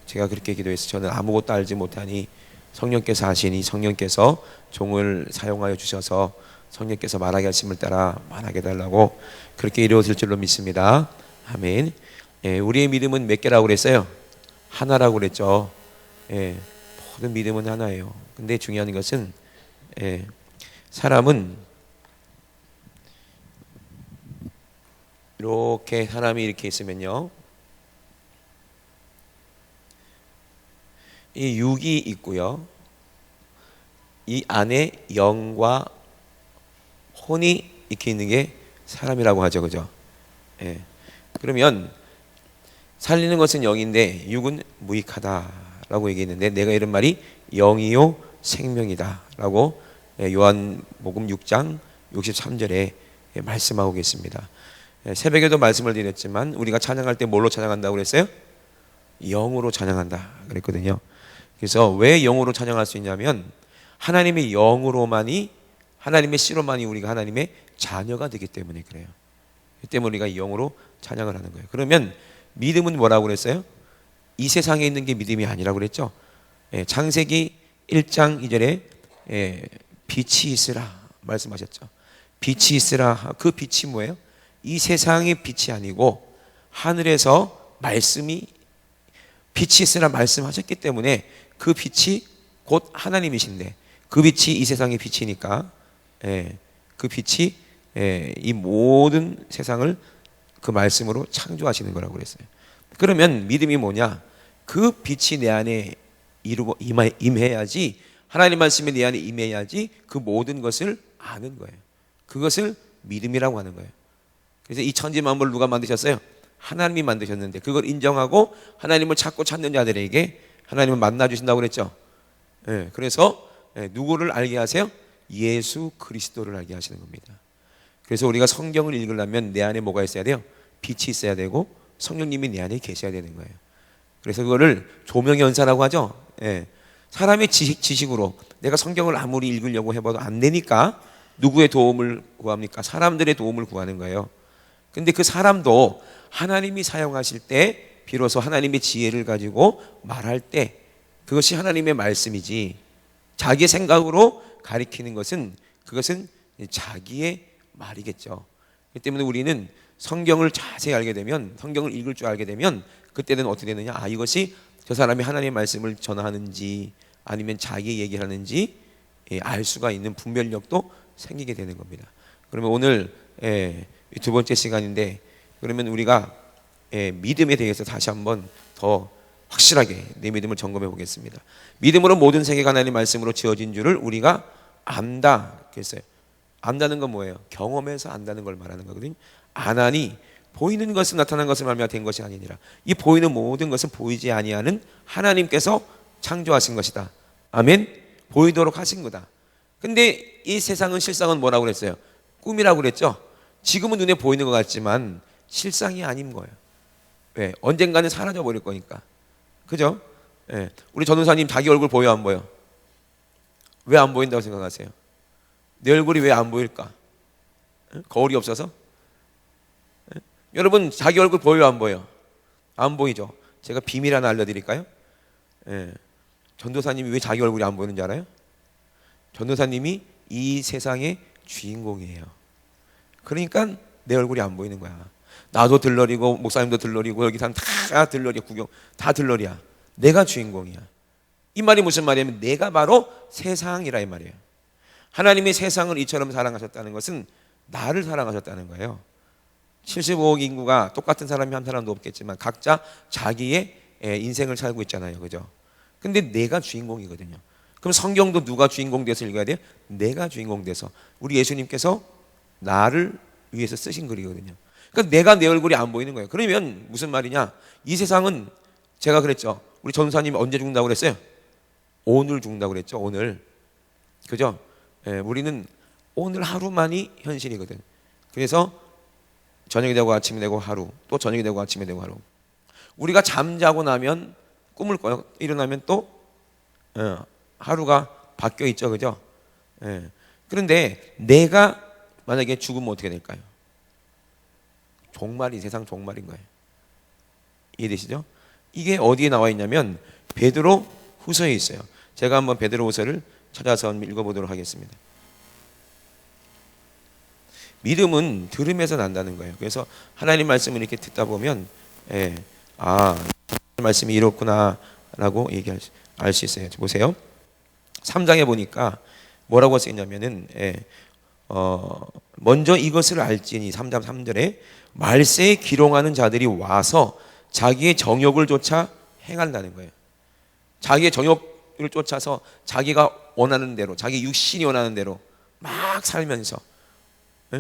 제가 그렇게 기도해서 저는 아무것도 알지 못하니 성령께서 하시니 성령께서 종을 사용하여 주셔서 성령께서 말하게 하심을 따라 말하게 달라고 그렇게 이루어질 줄로 믿습니다. 아멘. 예, 우리의 믿음은 몇 개라고 그랬어요? 하나라고 그랬죠. 예, 모든 믿음은 하나예요. 근데 중요한 것은 사람은 이렇게 사람이 이렇게 있으면요, 이 육이 있고요, 이 안에 영과 혼이 이렇게 있는 게 사람이라고 하죠, 그죠? 예. 그러면 살리는 것은 영인데 육은 무익하다라고 얘기했는데, 내가 이런 말이 영이요 생명이다라고 요한복음 6장 63절에 말씀하고 계십니다. 새벽에도 말씀을 드렸지만 우리가 찬양할 때 뭘로 찬양한다고 그랬어요? 영으로 찬양한다 그랬거든요. 그래서 왜 영으로 찬양할 수 있냐면 하나님의 영으로만이, 하나님의 씨로만이 우리가 하나님의 자녀가 되기 때문에 그래요. 그 때문에 우리가 영으로 찬양을 하는 거예요. 그러면 믿음은 뭐라고 그랬어요? 이 세상에 있는 게 믿음이 아니라고 그랬죠. 창세기 1장 2절에 빛이 있으라 말씀하셨죠. 빛이 있으라. 그 빛이 뭐예요? 이 세상의 빛이 아니고 하늘에서 말씀이 빛이 있으라 말씀하셨기 때문에 그 빛이 곧 하나님이신데, 그 빛이 이 세상의 빛이니까 그 빛이 이 모든 세상을 그 말씀으로 창조하시는 거라고 그랬어요. 그러면 믿음이 뭐냐? 그 빛이 내 안에 임해야지, 하나님 말씀이 내 안에 임해야지 그 모든 것을 아는 거예요. 그것을 믿음이라고 하는 거예요. 그래서 이 천지 만물을 누가 만드셨어요? 하나님이 만드셨는데 그걸 인정하고 하나님을 찾고 찾는 자들에게 하나님을 만나 주신다고 그랬죠. 그래서 누구를 알게 하세요? 예수 그리스도를 알게 하시는 겁니다. 그래서 우리가 성경을 읽으려면 내 안에 뭐가 있어야 돼요? 빛이 있어야 되고 성령님이 내 안에 계셔야 되는 거예요. 그래서 그거를 조명연사라고 하죠. 사람의 지식으로 내가 성경을 아무리 읽으려고 해봐도 안 되니까 누구의 도움을 구합니까? 사람들의 도움을 구하는 거예요. 근데 그 사람도 하나님이 사용하실 때 비로소 하나님의 지혜를 가지고 말할 때 그것이 하나님의 말씀이지, 자기의 생각으로 가리키는 것은 그것은 자기의 말이겠죠. 그렇기 때문에 우리는 성경을 자세히 알게 되면, 성경을 읽을 줄 알게 되면 그때는 어떻게 되느냐? 아, 이것이 저 사람이 하나님의 말씀을 전하는지 아니면 자기 얘기를 하는지 알 수가 있는 분별력도 생기게 되는 겁니다. 그러면 오늘 두 번째 시간인데, 그러면 우리가 믿음에 대해서 다시 한번 더 확실하게 내 믿음을 점검해 보겠습니다. 믿음으로 모든 세계가 하나님의 말씀으로 지어진 줄을 우리가 안다 그랬어요. 안다는 건 뭐예요? 경험해서 안다는 걸 말하는 거거든요. 아나니 보이는 것은 나타난 것을 말미암아 된 것이 아니니라. 이 보이는 모든 것은 보이지 아니하는 하나님께서 창조하신 것이다. 아멘. 보이도록 하신 거다. 근데 이 세상은, 실상은 뭐라고 그랬어요? 꿈이라고 그랬죠. 지금은 눈에 보이는 것 같지만 실상이 아닌 거예요. 왜? 언젠가는 사라져 버릴 거니까. 그죠? 우리 전도사님 자기 얼굴 보여 안 보여? 왜 안 보인다고 생각하세요? 내 얼굴이 왜 안 보일까? 거울이 없어서? 여러분 자기 얼굴 보여 안 보여? 안 보이죠? 제가 비밀 하나 알려드릴까요? 전도사님이 왜 자기 얼굴이 안 보이는지 알아요? 전도사님이 이 세상의 주인공이에요. 그러니까 내 얼굴이 안 보이는 거야. 나도 들러리고 목사님도 들러리고 여기 사람 다 들러리야. 구경 다 들러리야. 내가 주인공이야. 이 말이 무슨 말이냐면 내가 바로 세상이라 이 말이에요. 하나님이 세상을 이처럼 사랑하셨다는 것은 나를 사랑하셨다는 거예요. 75억 인구가 똑같은 사람이 한 사람도 없겠지만 각자 자기의 인생을 살고 있잖아요. 그죠? 근데 내가 주인공이거든요. 그럼 성경도 누가 주인공 돼서 읽어야 돼요? 내가 주인공 돼서. 우리 예수님께서 나를 위해서 쓰신 글이거든요. 그러니까 내가 내 얼굴이 안 보이는 거예요. 그러면 무슨 말이냐? 이 세상은, 제가 그랬죠. 우리 전사님이 언제 죽는다고 그랬어요? 오늘 죽는다고 그랬죠. 오늘. 그죠? 우리는 오늘 하루만이 현실이거든. 그래서 저녁이 되고 아침이 되고 하루, 또 저녁이 되고 아침이 되고 하루. 우리가 잠자고 나면 꿈을 꿔요. 일어나면 또 하루가 바뀌어 있죠. 그죠? 그런데 내가 만약에 죽으면 어떻게 될까요? 종말이, 세상 종말인 거예요. 이해되시죠? 이게 어디에 나와 있냐면 베드로 후서에 있어요. 제가 한번 베드로 후서를 찾아서 읽어보도록 하겠습니다. 믿음은 들음에서 난다는 거예요. 그래서 하나님 말씀을 이렇게 듣다 보면 말씀이 이렇구나 라고 알 수 있어요. 보세요. 3장에 보니까 뭐라고 쓰였냐면은 먼저 이것을 알지니 3장 3절에 말세에 기롱하는 자들이 와서 자기의 정욕을 쫓아 행한다는 거예요. 자기의 정욕을 쫓아서 자기가 원하는 대로, 자기 육신이 원하는 대로 막 살면서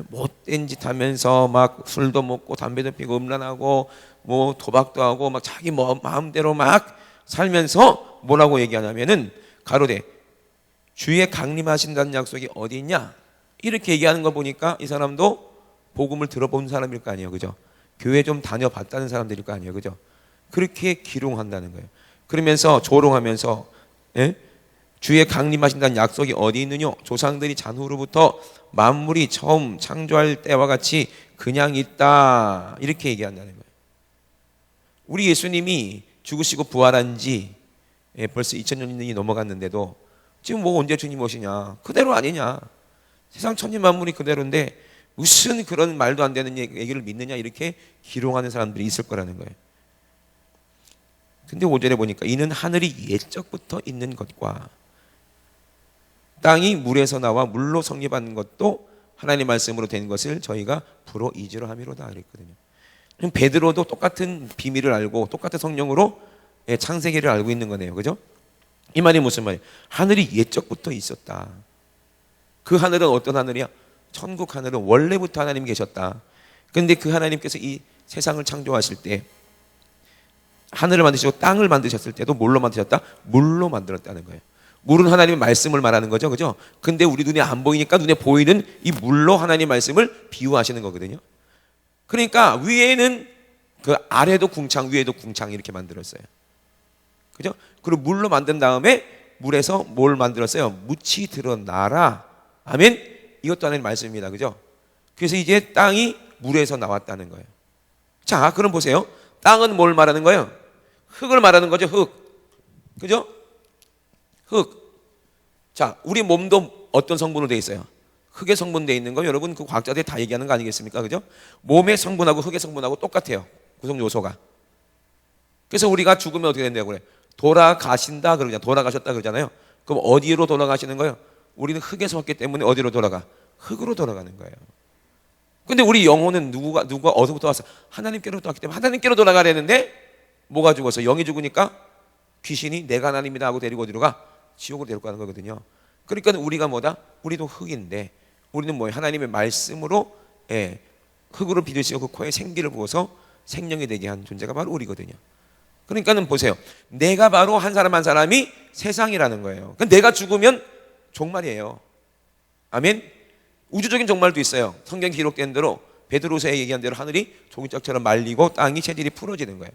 못된 짓 하면서 막 술도 먹고 담배도 피고 음란하고 뭐 도박도 하고 막 자기 마음대로 막 살면서 뭐라고 얘기하냐면은 가로되 주의 강림하신다는 약속이 어디 있냐 이렇게 얘기하는 거 보니까 이 사람도 복음을 들어본 사람일 거 아니에요, 그죠? 교회 좀 다녀봤다는 사람들일 거 아니에요, 그죠? 그렇게 기롱한다는 거예요. 그러면서 조롱하면서 주의 강림하신다는 약속이 어디 있느냐? 조상들이 잔후로부터 만물이 처음 창조할 때와 같이 그냥 있다 이렇게 얘기한다는 거예요. 우리 예수님이 죽으시고 부활한 지 벌써 2000년이 넘어갔는데도 지금 뭐 언제 주님 오시냐? 그대로 아니냐? 세상 천지 만물이 그대로인데 무슨 그런 말도 안 되는 얘기를 믿느냐 이렇게 기롱하는 사람들이 있을 거라는 거예요. 근데 5절에 보니까 이는 하늘이 옛적부터 있는 것과 땅이 물에서 나와 물로 성립한 것도 하나님 말씀으로 된 것을 저희가 불어 이지로 함이로다 그랬거든요. 베드로도 똑같은 비밀을 알고 똑같은 성령으로 창세기를 알고 있는 거네요, 그죠? 이 말이 무슨 말이에요? 하늘이 옛적부터 있었다. 그 하늘은 어떤 하늘이야? 천국 하늘은 원래부터 하나님 계셨다. 그런데 그 하나님께서 이 세상을 창조하실 때 하늘을 만드시고 땅을 만드셨을 때도 뭘로 만드셨다? 물로 만들었다는 거예요. 물은 하나님의 말씀을 말하는 거죠, 그죠? 근데 우리 눈에 안 보이니까 눈에 보이는 이 물로 하나님 말씀을 비유하시는 거거든요. 그러니까 위에는 그 아래도 궁창, 위에도 궁창 이렇게 만들었어요. 그죠? 그리고 물로 만든 다음에 물에서 뭘 만들었어요? 묻이 드러나라. 아멘? 이것도 하나님 말씀입니다. 그죠? 그래서 이제 땅이 물에서 나왔다는 거예요. 자, 그럼 보세요. 땅은 뭘 말하는 거예요? 흙을 말하는 거죠, 흙. 그죠? 흙. 자, 우리 몸도 어떤 성분으로 되어 있어요? 흙의 성분 되어 있는 거 여러분 그 과학자들이 다 얘기하는 거 아니겠습니까? 그죠? 몸의 성분하고 흙의 성분하고 똑같아요. 구성 요소가. 그래서 우리가 죽으면 어떻게 된다고 그래? 돌아가신다 그러잖아요. 돌아가셨다 그러잖아요. 그럼 어디로 돌아가시는 거예요? 우리는 흙에서 왔기 때문에 어디로 돌아가? 흙으로 돌아가는 거예요. 근데 우리 영혼은 누가 어디서부터 왔어? 하나님께로부터 왔기 때문에 하나님께로 돌아가려는데 뭐가 죽었어? 영이 죽으니까 귀신이 내가 하나님이다 하고 데리고 어디로 가? 지옥으로 데리고 가는 거거든요. 그러니까 우리가 뭐다? 우리도 흙인데 우리는 뭐예요? 하나님의 말씀으로 흙으로 빚으시고 그 코에 생기를 부어서 생명이 되게 한 존재가 바로 우리거든요. 그러니까는 보세요. 내가 바로 한 사람 한 사람이 세상이라는 거예요. 그러니까 내가 죽으면 종말이에요. 아멘. 우주적인 종말도 있어요. 성경 기록된 대로 베드로서에 얘기한 대로 하늘이 종이짝처럼 말리고 땅이 체질이 풀어지는 거예요.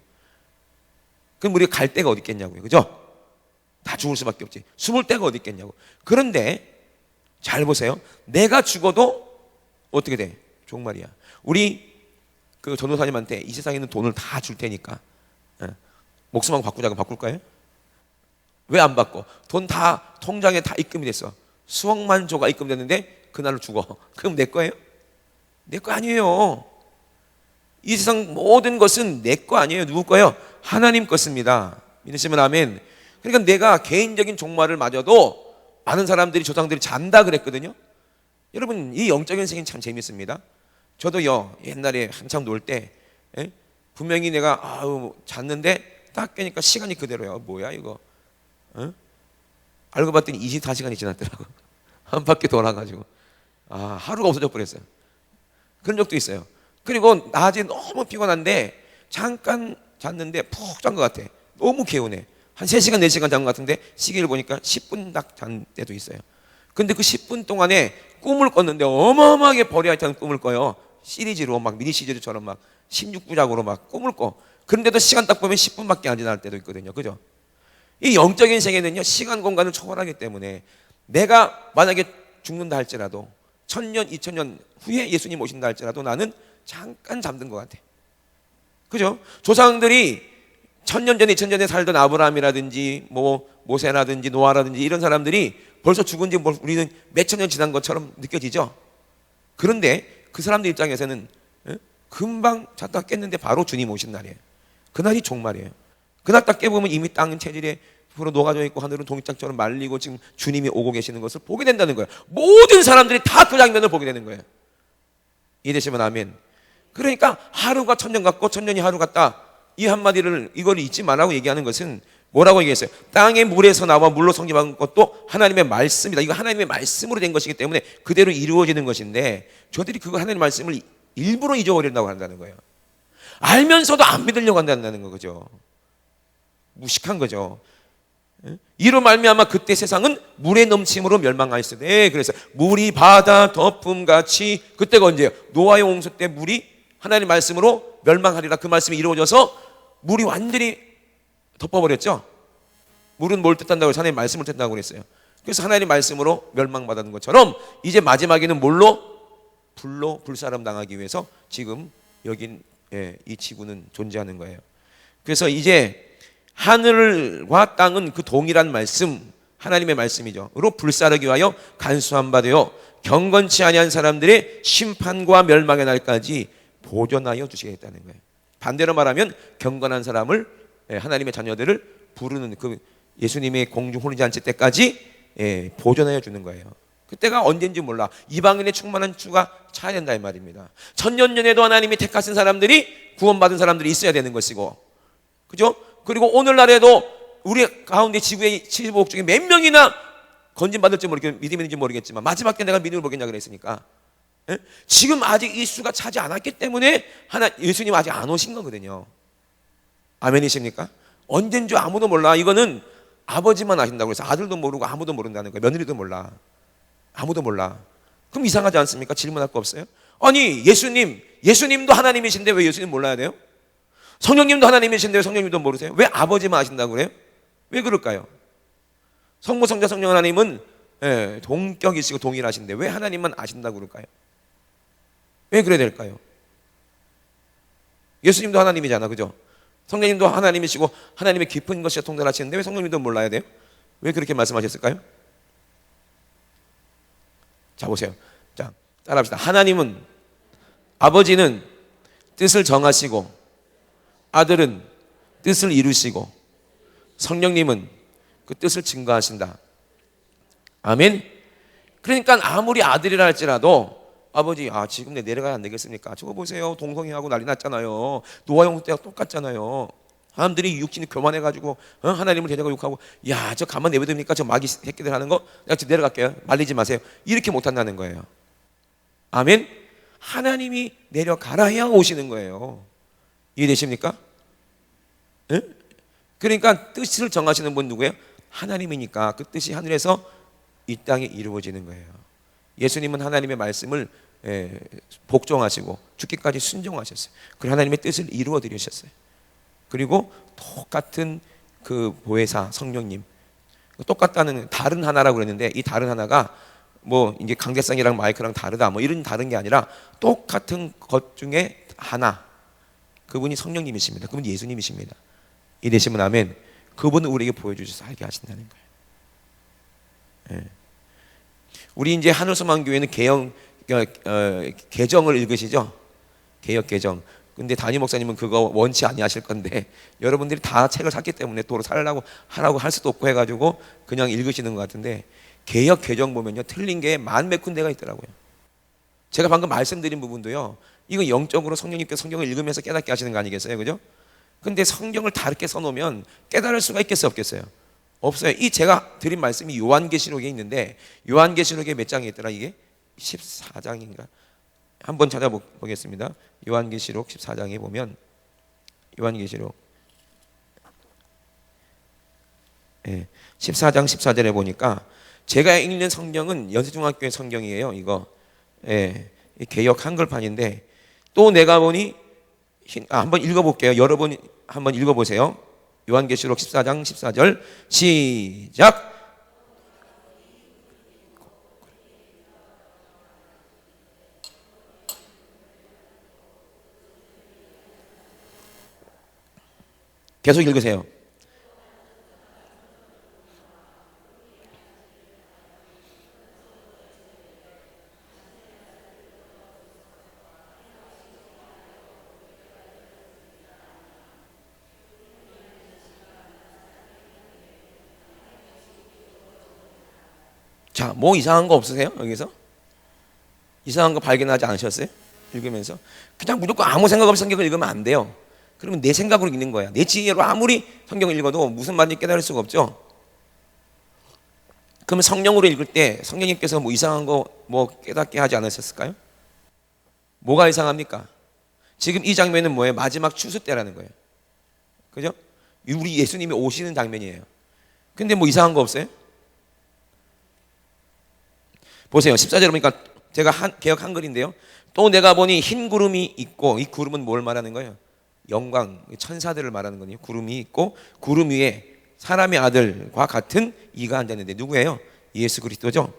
그럼 우리가 갈 데가 어디 있겠냐고요. 그죠? 다 죽을 수밖에 없지. 숨을 데가 어디 있겠냐고. 그런데 잘 보세요. 내가 죽어도 어떻게 돼? 종말이야. 우리 그 전도사님한테 이 세상에 있는 돈을 다 줄 테니까 목숨하고 바꾸자고 바꿀까요? 왜 안 바꿔? 돈 다 통장에 다 입금이 됐어. 수억만 조가 입금됐는데 그날로 죽어. 그럼 내 거예요? 내 거 아니에요. 이 세상 모든 것은 내 거 아니에요. 누구 거예요? 하나님 것입니다. 믿으시면 아멘. 그러니까 내가 개인적인 종말을 맞아도 많은 사람들이 조상들이 잔다 그랬거든요. 여러분 이 영적인 세계는 참 재밌습니다. 저도요 옛날에 한참 놀 때 분명히 내가 잤는데 딱 깨니까 시간이 그대로야. 뭐야 이거? 알고 봤더니 24시간이 지났더라고. 한 바퀴 돌아가지고 하루가 없어져 버렸어요. 그런 적도 있어요. 그리고 낮에 너무 피곤한데 잠깐 잤는데 푹 잔 것 같아. 너무 개운해. 한 3시간 4시간 잔 것 같은데 시계를 보니까 10분 딱 잔 때도 있어요. 근데 그 10분 동안에 꿈을 꿨는데 어마어마하게 버려야 하는 꿈을 꿔요. 시리즈로 막 미니 시리즈처럼 막 16부작으로 막 꿈을 꿔. 그런데도 시간 딱 보면 10분밖에 안 지날 때도 있거든요. 그죠? 이 영적인 세계는요 시간 공간을 초월하기 때문에 내가 만약에 죽는다 할지라도 1000년 2000년 후에 예수님 오신다 할지라도 나는 잠깐 잠든 것 같아. 그죠? 조상들이 천년 전에 2000년에 살던 아브라함이라든지 뭐 모세라든지 노아라든지 이런 사람들이 벌써 죽은 지 우리는 몇천 년 지난 것처럼 느껴지죠. 그런데 그 사람들 입장에서는 금방 잤다 깼는데 바로 주님 오신 날이에요. 그날이 종말이에요. 그날 딱 깨보면 이미 땅은 체질에 으로 녹아져 있고 하늘은 동이장처럼 말리고 지금 주님이 오고 계시는 것을 보게 된다는 거예요. 모든 사람들이 다 그 장면을 보게 되는 거예요. 이해되시면 아멘. 그러니까 하루가 천년 같고 천년이 하루 같다, 이 한마디를 이걸 잊지 말라고 얘기하는 것은 뭐라고 얘기했어요? 땅의 물에서 나와 물로 성립한 것도 하나님의 말씀이다. 이거 하나님의 말씀으로 된 것이기 때문에 그대로 이루어지는 것인데, 저들이 그거 하나님의 말씀을 일부러 잊어버린다고 한다는 거예요. 알면서도 안 믿으려고 한다는 거죠. 무식한 거죠. 이로 말미암아 그때 세상은 물의 넘침으로 멸망하였으되, 그래서 물이 바다 덮음같이, 그때가 언제예요? 노아의 홍수 때 물이 하나님의 말씀으로 멸망하리라. 그 말씀이 이루어져서 물이 완전히 덮어버렸죠. 물은 뭘 뜻한다고 해서 하나님의 말씀을 뜻한다고 그랬어요. 그래서 하나님의 말씀으로 멸망받은 것처럼 이제 마지막에는 뭘로? 불로 불사름 당하기 위해서 지금 여긴 이 지구는 존재하는 거예요. 그래서 이제 하늘과 땅은 그 동일한 말씀, 하나님의 말씀이죠.로 불사르기 위하여 간수한 바 되어 경건치 아니한 사람들의 심판과 멸망의 날까지 보존하여 주시겠다는 거예요. 반대로 말하면 경건한 사람을, 하나님의 자녀들을 부르는 그 예수님의 공중 혼인잔치 때까지 보존하여 주는 거예요. 그때가 언제인지 몰라. 이방인의 충만한 주가 차야 된다 이 말입니다. 천년 전에도 하나님이 택하신 사람들이, 구원받은 사람들이 있어야 되는 것이고, 그죠? 그리고 오늘날에도 우리 가운데 지구의 75억 중에 몇 명이나 건진받을지 모르겠지만, 믿음이 있는지 모르겠지만 마지막 때 내가 믿음을 보겠냐 그랬으니까, 지금 아직 이 수가 차지 않았기 때문에 예수님 아직 안 오신 거거든요. 아멘이십니까? 언제인 줄 아무도 몰라. 이거는 아버지만 아신다고 해서 아들도 모르고 아무도 모른다는 거예요. 며느리도 몰라. 아무도 몰라. 그럼 이상하지 않습니까? 질문할 거 없어요? 아니 예수님도 하나님이신데 왜 예수님 몰라야 돼요? 성령님도 하나님이신데 왜 성령님도 모르세요? 왜 아버지만 아신다고 그래요? 왜 그럴까요? 성부, 성자, 성령 하나님은 동격이시고 동일하신데 왜 하나님만 아신다고 그럴까요? 왜 그래야 될까요? 예수님도 하나님이잖아, 그죠? 성령님도 하나님이시고 하나님의 깊은 것이 통달하시는데 왜 성령님도 몰라야 돼요? 왜 그렇게 말씀하셨을까요? 자, 보세요. 자, 따라합시다. 하나님은, 아버지는 뜻을 정하시고, 아들은 뜻을 이루시고, 성령님은 그 뜻을 증거하신다. 아멘. 그러니까 아무리 아들이라 할지라도, 아버지, 지금 내려가야 안 되겠습니까? 저거 보세요. 동성애하고 난리 났잖아요. 노아 형 때가 똑같잖아요. 사람들이 육신이 교만해가지고 하나님을 대적하고 욕하고, 야, 저 가만 내버립니까? 저 마귀 새끼들 하는 거? 그냥 저 내려갈게요. 말리지 마세요. 이렇게 못한다는 거예요. 아멘. 하나님이 내려가라 해야 오시는 거예요. 이해되십니까? 네? 그러니까 뜻을 정하시는 분 누구예요? 하나님이니까 그 뜻이 하늘에서 이 땅에 이루어지는 거예요. 예수님은 하나님의 말씀을 복종하시고 죽기까지 순종하셨어요. 그리고 하나님의 뜻을 이루어 드리셨어요. 그리고 똑같은 그 보혜사 성령님, 똑같다는 다른 하나라고 그랬는데, 이 다른 하나가 뭐 이제 강대상이랑 마이크랑 다르다 뭐 이런 다른 게 아니라 똑같은 것 중에 하나, 그분이 성령님이십니다. 그분이 예수님이십니다. 이되시면 아멘. 그분은 우리에게 보여주셔서 알게 하신다는 거예요. 우리 이제 하늘소망교회는 개정을 읽으시죠? 개역 개정. 근데 담임 목사님은 그거 원치 아니하실 건데, 여러분들이 다 책을 샀기 때문에 또 살라고 하라고 할 수도 없고 해가지고 그냥 읽으시는 것 같은데, 개역 개정 보면요 틀린 게 만 몇 군데가 있더라고요. 제가 방금 말씀드린 부분도요, 이거 영적으로 성령님께서 성경을 읽으면서 깨닫게 하시는 거 아니겠어요, 그죠? 근데 성경을 다르게 써놓으면 깨달을 수가 있겠어요, 없겠어요? 없어요. 이 제가 드린 말씀이 요한계시록에 있는데, 요한계시록에 몇 장이 있더라 이게? 14장인가? 한번 찾아보겠습니다. 요한계시록 14장에 보면, 요한계시록 14장 14절에 보니까, 제가 읽는 성경은 연세중학교의 성경이에요. 이거 개역 한글판인데, 또 내가 보니 한번 읽어볼게요. 여러분 한번 읽어보세요. 요한계시록 14장 14절 시작. 계속 읽으세요. 자, 뭐 이상한 거 없으세요? 여기서? 이상한 거 발견하지 않으셨어요? 읽으면서 그냥 무조건 아무 생각 없이 성경을 읽으면 안 돼요. 그러면 내 생각으로 읽는 거야. 내 지혜로 아무리 성경을 읽어도 무슨 말인지 깨달을 수가 없죠. 그러면 성령으로 읽을 때 성령님께서 뭐 이상한 거 뭐 깨닫게 하지 않으셨을까요? 뭐가 이상합니까? 지금 이 장면은 뭐예요? 마지막 추수 때라는 거예요. 그죠? 우리 예수님이 오시는 장면이에요. 근데 뭐 이상한 거 없어요? 보세요. 14절에 보니까 제가 개역 한글인데요. 또 내가 보니 흰 구름이 있고, 이 구름은 뭘 말하는 거예요? 영광, 천사들을 말하는 거예요. 구름이 있고 구름 위에 사람의 아들과 같은 이가 앉았는데 누구예요? 예수 그리스도죠.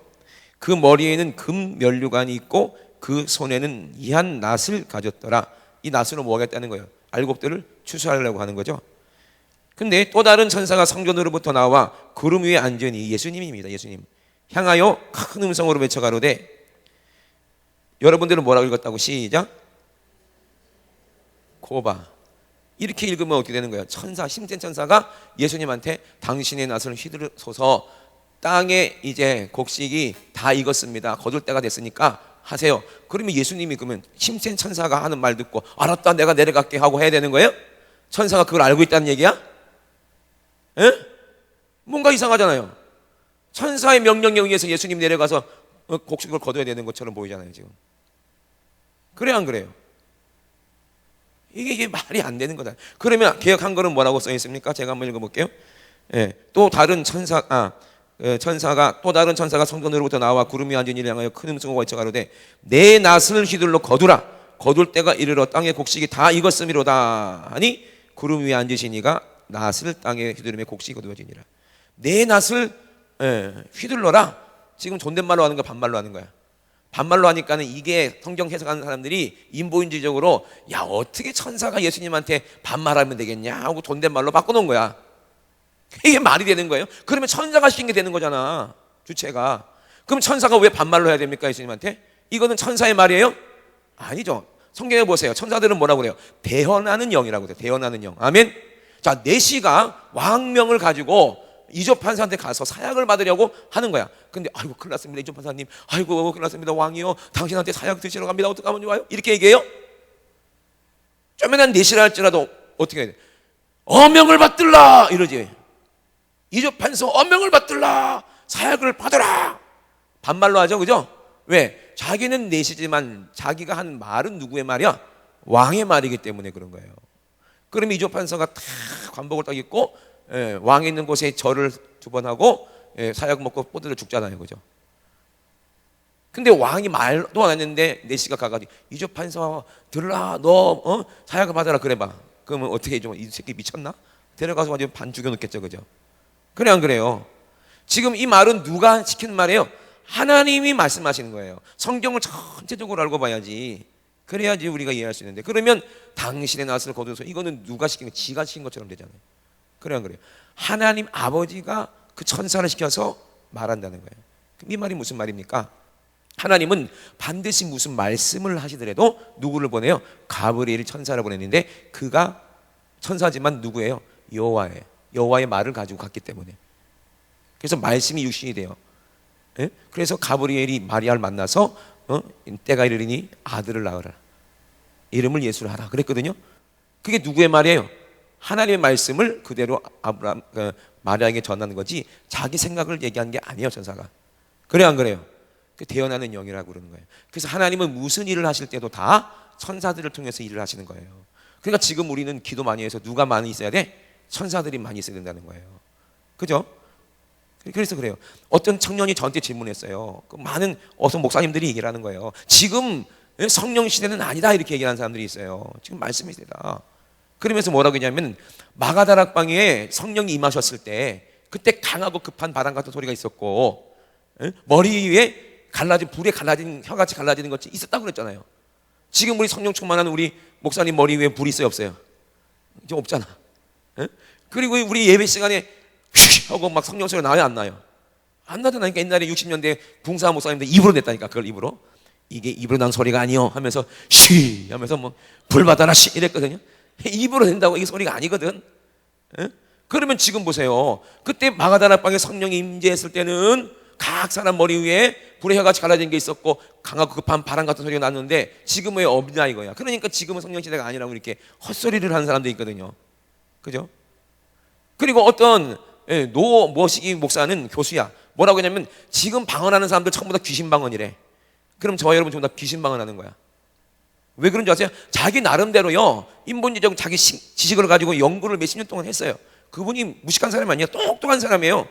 그 머리에는 금 면류관이 있고 그 손에는 이한 낫을 가졌더라. 이 낫으로 뭐 하겠다는 거예요? 알곡들을 추수하려고 하는 거죠. 근데 또 다른 천사가 성전으로부터 나와 구름 위에 앉으니 예수님입니다. 예수님 향하여 큰 음성으로 외쳐가로되, 여러분들은 뭐라고 읽었다고? 시작. 고바. 이렇게 읽으면 어떻게 되는 거예요? 천사, 힘센 천사가 예수님한테 당신의 낫을 휘두르소서, 땅에 이제 곡식이 다 익었습니다. 거둘 때가 됐으니까 하세요. 그러면 예수님이 그러면 힘센 천사가 하는 말 듣고 알았다 내가 내려갈게 하고 해야 되는 거예요? 천사가 그걸 알고 있다는 얘기야? 에? 뭔가 이상하잖아요. 천사의 명령에 의해서 예수님 내려가서 곡식을 거둬야 되는 것처럼 보이잖아요 지금. 그래요 안 그래요? 이게 말이 안 되는 거다. 그러면 개역 한글은 뭐라고 써 있습니까? 제가 한번 읽어볼게요. 예, 또 다른 천사가 또 다른 천사가 성전으로부터 나와 구름이 앉은 이를 향하여 큰 음성으로 외쳐가로되 내 낫을 휘둘러 거두라. 거둘 때가 이르러 땅의 곡식이 다 익었음이로다 하니 구름 위에 앉으신 이가 낫을 땅에 휘두르며 곡식이 거두어지니라. 내 낫을 휘둘러라. 지금 존댓말로 하는 거야, 반말로 하는 거야? 반말로 하니까는 이게 성경 해석하는 사람들이 인본주의적으로 야 어떻게 천사가 예수님한테 반말하면 되겠냐 하고 존댓말로 바꿔놓은 거야. 이게 말이 되는 거예요? 그러면 천사가 시킨 게 되는 거잖아, 주체가. 그럼 천사가 왜 반말로 해야 됩니까, 예수님한테? 이거는 천사의 말이에요? 아니죠. 성경에 보세요. 천사들은 뭐라고 그래요? 대언하는 영이라고 그래요. 대언하는 영. 아멘. 자, 내시가 왕명을 가지고 이조 판사한테 가서 사약을 받으려고 하는 거야. 근데 아이고 큰일 났습니다 이조 판사님, 아이고 큰일 났습니다 왕이요, 당신한테 사약 드시러 갑니다. 어떻게 하면 좋아요? 이렇게 얘기해요? 쪼매난 내시라 할지라도 어떻게 해야 돼? 어명을 받들라 이러지. 이조 판사 어명을 받들라, 사약을 받으라. 반말로 하죠, 그죠? 왜? 자기는 내시지만 자기가 하는 말은 누구의 말이야? 왕의 말이기 때문에 그런 거예요. 그러면 이조 판사가 다 관복을 딱 입고 왕이 있는 곳에 절을 2번 하고 사약 먹고 뽀들려 죽잖아요, 그죠? 근데 왕이 말도 안 했는데 내시가 가가지고 이조 판사 들라, 너 사약을 받아라 그래봐. 그러면 어떻게 좀 이 새끼 미쳤나? 데려가서 완전 반 죽여놓겠죠, 그죠? 그래 안 그래요? 지금 이 말은 누가 시키는 말이에요? 하나님이 말씀하시는 거예요. 성경을 전체적으로 알고 봐야지. 그래야지 우리가 이해할 수 있는데, 그러면 당신의 낫을 거두소서, 이거는 누가 시킨 거? 지가 시킨 것처럼 되잖아요. 그래 안 그래요? 하나님 아버지가 그 천사를 시켜서 말한다는 거예요. 이 말이 무슨 말입니까? 하나님은 반드시 무슨 말씀을 하시더라도 누구를 보내요? 가브리엘 천사를 보냈는데 그가 천사지만 누구예요? 여호와의 말을 가지고 갔기 때문에. 그래서 말씀이 육신이 돼요. 예? 그래서 가브리엘이 마리아를 만나서 때가 이르리니 아들을 낳으라, 이름을 예수를 하라 그랬거든요. 그게 누구의 말이에요? 하나님의 말씀을 그대로 마리아에게 전하는 거지 자기 생각을 얘기한 게 아니에요, 천사가. 그래 안 그래요? 그 대언하는 영이라고 그러는 거예요. 그래서 하나님은 무슨 일을 하실 때도 다 천사들을 통해서 일을 하시는 거예요. 그러니까 지금 우리는 기도 많이 해서 누가 많이 있어야 돼? 천사들이 많이 있어야 된다는 거예요. 그죠? 그래서 그래요. 어떤 청년이 저한테 질문했어요. 그 많은 어떤 목사님들이 얘기를 하는 거예요. 지금 성령 시대는 아니다 이렇게 얘기하는 사람들이 있어요. 지금 말씀이 되다. 그러면서 뭐라고 했냐면 마가다락방에 성령이 임하셨을 때 그때 강하고 급한 바람 같은 소리가 있었고 머리 위에 불에 갈라진 혀같이 갈라지는 것이 있었다고 그랬잖아요. 지금 우리 성령 충만한 우리 목사님 머리 위에 불이 있어요, 없어요? 이제 없잖아. 예? 그리고 우리 예배 시간에 하고 막 성령 소리가 나요, 안 나요? 안 나더라니까. 옛날에 60년대 붕사 목사님들 입으로 냈다니까. 그걸 입으로. 이게 입으로 난 소리가 아니요 하면서 쉬 하면서 뭐 불 받아라 쉬 이랬거든요. 입으로 낸다고 이게 소리가 아니거든. 예? 그러면 지금 보세요. 그때 마가다라 방에 성령이 임재했을 때는 각 사람 머리 위에 불의 혀같이 갈라진 게 있었고 강하고 급한 바람 같은 소리가 났는데 지금은 왜 없냐 이거야. 그러니까 지금은 성령 시대가 아니라고 이렇게 헛소리를 하는 사람도 있거든요. 그죠? 그리고 어떤 노머시기 목사는 교수야. 뭐라고 하냐면 지금 방언하는 사람들 전부 다 귀신 방언이래. 그럼 저와 여러분 전부 다 귀신 방언하는 거야. 왜 그런지 아세요? 자기 나름대로요 인본주의적 자기 지식을 가지고 연구를 몇십 년 동안 했어요. 그분이 무식한 사람이 아니에요. 똑똑한 사람이에요.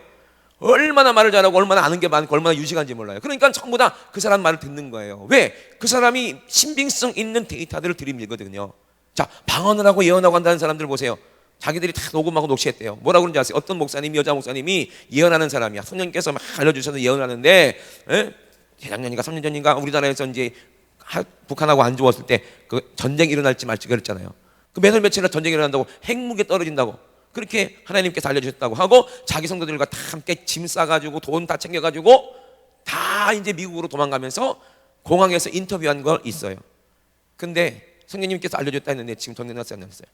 얼마나 말을 잘하고 얼마나 아는 게 많고 얼마나 유식한지 몰라요. 그러니까 전부 다 그 사람 말을 듣는 거예요. 왜? 그 사람이 신빙성 있는 데이터들을 들이밀거든요. 자, 방언을 하고 예언하고 한다는 사람들 보세요. 자기들이 다 녹음하고 녹취했대요. 뭐라고 그런지 아세요? 어떤 목사님이, 여자 목사님이 예언하는 사람이야. 성령께서 막 알려주셔서 예언을 하는데, 재작년인가 3년 전인가 우리나라에서 이제 북한하고 안 좋았을 때 그 전쟁이 일어날지 말지 그랬잖아요. 그 몇 월 며칠이나 전쟁이 일어난다고 핵무기 떨어진다고 그렇게 하나님께서 알려주셨다고 하고 자기 성도들과 다 함께 짐 싸가지고 돈 다 챙겨가지고 다 이제 미국으로 도망가면서 공항에서 인터뷰한 거 있어요. 근데 성령님께서 알려줬다 했는데 지금 전쟁 났어요, 안 났어요?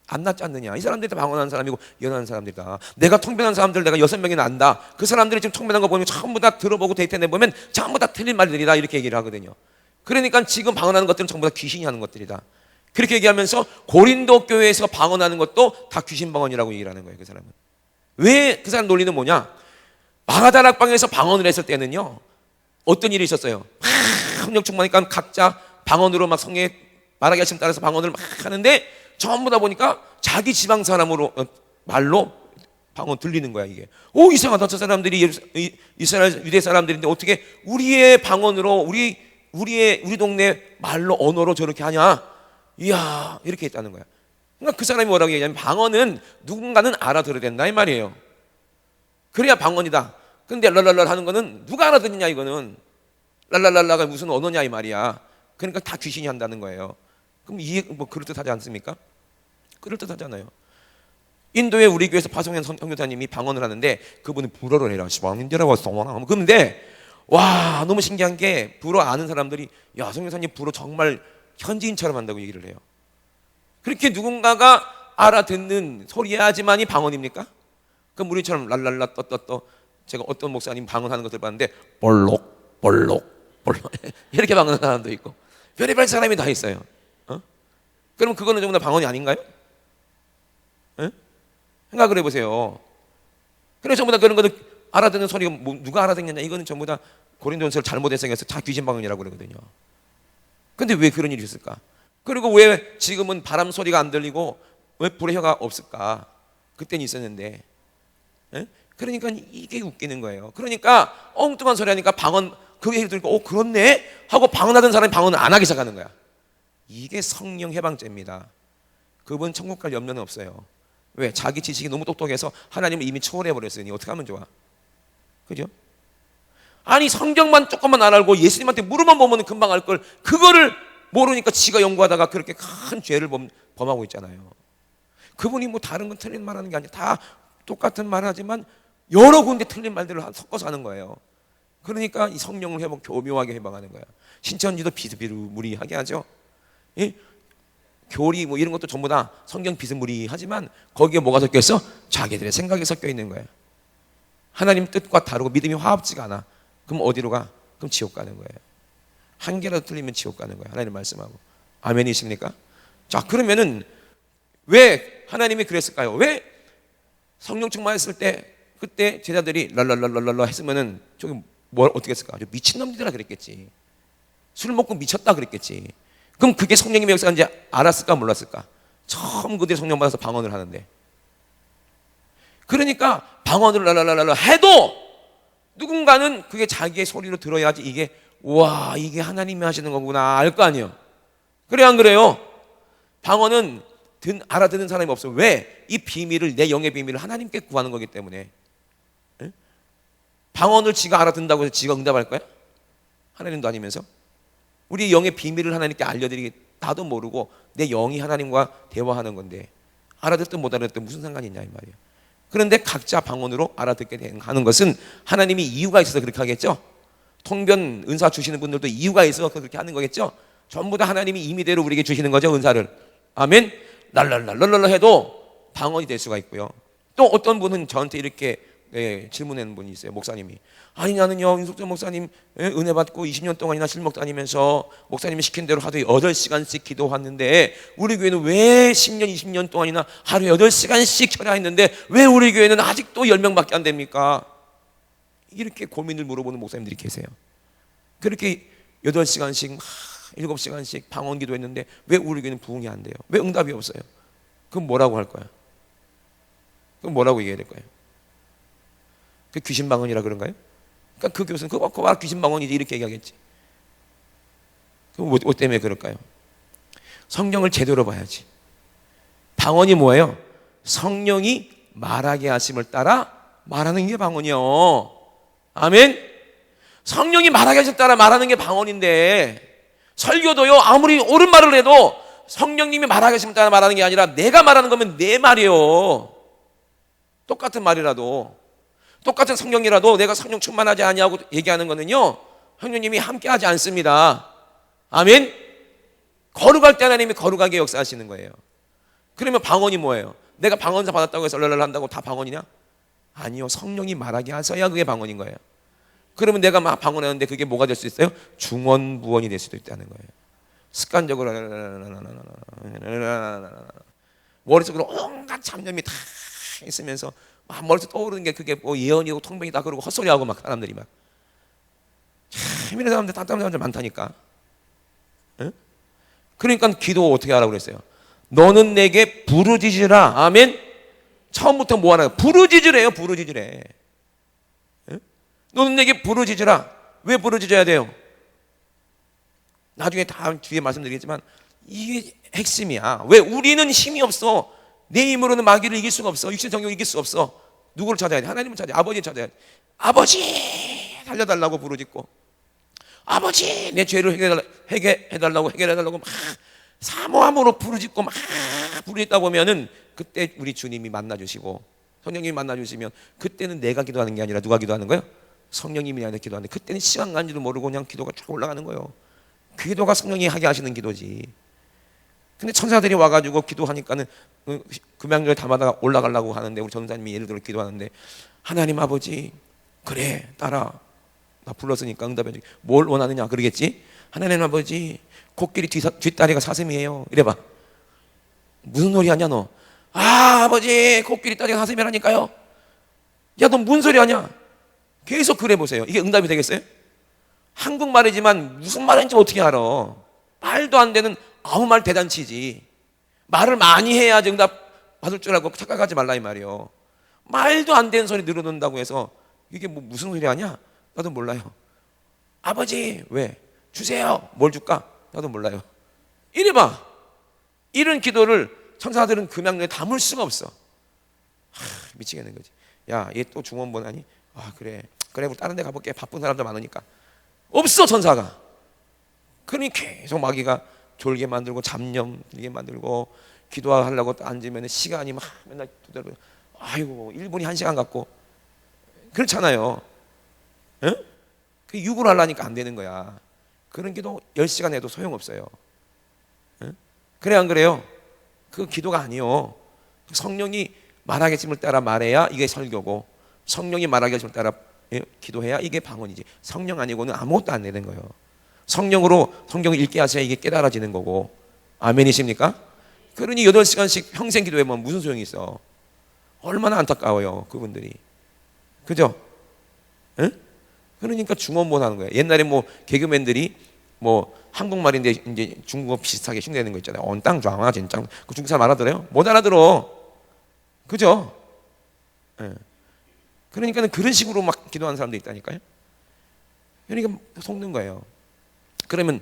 안 났지 않느냐? 이 사람들이 다 방언하는 사람이고 예언하는 사람들이다. 내가 통변한 사람들 내가 6명이나 안다. 그 사람들이 지금 통변한 거 보면 전부 다 들어보고 데이터 내보면 전부 다 틀린 말들이다 이렇게 얘기를 하거든요. 그러니까 지금 방언하는 것들은 전부 다 귀신이 하는 것들이다. 그렇게 얘기하면서 고린도 교회에서 방언하는 것도 다 귀신 방언이라고 얘기를 하는 거예요. 그 사람은. 왜 그 사람 논리는 뭐냐? 마가다락방에서 방언을 했을 때는요 어떤 일이 있었어요? 성령 충만하니까 각자 방언으로 막 성령의 말하기 하심 따라서 방언을 막 하는데 전부 다 보니까 자기 지방 사람으로 말로 방언 들리는 거야. 이게 오 이상하다. 저 사람들이 이스라엘 유대 사람들인데 어떻게 우리의 방언으로 우리 동네 말로 언어로 저렇게 하냐? 이야 이렇게 했다는 거야. 그러니까 그 사람이 뭐라고 얘기하냐면 방언은 누군가는 알아들어야 된다 이 말이에요. 그래야 방언이다. 근데 랄랄랄 하는 거는 누가 알아듣느냐 이거는. 랄랄랄라가 무슨 언어냐 이 말이야. 그러니까 다 귀신이 한다는 거예요. 그럼 이해 뭐 그럴듯하지 않습니까? 그럴듯하잖아요. 인도에 우리 교회에서 파송현 선교사님이 방언을 하는데 그분은 불어를 해라. 시방인디라고 성원하면 그런데 와 너무 신기한 게 불어 아는 사람들이 야 선교사님 불어 정말 현지인처럼 한다고 얘기를 해요. 그렇게 누군가가 알아듣는 소리야지만이 방언입니까? 그럼 우리처럼 랄랄라 떠떠떠 제가 어떤 목사님 방언하는 것을 봤는데 볼록 볼록 볼록 이렇게 방언하는 사람도 있고 별의별 사람이 다 있어요. 그럼 그거는 전부 다 방언이 아닌가요? 생각을 해보세요. 그래서 전부 다 그런 것들 알아듣는 소리가 뭐 누가 알아듣느냐 이거는 전부 다 고린도전서를 잘못 해석해서 다 귀신 방언이라고 그러거든요. 근데 왜 그런 일이 있을까? 그리고 왜 지금은 바람 소리가 안 들리고 왜 불의 혀가 없을까? 그때는 있었는데. 그러니까 이게 웃기는 거예요. 그러니까 엉뚱한 소리 하니까 방언 그 얘기를 듣고 그렇네 하고 방언하던 사람이 방언을 안 하기 시작하는 거야. 이게 성령 해방죄입니다. 그분 천국 갈 염려는 없어요. 왜? 자기 지식이 너무 똑똑해서 하나님을 이미 초월해버렸으니 어떻게 하면 좋아? 그죠? 아니 성경만 조금만 안 알고 예수님한테 물어만 보면 금방 알 걸 그거를 모르니까 지가 연구하다가 그렇게 큰 죄를 범하고 있잖아요. 그분이 뭐 다른 건 틀린 말 하는 게 아니라 다 똑같은 말 하지만 여러 군데 틀린 말들을 섞어서 하는 거예요. 그러니까 이 성령을 교묘하게 해방하는 거야. 신천지도 비스비스무리하게 하죠. 예? 교리 뭐 이런 것도 전부 다 성경 비스무리하지만 거기에 뭐가 섞여 있어? 자기들의 생각이 섞여 있는 거예요. 하나님 뜻과 다르고 믿음이 화합지가 않아. 그럼 어디로 가? 그럼 지옥 가는 거예요. 한 개라도 틀리면 지옥 가는 거예요. 하나님 말씀하고. 아멘이십니까? 자 그러면은 왜 하나님이 그랬을까요? 왜 성령 충만했을 때 그때 제자들이 랄랄랄랄랄라 했으면은 저기 뭘 어떻게 했을까? 미친놈들이라 그랬겠지. 술 먹고 미쳤다 그랬겠지. 그럼 그게 성령님의 역사인지 알았을까 몰랐을까? 처음 그들이 성령 받아서 방언을 하는데 그러니까 방언을 랄랄랄랄라 해도 누군가는 그게 자기의 소리로 들어야지 이게 와 이게 하나님이 하시는 거구나 알 거 아니에요. 그래 안 그래요? 방언은 알아듣는 사람이 없어. 왜? 이 비밀을 내 영의 비밀을 하나님께 구하는 거기 때문에. 에? 방언을 지가 알아듣는다고 해서 지가 응답할 거야? 하나님도 아니면서 우리 영의 비밀을 하나님께 알려드리기 나도 모르고 내 영이 하나님과 대화하는 건데 알아듣든 못 알아듣든 무슨 상관이 있냐 이 말이에요. 그런데 각자 방언으로 알아듣게 하는 것은 하나님이 이유가 있어서 그렇게 하겠죠. 통변 은사 주시는 분들도 이유가 있어서 그렇게 하는 거겠죠. 전부 다 하나님이 임의대로 우리에게 주시는 거죠, 은사를. 아멘. 랄랄랄랄랄라 해도 방언이 될 수가 있고요. 또 어떤 분은 저한테 이렇게 질문하는 분이 있어요. 목사님이, 아니 나는요 윤석준 목사님 은혜 받고 20년 동안이나 실목 다니면서 목사님이 시킨 대로 하루에 8시간씩 기도했는데 우리 교회는 왜 10년 20년 동안이나 하루에 8시간씩 철야했는데 왜 우리 교회는 아직도 10명밖에 안 됩니까? 이렇게 고민을 물어보는 목사님들이 계세요. 그렇게 8시간씩 7시간씩 방언 기도했는데 왜 우리 교회는 부흥이 안 돼요? 왜 응답이 없어요? 그럼 뭐라고 할 거야? 그럼 뭐라고 얘기해야 될 거예요? 그 귀신 방언이라 그런가요? 그러니까 그 교수는 그거 봐 귀신 방언이지 이렇게 얘기하겠지. 그럼 뭐 때문에 그럴까요? 성경을 제대로 봐야지. 방언이 뭐예요? 성령이 말하게 하심을 따라 말하는 게 방언이요. 아멘. 성령이 말하게 하심을 따라 말하는 게 방언인데 설교도요 아무리 옳은 말을 해도 성령님이 말하게 하심을 따라 말하는 게 아니라 내가 말하는 거면 내 말이에요. 똑같은 말이라도 똑같은 성령이라도 내가 성령 충만하지 아니하고 얘기하는 거는요 성령님이 함께하지 않습니다. 아멘. 거룩할 때 하나님이 거룩하게 역사하시는 거예요. 그러면 방언이 뭐예요? 내가 방언사 받았다고 해서 랄랄 한다고 다 방언이냐? 아니요, 성령이 말하게 하셔야 그게 방언인 거예요. 그러면 내가 막 방언하는데 그게 뭐가 될 수 있어요? 중언부언이 될 수도 있다는 거예요. 습관적으로 머릿속으로 온갖 잡념이 다 있으면서 막 머릿속에 떠오르는 게 그게 뭐 예언이고 통변이다 그러고 헛소리하고 막 사람들이 막 참 이런 사람들 답답한 사람들 많다니까. 응? 그러니까 기도 어떻게 하라고 그랬어요? 너는 내게 부르짖으라. 아멘. 처음부터 뭐 하나? 부르짖으래요. 부르짖으래. 응? 너는 내게 부르짖으라. 왜 부르짖어야 돼요? 나중에 다음 뒤에 말씀드리겠지만 이게 핵심이야. 왜? 우리는 힘이 없어. 내 힘으로는 마귀를 이길 수가 없어. 육신 성경을 이길 수 없어. 누구를 찾아야 돼? 하나님을 찾아야 돼. 아버지를 찾아야 돼. 아버지 살려달라고 부르짖고, 아버지 내 죄를 해결해달라고 막 사모함으로 부르짖고 막 부르짖다 보면은 그때 우리 주님이 만나주시고 성령님이 만나주시면 그때는 내가 기도하는 게 아니라 누가 기도하는 거예요? 성령님이 나한테 기도하는데 그때는 시간 간지도 모르고 그냥 기도가 쭉 올라가는 거예요. 그 기도가 성령이 하게 하시는 기도지. 근데 천사들이 와가지고 기도하니까는 금양교에 담아다가 올라가려고 하는데 우리 전사님이 예를 들어 기도하는데 하나님 아버지 그래 따라 나 불렀으니까 응답해 주기 뭘 원하느냐 그러겠지. 하나님 아버지 코끼리 뒷다리가 사슴이에요 이래봐. 무슨 소리 하냐 너. 아 아버지 코끼리 다리가 사슴이라니까요. 야 너 무슨 소리 하냐. 계속 그래 보세요. 이게 응답이 되겠어요? 한국말이지만 무슨 말인지 어떻게 알아. 말도 안 되는 아무 말 대단치지. 말을 많이 해야지 응답 받을 줄 알고 착각하지 말라 이 말이요. 말도 안 되는 소리 늘어놓는다고 해서 이게 뭐 무슨 소리 하냐? 나도 몰라요. 아버지 왜? 주세요. 뭘 줄까? 나도 몰라요. 이래봐. 이런 기도를 천사들은 금양로에 담을 수가 없어. 미치겠는 거지. 야, 얘 또 중원본 아니? 아 그래 우리 다른 데 가볼게. 바쁜 사람들 많으니까. 없어 천사가. 그러니 계속 마귀가 졸게 만들고 잡념 들게 만들고 기도하려고 앉으면 시간이 막 맨날 두드려. 아이고 1분이 1시간 같고 그렇잖아요. 응? 그 육으로 하려니까 안 되는 거야. 그런 기도 10시간 해도 소용없어요. 응? 그래 안 그래요? 그 기도가 아니요. 성령이 말하겠음을 따라 말해야 이게 설교고 성령이 말하겠음을 따라 기도해야 이게 방언이지. 성령 아니고는 아무것도 안 되는 거예요. 성령으로 성경을 읽게 하셔야 이게 깨달아지는 거고. 아멘이십니까? 그러니 8시간씩 평생 기도해보면 무슨 소용이 있어. 얼마나 안타까워요 그분들이. 그죠? 응? 그러니까 중원본 하는 거예요. 옛날에 뭐 개그맨들이 뭐 한국말인데 이제 중국어 비슷하게 흉내내는 거 있잖아요. 언땅 좌마 진짱. 그 중국 사람 알아들어요? 못 알아들어. 그죠? 예. 그러니까 그런 식으로 막 기도하는 사람도 있다니까요. 그러니까 속는 거예요. 그러면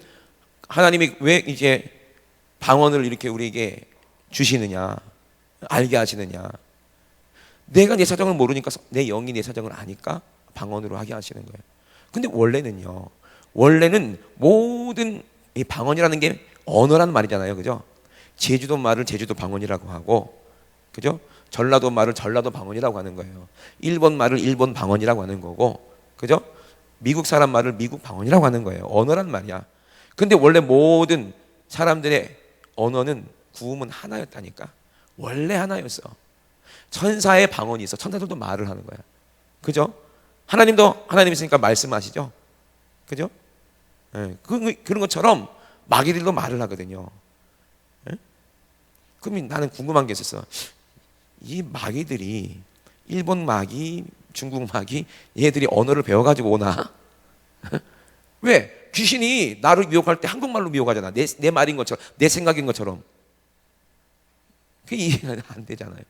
하나님이 왜 이제 방언을 이렇게 우리에게 주시느냐, 알게 하시느냐. 내가 내 사정을 모르니까 내 영이 내 사정을 아니까 방언으로 하게 하시는 거예요. 근데 원래는 모든 이 방언이라는 게 언어라는 말이잖아요. 그죠? 제주도 말을 제주도 방언이라고 하고 그죠? 전라도 말을 전라도 방언이라고 하는 거예요. 일본 말을 일본 방언이라고 하는 거고, 그죠? 미국 사람 말을 미국 방언이라고 하는 거예요. 언어란 말이야. 근데 원래 모든 사람들의 언어는 구음은 하나였다니까. 원래 하나였어. 천사의 방언이 있어. 천사들도 말을 하는 거야. 그죠? 하나님도 하나님 있으니까 말씀하시죠. 그죠? 예, 그런 것처럼 마귀들도 말을 하거든요. 예? 그럼 나는 궁금한 게 있었어. 이 마귀들이 일본 마귀, 중국 마귀 얘들이 언어를 배워가지고 오나? 왜? 귀신이 나를 미혹할 때 한국말로 미혹하잖아. 내 말인 것처럼, 내 생각인 것처럼. 그게 이해가 안 되잖아요.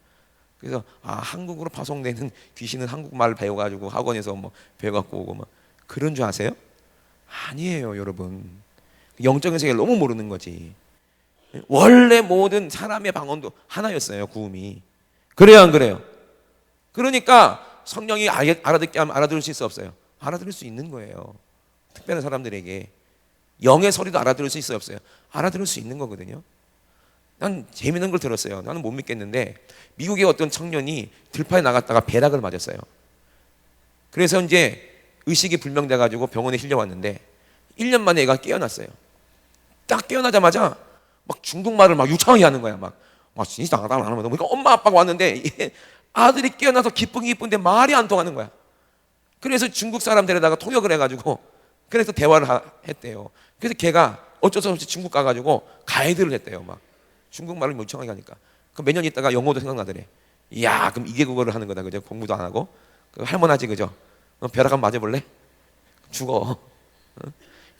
그래서 한국으로 파송되는 귀신은 한국말을 배워가지고 학원에서 뭐 배워갖고 오고 뭐 그런 줄 아세요? 아니에요, 여러분. 영적인 세계를 너무 모르는 거지. 원래 모든 사람의 방언도 하나였어요, 구음이. 그래요, 안 그래요? 그러니까 성령이 알아듣게 하면 알아들을 수 있어, 없어요? 알아들을 수 있는 거예요. 특별한 사람들에게 영의 소리도 알아들을 수 있어요, 없어요? 알아들을 수 있는 거거든요. 난 재미있는 걸 들었어요. 나는 못 믿겠는데 미국의 어떤 청년이 들판에 나갔다가 배락을 맞았어요. 그래서 이제 의식이 불명돼 가지고 병원에 실려왔는데 1년 만에 애가 깨어났어요. 딱 깨어나자마자 막 중국말을 막 유창하게 하는 거야. 막 진짜 안 하면 그러니까 엄마 아빠가 왔는데 아들이 깨어나서 기쁜데 말이 안 통하는 거야. 그래서 중국 사람 데려다가 통역을 해가지고 그래서 대화를 했대요. 그래서 걔가 어쩔 수 없이 중국 가가지고 가이드를 했대요. 막 중국말을 멍청하게 하니까. 그 몇 년 있다가 영어도 생각나더래. 이야, 그럼 이게 국어를 하는 거다, 그죠? 공부도 안 하고. 할만하지, 그죠? 벼락 한번 맞아볼래? 죽어.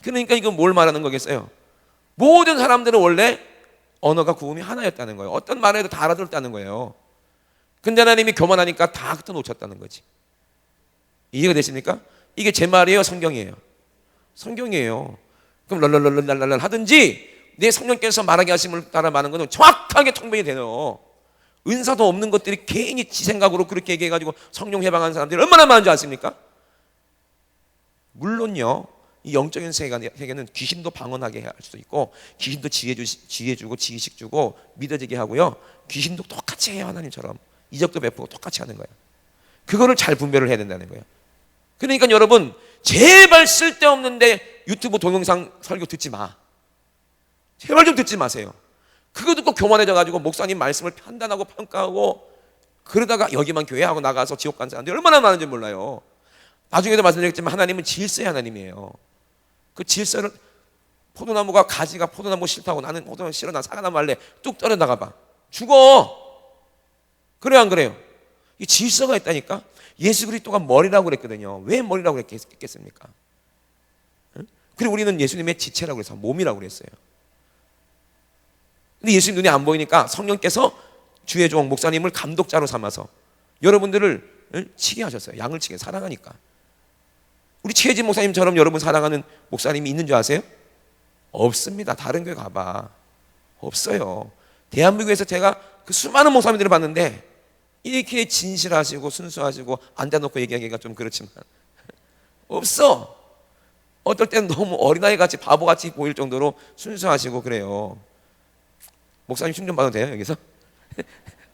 그러니까 이건 뭘 말하는 거겠어요? 모든 사람들은 원래 언어가 구음이 하나였다는 거예요. 어떤 말을 해도 다 알아들었다는 거예요. 근데 하나님이 교만하니까 다 흩어 놓쳤다는 거지. 이해가 되십니까? 이게 제 말이에요, 성경이에요? 성경이에요. 그럼 랄랄랄랄랄랄 하든지 내 성령께서 말하게 하심을 따라 말하는 것은 정확하게 통변이 되요. 은사도 없는 것들이 괜히 지 생각으로 그렇게 얘기해가지고 성령 해방하는 사람들이 얼마나 많은 줄 아십니까? 물론요, 이 영적인 세계는 귀신도 방언하게 할 수도 있고 귀신도 지혜 주고 지식 주고 믿어지게 하고요, 귀신도 똑같이 해요. 하나님처럼 이적도 베푸고 똑같이 하는 거예요. 그거를 잘 분별을 해야 된다는 거예요. 그러니까 여러분, 제발 쓸데없는데 유튜브 동영상 설교 듣지 마. 제발 좀 듣지 마세요. 그거 듣고 교만해져가지고 목사님 말씀을 판단하고 평가하고 그러다가 여기만 교회하고 나가서 지옥 간 사람들이 얼마나 많은지 몰라요. 나중에도 말씀드렸지만 하나님은 질서의 하나님이에요. 그 질서를, 포도나무가 가지가 포도나무 싫다고 나는 포도나무 싫어, 난 사과나무 할래, 뚝 떨어나가 봐, 죽어. 그래요, 안 그래요? 이 질서가 있다니까. 예수 그리스도가 머리라고 그랬거든요. 왜 머리라고 그랬겠습니까? 그리고 우리는 예수님의 지체라고 그래서 몸이라고 그랬어요. 근데 예수님 눈에 안 보이니까 성령께서 주의 종 목사님을 감독자로 삼아서 여러분들을 치게 하셨어요. 양을 치게, 사랑하니까. 우리 최혜진 목사님처럼 여러분 사랑하는 목사님이 있는 줄 아세요? 없습니다. 다른 교회 가봐. 없어요. 대한민국에서 제가 그 수많은 목사님들을 봤는데 이렇게 진실하시고 순수하시고 앉아놓고 얘기하기가 좀 그렇지만 없어. 어떨 때는 너무 어린아이같이 바보같이 보일 정도로 순수하시고 그래요. 목사님 충전 받아도 돼요, 여기서?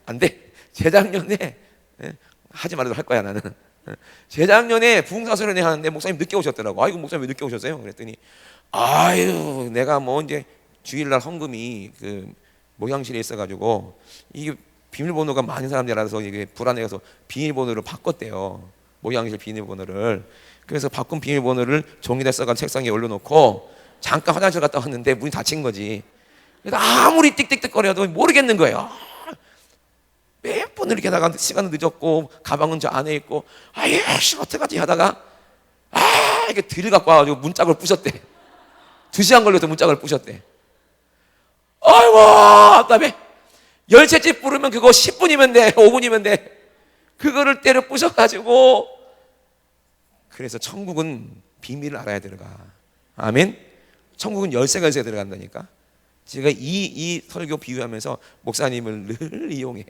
안 돼. 재작년에 하지 말아도 할 거야, 나는. 재작년에 부흥사설연회 하는데 목사님 늦게 오셨더라고. 아이고, 목사님 왜 늦게 오셨어요? 그랬더니 아유, 내가 뭐 이제 주일날 헌금이 그 모양실에 있어가지고 이게 비밀번호가 많은 사람들이라서 이게 불안해서 비밀번호를 바꿨대요. 모양실 비밀번호를. 그래서 바꾼 비밀번호를 종이에 써가지고 책상에 올려놓고 잠깐 화장실 갔다 왔는데 문이 닫힌 거지. 그래서 아무리 띡띡띡거려도 모르겠는 거예요. 몇 번을 이렇게 하다가 시간은 늦었고 가방은 저 안에 있고 아유 씨 어떡하지 하다가 이게 드릴 갖고 와가지고 문짝을 부셨대. 2시간 걸려서 문짝을 부셨대. 아이고 답답해. 열쇠집 부르면 그거 10분이면 돼, 5분이면 돼. 그거를 때려 부셔가지고. 그래서 천국은 비밀을 알아야 들어가. 아멘. 천국은 열쇠가 들어간다니까. 제가 이 설교 비유하면서 목사님을 늘 이용해.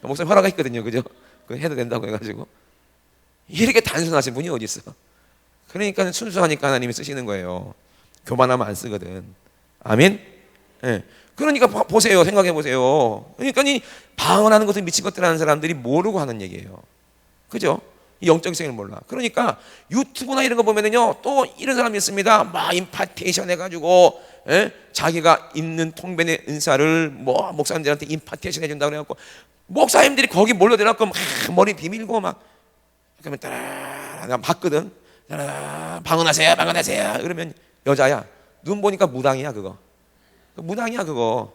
목사님 허락했거든요, 그죠? 그거 해도 된다고 해가지고. 이렇게 단순하신 분이 어디 있어? 그러니까 순수하니까 하나님이 쓰시는 거예요. 교만하면 안 쓰거든. 아멘. 네. 그러니까 보세요. 생각해 보세요. 그러니까 이 방언하는 것을 미친 것들 하는 사람들이 모르고 하는 얘기예요. 그죠? 이 영적 생을 몰라. 그러니까 유튜브나 이런 거 보면은요, 또 이런 사람이 있습니다. 막 임파테이션 해가지고, 자기가 있는 통변의 은사를 뭐 목사님들한테 임파테이션 해준다고 그래갖고, 목사님들이 거기 몰려들어갖고 막 머리 비밀고 막, 그러면 따라, 나 봤거든. 따라, 방언하세요, 방언하세요. 그러면 여자야. 눈 보니까 무당이야, 그거. 무당이야, 그거.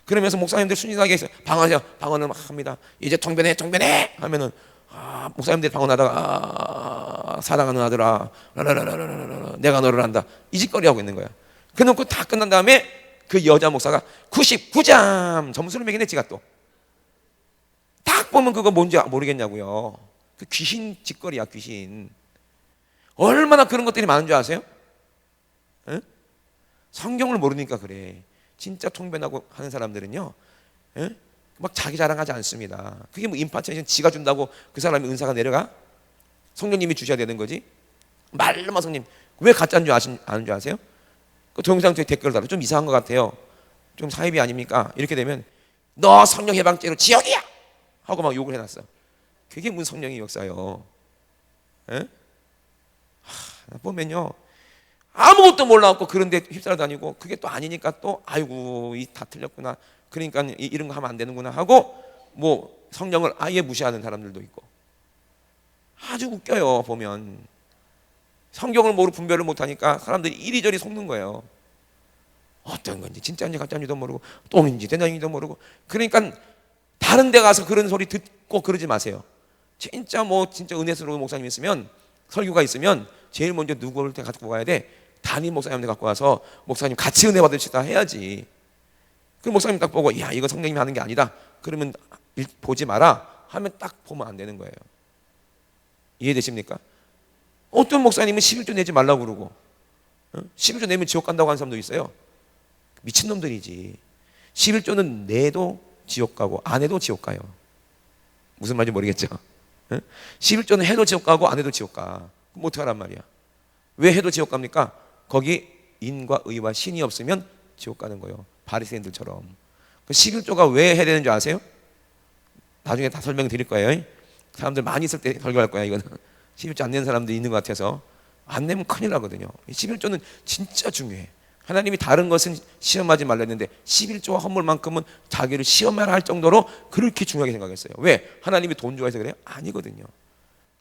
그러면서 목사님들 순진하게 해서 방언하세요. 방언을 막 합니다. 이제 통변해, 통변해! 하면은, 목사님들이 방언하다가, 사랑하는 아들아, 라라라라라라, 내가 너를 안다. 이 짓거리 하고 있는 거야. 그놓고 다 끝난 다음에 그 여자 목사가 99점 점수를 매기네, 지가 또. 딱 보면 그거 뭔지 모르겠냐고요. 그 귀신 짓거리야, 귀신. 얼마나 그런 것들이 많은 줄 아세요? 에? 성경을 모르니까 그래. 진짜 통변하고 하는 사람들은요, 막 자기 자랑하지 않습니다. 그게 뭐 임파테이션 지가 준다고 그 사람이 은사가 내려가? 성령님이 주셔야 되는 거지. 말로만 성님. 왜 가짜인 줄 아는 줄 아세요? 그 동영상 뒤에 댓글 달아. 좀 이상한 것 같아요. 좀 사입이 아닙니까? 이렇게 되면 너 성령 해방죄로 지옥이야! 하고 막 욕을 해놨어. 그게 무슨 성령의 역사요? 보면요, 아무것도 몰라갖고 그런데 휩싸려 다니고, 그게 또 아니니까 또 아이고 다 틀렸구나, 그러니까 이런 거 하면 안 되는구나 하고 뭐 성령을 아예 무시하는 사람들도 있고. 아주 웃겨요. 보면 성경을 모르고 분별을 못하니까 사람들이 이리저리 속는 거예요. 어떤 건지 진짜인지 가짜인지도 모르고 똥인지 된장인지도 모르고. 그러니까 다른 데 가서 그런 소리 듣고 그러지 마세요. 진짜 뭐 진짜 은혜스러운 목사님 있으면, 설교가 있으면 제일 먼저 누구를 갖고 가야 돼? 담임 목사님한테 갖고 와서 목사님 같이 은혜 받으시다 해야지. 그 목사님 딱 보고 야, 이거 성령님이 하는 게 아니다, 그러면 보지 마라 하면 딱 보면 안 되는 거예요. 이해되십니까? 어떤 목사님은 11조 내지 말라고 그러고 11조 내면 지옥 간다고 하는 사람도 있어요. 미친놈들이지. 11조는 내도 지옥 가고 안 해도 지옥 가요. 무슨 말인지 모르겠죠? 11조는 해도 지옥 가고 안 해도 지옥 가. 그럼 어떡하란 말이야? 왜 해도 지옥 갑니까? 거기 인과 의와 신이 없으면 지옥 가는 거예요. 바리새인들처럼. 11조가 왜 해야 되는 줄 아세요? 나중에 다 설명드릴 거예요. 사람들 많이 있을 때 설교할 거야. 이거는 11조 안 내는 사람들이 있는 것 같아서. 안 내면 큰일 나거든요. 11조는 진짜 중요해. 하나님이 다른 것은 시험하지 말라 했는데 11조와 헌물만큼은 자기를 시험하라 할 정도로 그렇게 중요하게 생각했어요. 왜? 하나님이 돈 좋아해서 그래요? 아니거든요.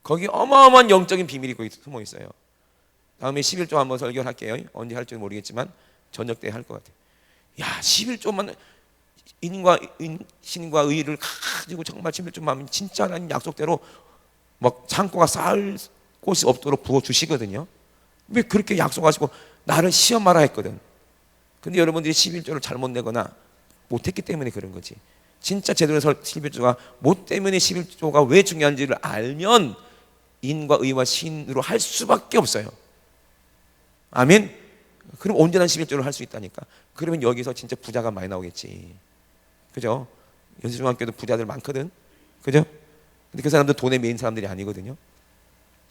거기 어마어마한 영적인 비밀이 거기 숨어 있어요. 다음에 11조 한번 설교할게요. 언제 할지 모르겠지만 저녁 때 할 것 같아요. 야, 11조만 신과 의를 가지고 정말 11조만 하면 진짜 하나님 약속대로 막 창고가 쌓을 곳이 없도록 부어주시거든요. 왜 그렇게 약속하시고 나를 시험하라 했거든. 근데 여러분들이 11조를 잘못 내거나 못했기 때문에 그런 거지. 진짜 제대로 11조가 뭐 때문에 11조가 왜 중요한지를 알면 인과 의와 신으로 할 수밖에 없어요. 아멘. 그럼 온전한 11조를 할 수 있다니까. 그러면 여기서 진짜 부자가 많이 나오겠지. 그죠? 연세중학교도 부자들 많거든. 그죠? 근데 그 사람들 돈에 매인 사람들이 아니거든요.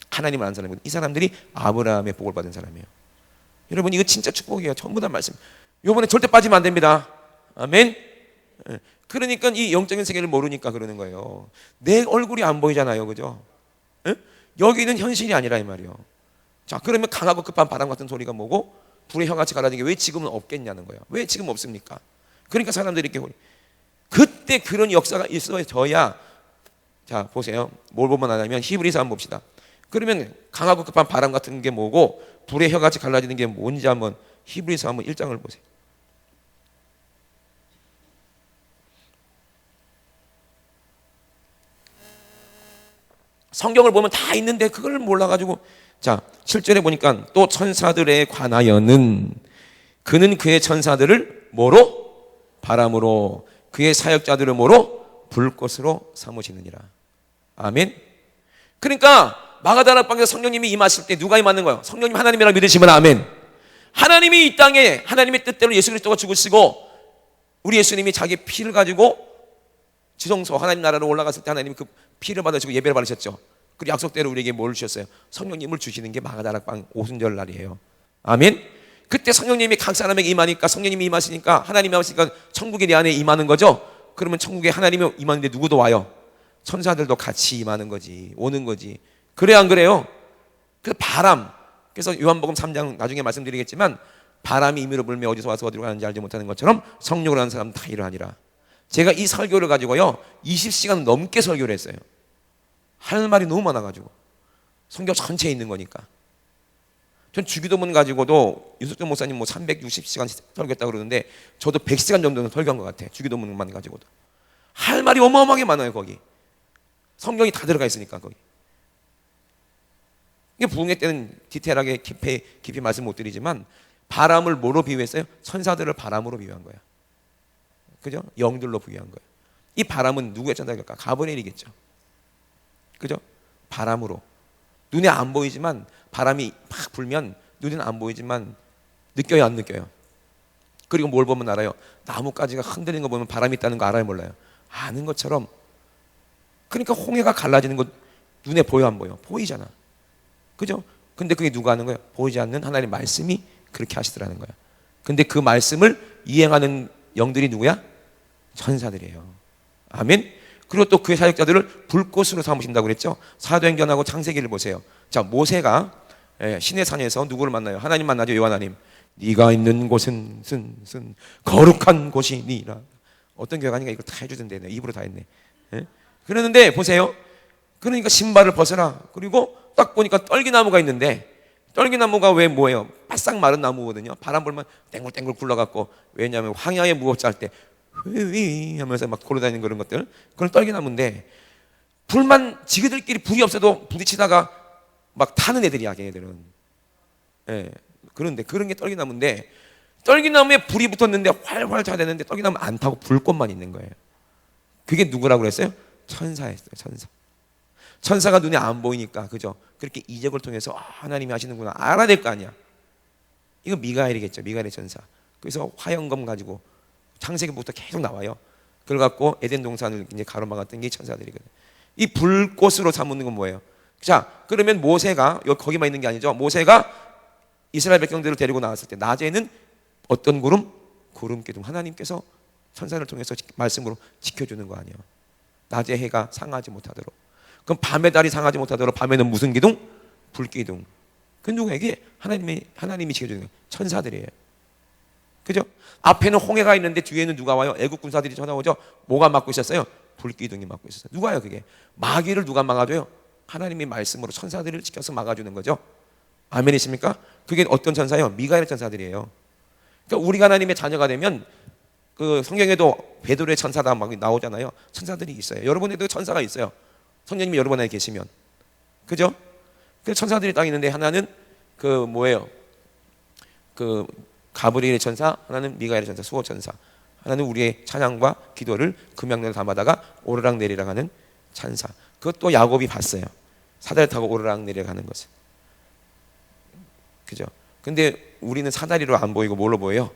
하나님을 아는 사람이거든. 이 사람들이 아브라함의 복을 받은 사람이에요. 여러분, 이거 진짜 축복이에요. 전부 다 말씀. 요번에 절대 빠지면 안 됩니다. 아멘. 그러니까 이 영적인 세계를 모르니까 그러는 거예요. 내 얼굴이 안 보이잖아요. 그죠? 여기는 현실이 아니라 이 말이에요. 자, 그러면 강하고 급한 바람 같은 소리가 뭐고 불의 혀같이 갈라지는 게 왜 지금은 없겠냐는 거예요. 왜 지금 없습니까? 그러니까 사람들이 이렇게 그때 그런 역사가 있어져야. 자, 보세요. 뭘 보면 하냐면 히브리서 한번 봅시다. 그러면 강하고 급한 바람 같은 게 뭐고 불의 혀같이 갈라지는 게 뭔지 한번 히브리서 한번 1장을 보세요. 성경을 보면 다 있는데 그걸 몰라가지고. 자, 7절에 보니까 또 천사들에 관하여는 그는 그의 천사들을 뭐로? 바람으로, 그의 사역자들을 뭐로? 불꽃으로 삼으시느니라. 아멘. 그러니까 마가다나 방에서 성령님이 임하실 때 누가 임하는 거예요? 성령님 하나님이라고 믿으시면 아멘. 하나님이 이 땅에 하나님의 뜻대로 예수 그리스도가 죽으시고 우리 예수님이 자기 피를 가지고 지성소 하나님 나라로 올라갔을 때 하나님이 그 피를 받으시고 예배를 받으셨죠. 그리고 약속대로 우리에게 뭘 주셨어요? 성령님을 주시는 게 마가다락방 오순절 날이에요. 아멘. 그때 성령님이 각 사람에게 임하니까, 성령님이 임하시니까, 하나님이 임하시니까 천국이 내 안에 임하는 거죠. 그러면 천국에 하나님이 임하는데 누구도 와요? 천사들도 같이 임하는 거지, 오는 거지. 그래요, 안 그래요? 그래서 바람, 그래서 요한복음 3장 나중에 말씀드리겠지만, 바람이 임의로 불며 어디서 와서 어디로 가는지 알지 못하는 것처럼 성령을 아는 사람은 다 이러하니라. 제가 이 설교를 가지고요 20시간 넘게 설교를 했어요. 할 말이 너무 많아가지고. 성경 전체에 있는 거니까. 전 주기도문 가지고도 유석준 목사님 뭐 360시간 설교했다고 그러는데, 저도 100시간 정도는 설교한 것 같아. 주기도문만 가지고도. 할 말이 어마어마하게 많아요, 거기. 성경이 다 들어가 있으니까, 거기. 이게 부흥회 때는 디테일하게 깊이 말씀 못 드리지만, 바람을 뭐로 비유했어요? 천사들을 바람으로 비유한 거야. 그죠? 영들로 비유한 거예요. 이 바람은 누구의 천사일까? 가브리엘이겠죠. 그죠? 바람으로. 눈에 안 보이지만, 바람이 막 불면 눈에는 안 보이지만 느껴요, 안 느껴요? 그리고 뭘 보면 알아요? 나뭇가지가 흔들리는 거 보면 바람이 있다는 거 알아요, 몰라요? 아는 것처럼. 그러니까 홍해가 갈라지는 거 눈에 보여, 안 보여? 보이잖아. 그죠? 근데 그게 누가 하는 거예요? 보이지 않는 하나님의 말씀이 그렇게 하시더라는 거야. 근데 그 말씀을 이행하는 영들이 누구야? 천사들이에요. 아멘. 그리고 또 그의 사역자들을 불꽃으로 삼으신다고 그랬죠. 사도행전하고 창세기를 보세요. 자, 모세가 시내 산에서 누구를 만나요? 하나님 만나죠. 여호와 하나님. 네가 있는 곳은 거룩한 곳이니라. 어떤 교회가니까 이걸 다 해주던데, 입으로 다 했네. 그러는데 보세요. 그러니까 신발을 벗어라. 그리고 딱 보니까 떨기나무가 있는데, 떨기나무가 왜 뭐예요? 바싹 마른 나무거든요. 바람 불면 땡글땡글 굴러갖고, 왜냐하면 황야에 무법자 할 때 휘휘 하면서 막 돌아다니는 그런 것들, 그건 떨기나무인데, 불만 지그들끼리 불이 없어도 부딪히다가 막 타는 애들이야, 걔네들은. 그런데 그런 게 떨기나무인데, 떨기나무에 불이 붙었는데 활활 잘 되는데 떨기나무 안 타고 불꽃만 있는 거예요. 그게 누구라고 그랬어요? 천사였어요, 천사. 천사가 눈에 안 보이니까, 그죠? 그렇게 이적을 통해서 하나님이 하시는구나 알아야 될 거 아니야. 이거 미가엘이겠죠, 미가엘의 천사. 그래서 화영검 가지고 창세기부터 계속 나와요. 그걸 갖고 에덴 동산을 이제 가로막았던 게 천사들이거든. 이 불꽃으로 삼는 건 뭐예요? 자, 그러면 모세가 여기 거기만 있는 게 아니죠. 모세가 이스라엘 백성들을 데리고 나왔을 때 낮에는 어떤 구름? 구름 기둥. 하나님께서 천사를 통해서 말씀으로 지켜주는 거 아니에요. 낮에 해가 상하지 못하도록. 그럼 밤에 달이 상하지 못하도록 밤에는 무슨 기둥? 불기둥. 그 누구에게? 하나님이 지켜주는 거예요. 천사들이에요. 그죠? 앞에는 홍해가 있는데 뒤에는 누가 와요? 애국 군사들이 쳐나오죠. 뭐가 막고 있었어요? 불기둥이 막고 있었어요. 누가요, 그게? 마귀를 누가 막아줘요? 하나님의 말씀으로 천사들을 지켜서 막아주는 거죠. 아멘이십니까? 그게 어떤 천사예요? 미가엘 천사들이에요. 그러니까 우리가 하나님의 자녀가 되면, 그 성경에도 베드로의 천사다 막 나오잖아요. 천사들이 있어요. 여러분에도 천사가 있어요. 성령님이 여러분 안에 계시면. 그죠? 그 천사들이 딱 있는데, 하나는 그 뭐예요? 그 가브리엘의 천사, 하나는 미가엘의 천사, 수호 천사. 하나는 우리의 찬양과 기도를 금양면에 담아다가 오르락 내리락 하는 천사. 그것도 야곱이 봤어요. 사다리 타고 오르락 내리락 하는 것을. 그죠? 근데 우리는 사다리로 안 보이고 뭘로 보여요?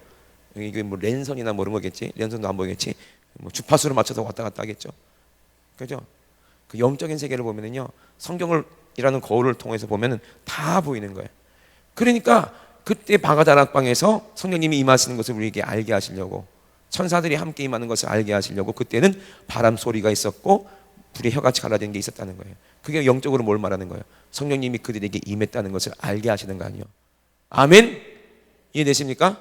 이게 뭐 랜선이나 뭐 이런 거겠지? 랜선도 안 보이겠지? 뭐 주파수를 맞춰서 왔다 갔다 하겠죠? 그죠? 그 영적인 세계를 보면은요, 성경이라는 거울을 통해서 보면은 다 보이는 거예요. 그러니까 그때 바가다락방에서 성령님이 임하시는 것을 우리에게 알게 하시려고, 천사들이 함께 임하는 것을 알게 하시려고 그때는 바람 소리가 있었고 불의 혀같이 갈라지는 게 있었다는 거예요. 그게 영적으로 뭘 말하는 거예요? 성령님이 그들에게 임했다는 것을 알게 하시는 거 아니에요? 아멘? 이해되십니까?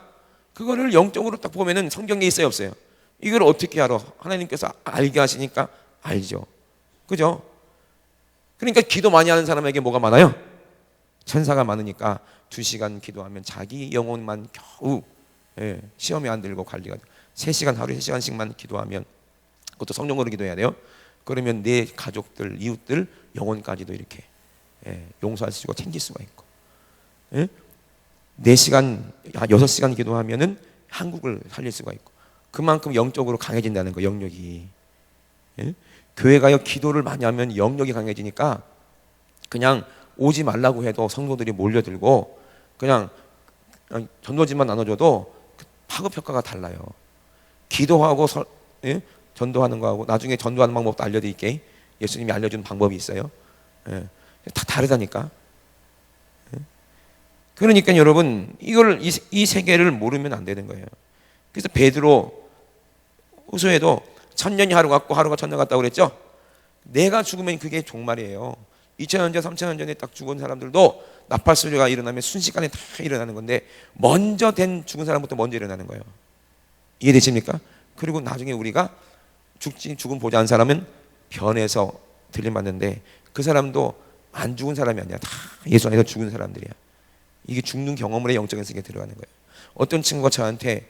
그거를 영적으로 딱 보면은 성경에 있어요, 없어요? 이걸 어떻게 알아? 하나님께서 알게 하시니까 알죠. 그죠? 그러니까 기도 많이 하는 사람에게 뭐가 많아요? 천사가 많으니까 2시간 기도하면 자기 영혼만 겨우 시험에 안 들고 관리가 돼요. 3시간, 하루에 3시간씩만 기도하면, 그것도 성령으로 기도해야 돼요. 그러면 내 가족들, 이웃들 영혼까지도 이렇게 용서할 수 있고 챙길 수가 있고, 4시간, 6시간 기도하면은 한국을 살릴 수가 있고, 그만큼 영적으로 강해진다는 거, 영역이. 교회가요, 기도를 많이 하면 영역이 강해지니까 그냥 오지 말라고 해도 성도들이 몰려들고, 그냥 전도지만 나눠줘도 파급 효과가 달라요. 기도하고 전도하는 거하고, 나중에 전도하는 방법도 알려드릴게. 예수님이 알려준 방법이 있어요. 다 다르다니까. 그러니까 여러분 이 세계를 모르면 안 되는 거예요. 그래서 베드로 후서에도 천년이 하루 같고 하루가 천년 같다고 그랬죠. 내가 죽으면 그게 종말이에요. 2000년 전 3000년 전에 딱 죽은 사람들도 나팔 소리가 일어나면 순식간에 다 일어나는 건데 먼저 된 죽은 사람부터 먼저 일어나는 거예요. 이해되십니까? 그리고 나중에 우리가 죽음 보지 않은 사람은 변해서 들림받는데 그 사람도 안 죽은 사람이 아니야. 다 예수 안에서 죽은 사람들이야. 이게 죽는 경험으로 영적인 세계에 들어가는 거예요. 어떤 친구가 저한테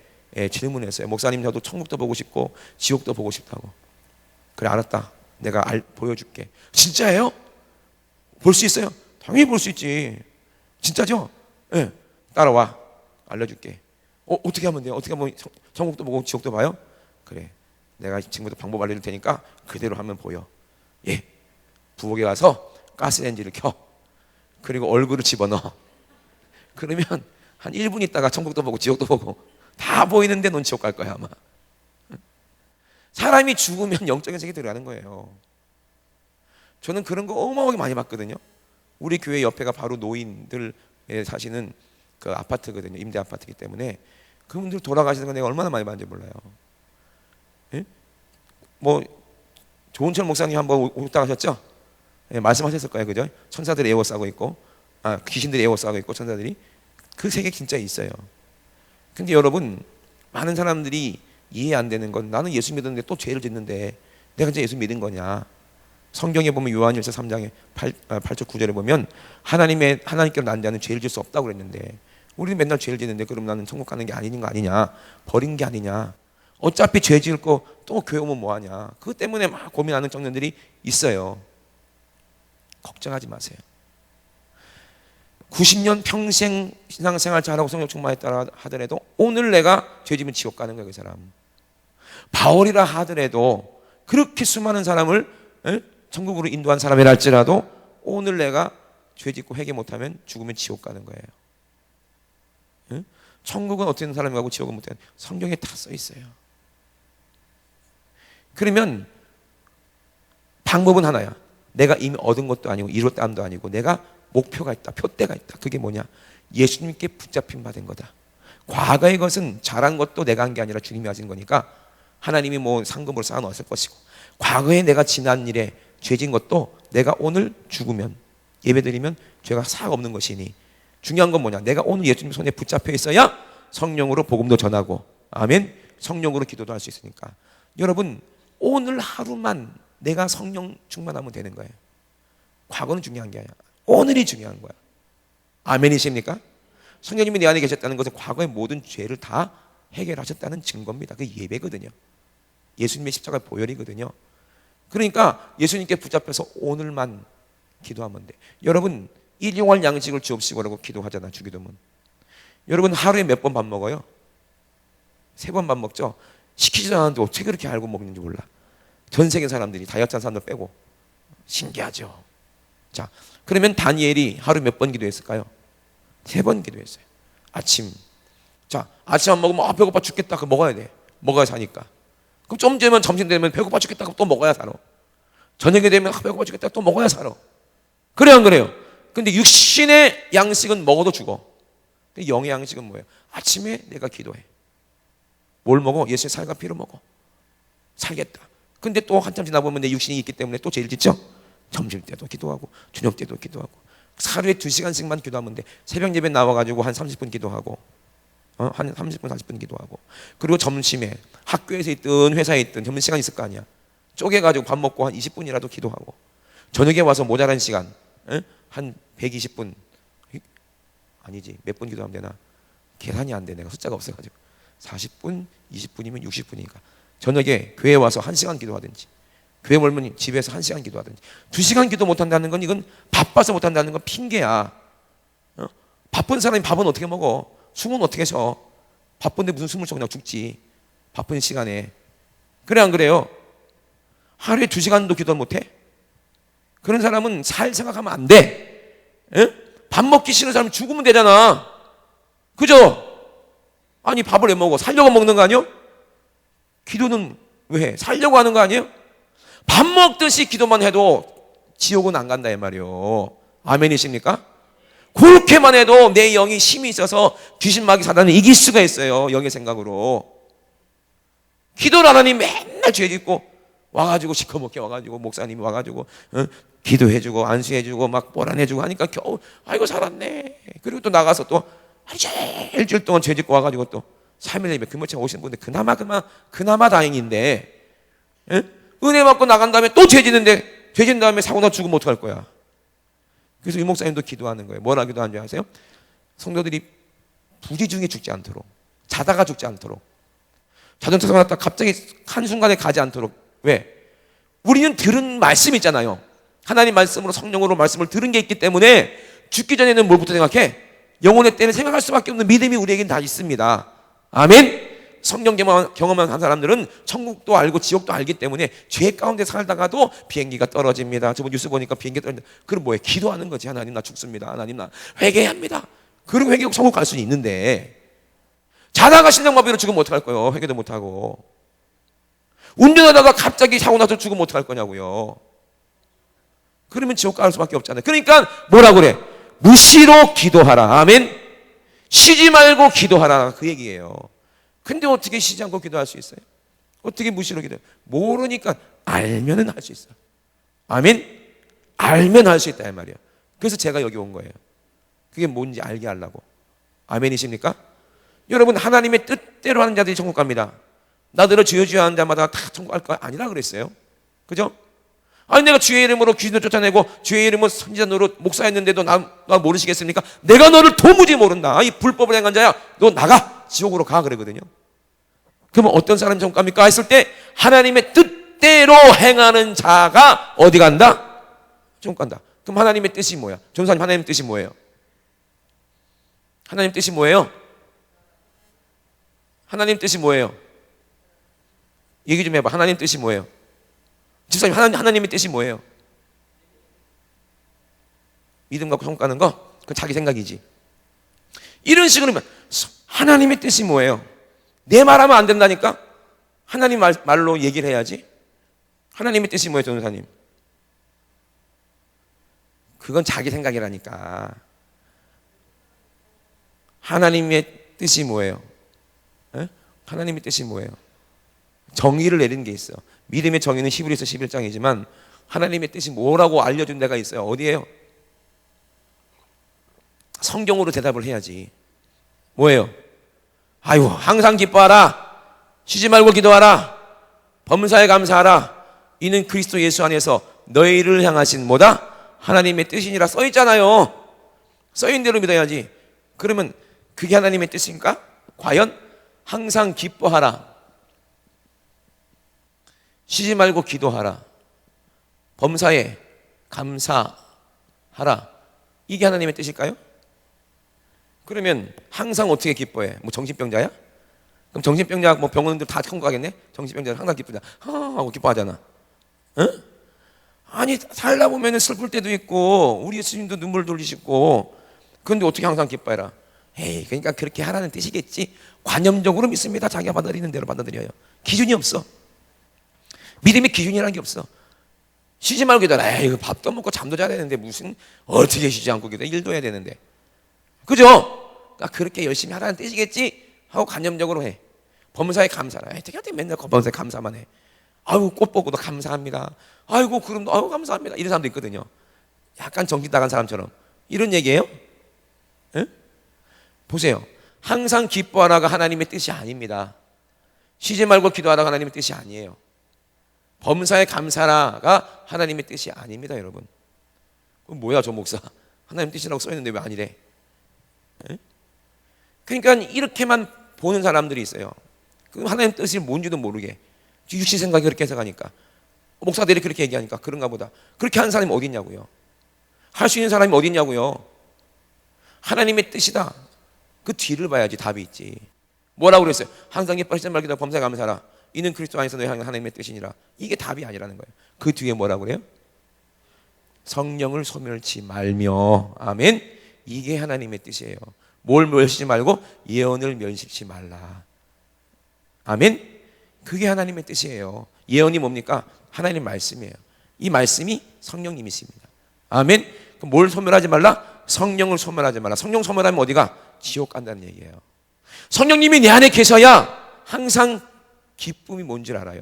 질문했어요. 목사님, 저도 천국도 보고 싶고 지옥도 보고 싶다고. 그래, 알았다. 내가 보여줄게. 진짜예요? 볼 수 있어요? 당연히 볼 수 있지. 진짜죠? 네. 따라와. 알려줄게. 어떻게 하면 돼요? 어떻게 하면 천국도 보고 지옥도 봐요? 그래, 내가 이 친구도 방법 알려줄 테니까 그대로 하면 보여. 예. 부엌에 가서 가스레인지를 켜. 그리고 얼굴을 집어넣어. 그러면 한 1분 있다가 천국도 보고 지옥도 보고 다 보이는데 넌 지옥 갈 거야 아마. 사람이 죽으면 영적인 세계에 들어가는 거예요. 저는 그런 거 어마어마하게 많이 봤거든요. 우리 교회 옆에가 바로 노인들 사시는 그 아파트거든요. 임대 아파트이기 때문에 그분들 돌아가시는 거 내가 얼마나 많이 봤는지 몰라요. 예? 뭐 조은철 목사님 한번 오셨다 가셨죠? 예, 말씀하셨을 거예요, 그죠? 천사들이 에워싸고 있고, 귀신들이 에워싸고 있고, 천사들이 그 세계 진짜 있어요. 근데 여러분, 많은 사람들이 이해 안 되는 건 나는 예수 믿었는데 또 죄를 짓는데 내가 진짜 예수 믿은 거냐? 성경에 보면 요한일서 3장에 8절 9절에 보면 하나님께로 난 자는 죄를 질 수 없다고 그랬는데 우리는 맨날 죄를 짓는데 그럼 나는 천국 가는 게 아닌 거 아니냐? 버린 게 아니냐? 어차피 죄 지을 거 또 교회 오면 뭐하냐? 그것 때문에 막 고민하는 청년들이 있어요. 걱정하지 마세요. 90년 평생 신앙생활 잘하고 성령 충만했다 하더라도 오늘 내가 죄 지면 지옥 가는 거예요, 그 사람. 바울이라 하더라도 그렇게 수많은 사람을 천국으로 인도한 사람이라 할지라도 오늘 내가 죄 짓고 회개 못하면 죽으면 지옥 가는 거예요. 천국은 어떤 사람이 가고 지옥은 못하는, 성경에 다 써 있어요. 그러면 방법은 하나야. 내가 이미 얻은 것도 아니고 이뤘다 함도 아니고 내가 목표가 있다, 표대가 있다. 그게 뭐냐? 예수님께 붙잡힌 바 된 거다. 과거의 것은 잘한 것도 내가 한 게 아니라 주님이 하신 거니까 하나님이 뭐 상금으로 쌓아놓았을 것이고, 과거에 내가 지난 일에 죄진 것도 내가 오늘 죽으면, 예배드리면 죄가 싹 없는 것이니 중요한 건 뭐냐? 내가 오늘 예수님 손에 붙잡혀 있어야 성령으로 복음도 전하고, 아멘, 성령으로 기도도 할 수 있으니까 여러분 오늘 하루만 내가 성령 충만하면 되는 거예요. 과거는 중요한 게 아니야. 오늘이 중요한 거야. 아멘이십니까? 성령님이 내 안에 계셨다는 것은 과거의 모든 죄를 다 해결하셨다는 증거입니다. 그게 예배거든요. 예수님의 십자가의 보혈이거든요. 그러니까 예수님께 붙잡혀서 오늘만 기도하면 돼. 여러분 일용할 양식을 주옵시고라고 기도하잖아, 주기도문. 여러분 하루에 몇 번 밥 먹어요? 3번 밥 먹죠? 시키지도 않았는데 어떻게 그렇게 알고 먹는지 몰라. 전 세계 사람들이 다이어트 한 사람들 빼고. 신기하죠. 자, 그러면 다니엘이 하루 몇 번 기도했을까요? 3번 기도했어요. 아침. 자, 아침 안 먹으면 배고파 죽겠다. 그거 먹어야 돼. 먹어야 사니까. 그럼 좀 되면 점심 되면 배고파 죽겠다. 그럼 또 먹어야 살아. 저녁에 되면 배고파 죽겠다. 또 먹어야 살아. 그래 안 그래요? 근데 육신의 양식은 먹어도 죽어. 근데 영의 양식은 뭐예요? 아침에 내가 기도해. 뭘 먹어? 예수의 살과 피를 먹어. 살겠다. 근데 또 한참 지나보면 내 육신이 있기 때문에 또 죄를 짓죠? 점심 때도 기도하고 저녁 때도 기도하고 하루에 2시간씩만 기도하면 돼. 새벽 예배 나와가지고 한 30분 기도하고 한 30분 40분 기도하고, 그리고 점심에 학교에서 있든 회사에 있든 점심시간 있을 거 아니야. 쪼개가지고 밥 먹고 한 20분이라도 기도하고, 저녁에 와서 모자란 시간 한 120분 아니지 몇 분 기도하면 되나? 계산이 안 돼. 내가 숫자가 없어가지고 40분 20분이면 60분이니까 저녁에 교회에 와서 1시간 기도하든지, 교회 멀면 집에서 1시간 기도하든지. 2시간 기도 못한다는 건 이건 바빠서 못한다는 건 핑계야. 바쁜 사람이 밥은 어떻게 먹어? 숨은 어떻게 쉬어? 바쁜데 무슨 숨을 쉬어? 그냥 죽지. 바쁜 시간에. 그래 안 그래요? 하루에 2시간도 기도 못해? 그런 사람은 살 생각하면 안 돼. 밥 먹기 싫은 사람은 죽으면 되잖아. 그죠? 아니 밥을 왜 먹어? 살려고 먹는 거 아니에요? 기도는 왜 해? 살려고 하는 거 아니에요? 밥 먹듯이 기도만 해도 지옥은 안 간다 이 말이에요. 아멘이십니까? 그렇게만 해도 내 영이 힘이 있어서 귀신 마귀 사단을 이길 수가 있어요. 영의 생각으로. 기도를 안 하니 맨날 죄 짓고 와가지고 시커멓게 와가지고 목사님이 와가지고 기도해주고 안수해주고 막 보란해주고 하니까 겨우 아이고 살았네. 그리고 또 나가서 또 일주일 동안 죄 짓고 와가지고 또 3일 예배 금요일에 오시는 분들 그나마 다행인데, 은혜 받고 나간 다음에 또 죄 짓는데 죄 짓는 다음에 사고 나 죽으면 어떡할 거야. 그래서 이 목사님도 기도하는 거예요. 뭐라 기도하는 줄 아세요? 성도들이 부지 중에 죽지 않도록, 자다가 죽지 않도록, 자동차 사고 났다 갑자기 한순간에 가지 않도록. 왜? 우리는 들은 말씀 있잖아요. 하나님 말씀으로 성령으로 말씀을 들은 게 있기 때문에 죽기 전에는 뭘부터 생각해? 영혼의 때는 생각할 수밖에 없는 믿음이 우리에겐 다 있습니다. 아멘. 성령 경험한 사람들은 천국도 알고 지옥도 알기 때문에 죄 가운데 살다가도 비행기가 떨어집니다. 저번 뉴스 보니까 비행기 떨어진다. 그럼 뭐예요? 기도하는 거지. 하나님 나 죽습니다. 하나님 나 회개합니다. 그리고 회개하고 천국 갈 수는 있는데, 자다가 심장마비로 죽으면 어떡할 거예요? 회개도 못하고. 운전하다가 갑자기 사고 나서 죽으면 어떡할 거냐고요. 그러면 지옥 갈 수밖에 없잖아요. 그러니까 뭐라 그래? 무시로 기도하라. 아멘. 쉬지 말고 기도하라. 그 얘기예요. 근데 어떻게 쉬지 않고 기도할 수 있어요? 어떻게 무시로 기도해요? 모르니까 알면은 할 수 있어요. 아멘. 알면 할 수 있다 이 말이에요. 그래서 제가 여기 온 거예요. 그게 뭔지 알게 하려고. 아멘이십니까? 여러분, 하나님의 뜻대로 하는 자들이 천국 갑니다. 나더러 주여 주여 하는 자마다 다 천국 갈 거 아니라 그랬어요. 그죠? 아니 내가 주의 이름으로 귀신을 쫓아내고 주의 이름으로 선지자 노릇 목사했는데도 나 모르시겠습니까? 내가 너를 도무지 모른다. 이 불법을 행한 자야, 너 나가, 지옥으로 가, 그러거든요. 그러면 어떤 사람이 천국 갑니까? 했을 때 하나님의 뜻대로 행하는 자가 어디 간다? 천국 간다. 그럼 하나님의 뜻이 뭐야? 전사님, 하나님 뜻이 뭐예요? 하나님 뜻이 뭐예요? 하나님 뜻이 뭐예요? 얘기 좀 해봐. 하나님 뜻이 뭐예요? 집사님, 하나님의 뜻이 뭐예요? 믿음 갖고 천국 가는 거? 그건 자기 생각이지. 이런 식으로 하나님의 뜻이 뭐예요? 내 말하면 안 된다니까? 하나님 말로 얘기를 해야지. 하나님의 뜻이 뭐예요, 전도사님? 그건 자기 생각이라니까. 하나님의 뜻이 뭐예요? 에? 하나님의 뜻이 뭐예요? 정의를 내리는 게 있어요. 믿음의 정의는 히브리서 11장이지만 하나님의 뜻이 뭐라고 알려준 데가 있어요. 어디예요? 성경으로 대답을 해야지. 뭐예요? 아유, 항상 기뻐하라. 쉬지 말고 기도하라. 범사에 감사하라. 이는 그리스도 예수 안에서 너희를 향하신 뭐다? 하나님의 뜻이니라 써있잖아요. 써있는 대로 믿어야지. 그러면 그게 하나님의 뜻인가? 과연? 항상 기뻐하라. 쉬지 말고 기도하라. 범사에 감사하라. 이게 하나님의 뜻일까요? 그러면 항상 어떻게 기뻐해? 뭐 정신병자야? 그럼 정신병자 뭐 병원들 다 천국 가겠네? 정신병자는 항상 기쁘다. 하고 기뻐하잖아. 응? 아니 살다 보면 슬플 때도 있고 우리 예수님도 눈물 돌리시고, 그런데 어떻게 항상 기뻐해라? 에이, 그러니까 그렇게 하라는 뜻이겠지. 관념적으로 믿습니다. 자기가 받아들이는 대로 받아들여요. 기준이 없어. 믿음의 기준이라는 게 없어. 쉬지 말고 기도하라. 에이, 밥도 먹고 잠도 자야 되는데 무슨 어떻게 쉬지 않고 기도해? 일도 해야 되는데. 그죠? 그러니까 그렇게 열심히 하라는 뜻이겠지 하고 관념적으로 해. 범사에 감사라. 어떻게 맨날 범사에 감사만 해. 아이고, 꽃 보고도 감사합니다. 아이고, 구름도 아이고 감사합니다. 이런 사람도 있거든요. 약간 정신 나간 사람처럼. 이런 얘기예요? 에? 보세요. 항상 기뻐하라가 하나님의 뜻이 아닙니다. 쉬지 말고 기도하라가 하나님의 뜻이 아니에요. 범사에 감사라가 하나님의 뜻이 아닙니다, 여러분. 그럼 뭐야, 저 목사? 하나님 뜻이라고 써있는데 왜 아니래? 에? 그러니까 이렇게만 보는 사람들이 있어요. 그럼 하나님 뜻이 뭔지도 모르게 육신 생각이 그렇게 해석하니까, 목사들이 그렇게 얘기하니까 그런가 보다. 그렇게 하는 사람이 어디 있냐고요. 할 수 있는 사람이 어디 있냐고요. 하나님의 뜻이다. 그 뒤를 봐야지 답이 있지. 뭐라고 그랬어요? 항상 기뻐하시지 말고 기도하라. 범사에 감사하라. 이는 그리스도 안에서 너희 하나님의 뜻이니라. 이게 답이 아니라는 거예요. 그 뒤에 뭐라고 그래요? 성령을 소멸치 말며. 아멘. 이게 하나님의 뜻이에요. 뭘 멸시지 말고 예언을 멸시지 말라. 아멘. 그게 하나님의 뜻이에요. 예언이 뭡니까? 하나님 말씀이에요. 이 말씀이 성령님이십니다. 아멘. 그럼 뭘 소멸하지 말라? 성령을 소멸하지 마라. 성령 소멸하면 어디가? 지옥 간다는 얘기예요. 성령님이 내 안에 계셔야 항상 기쁨이 뭔지 알아요.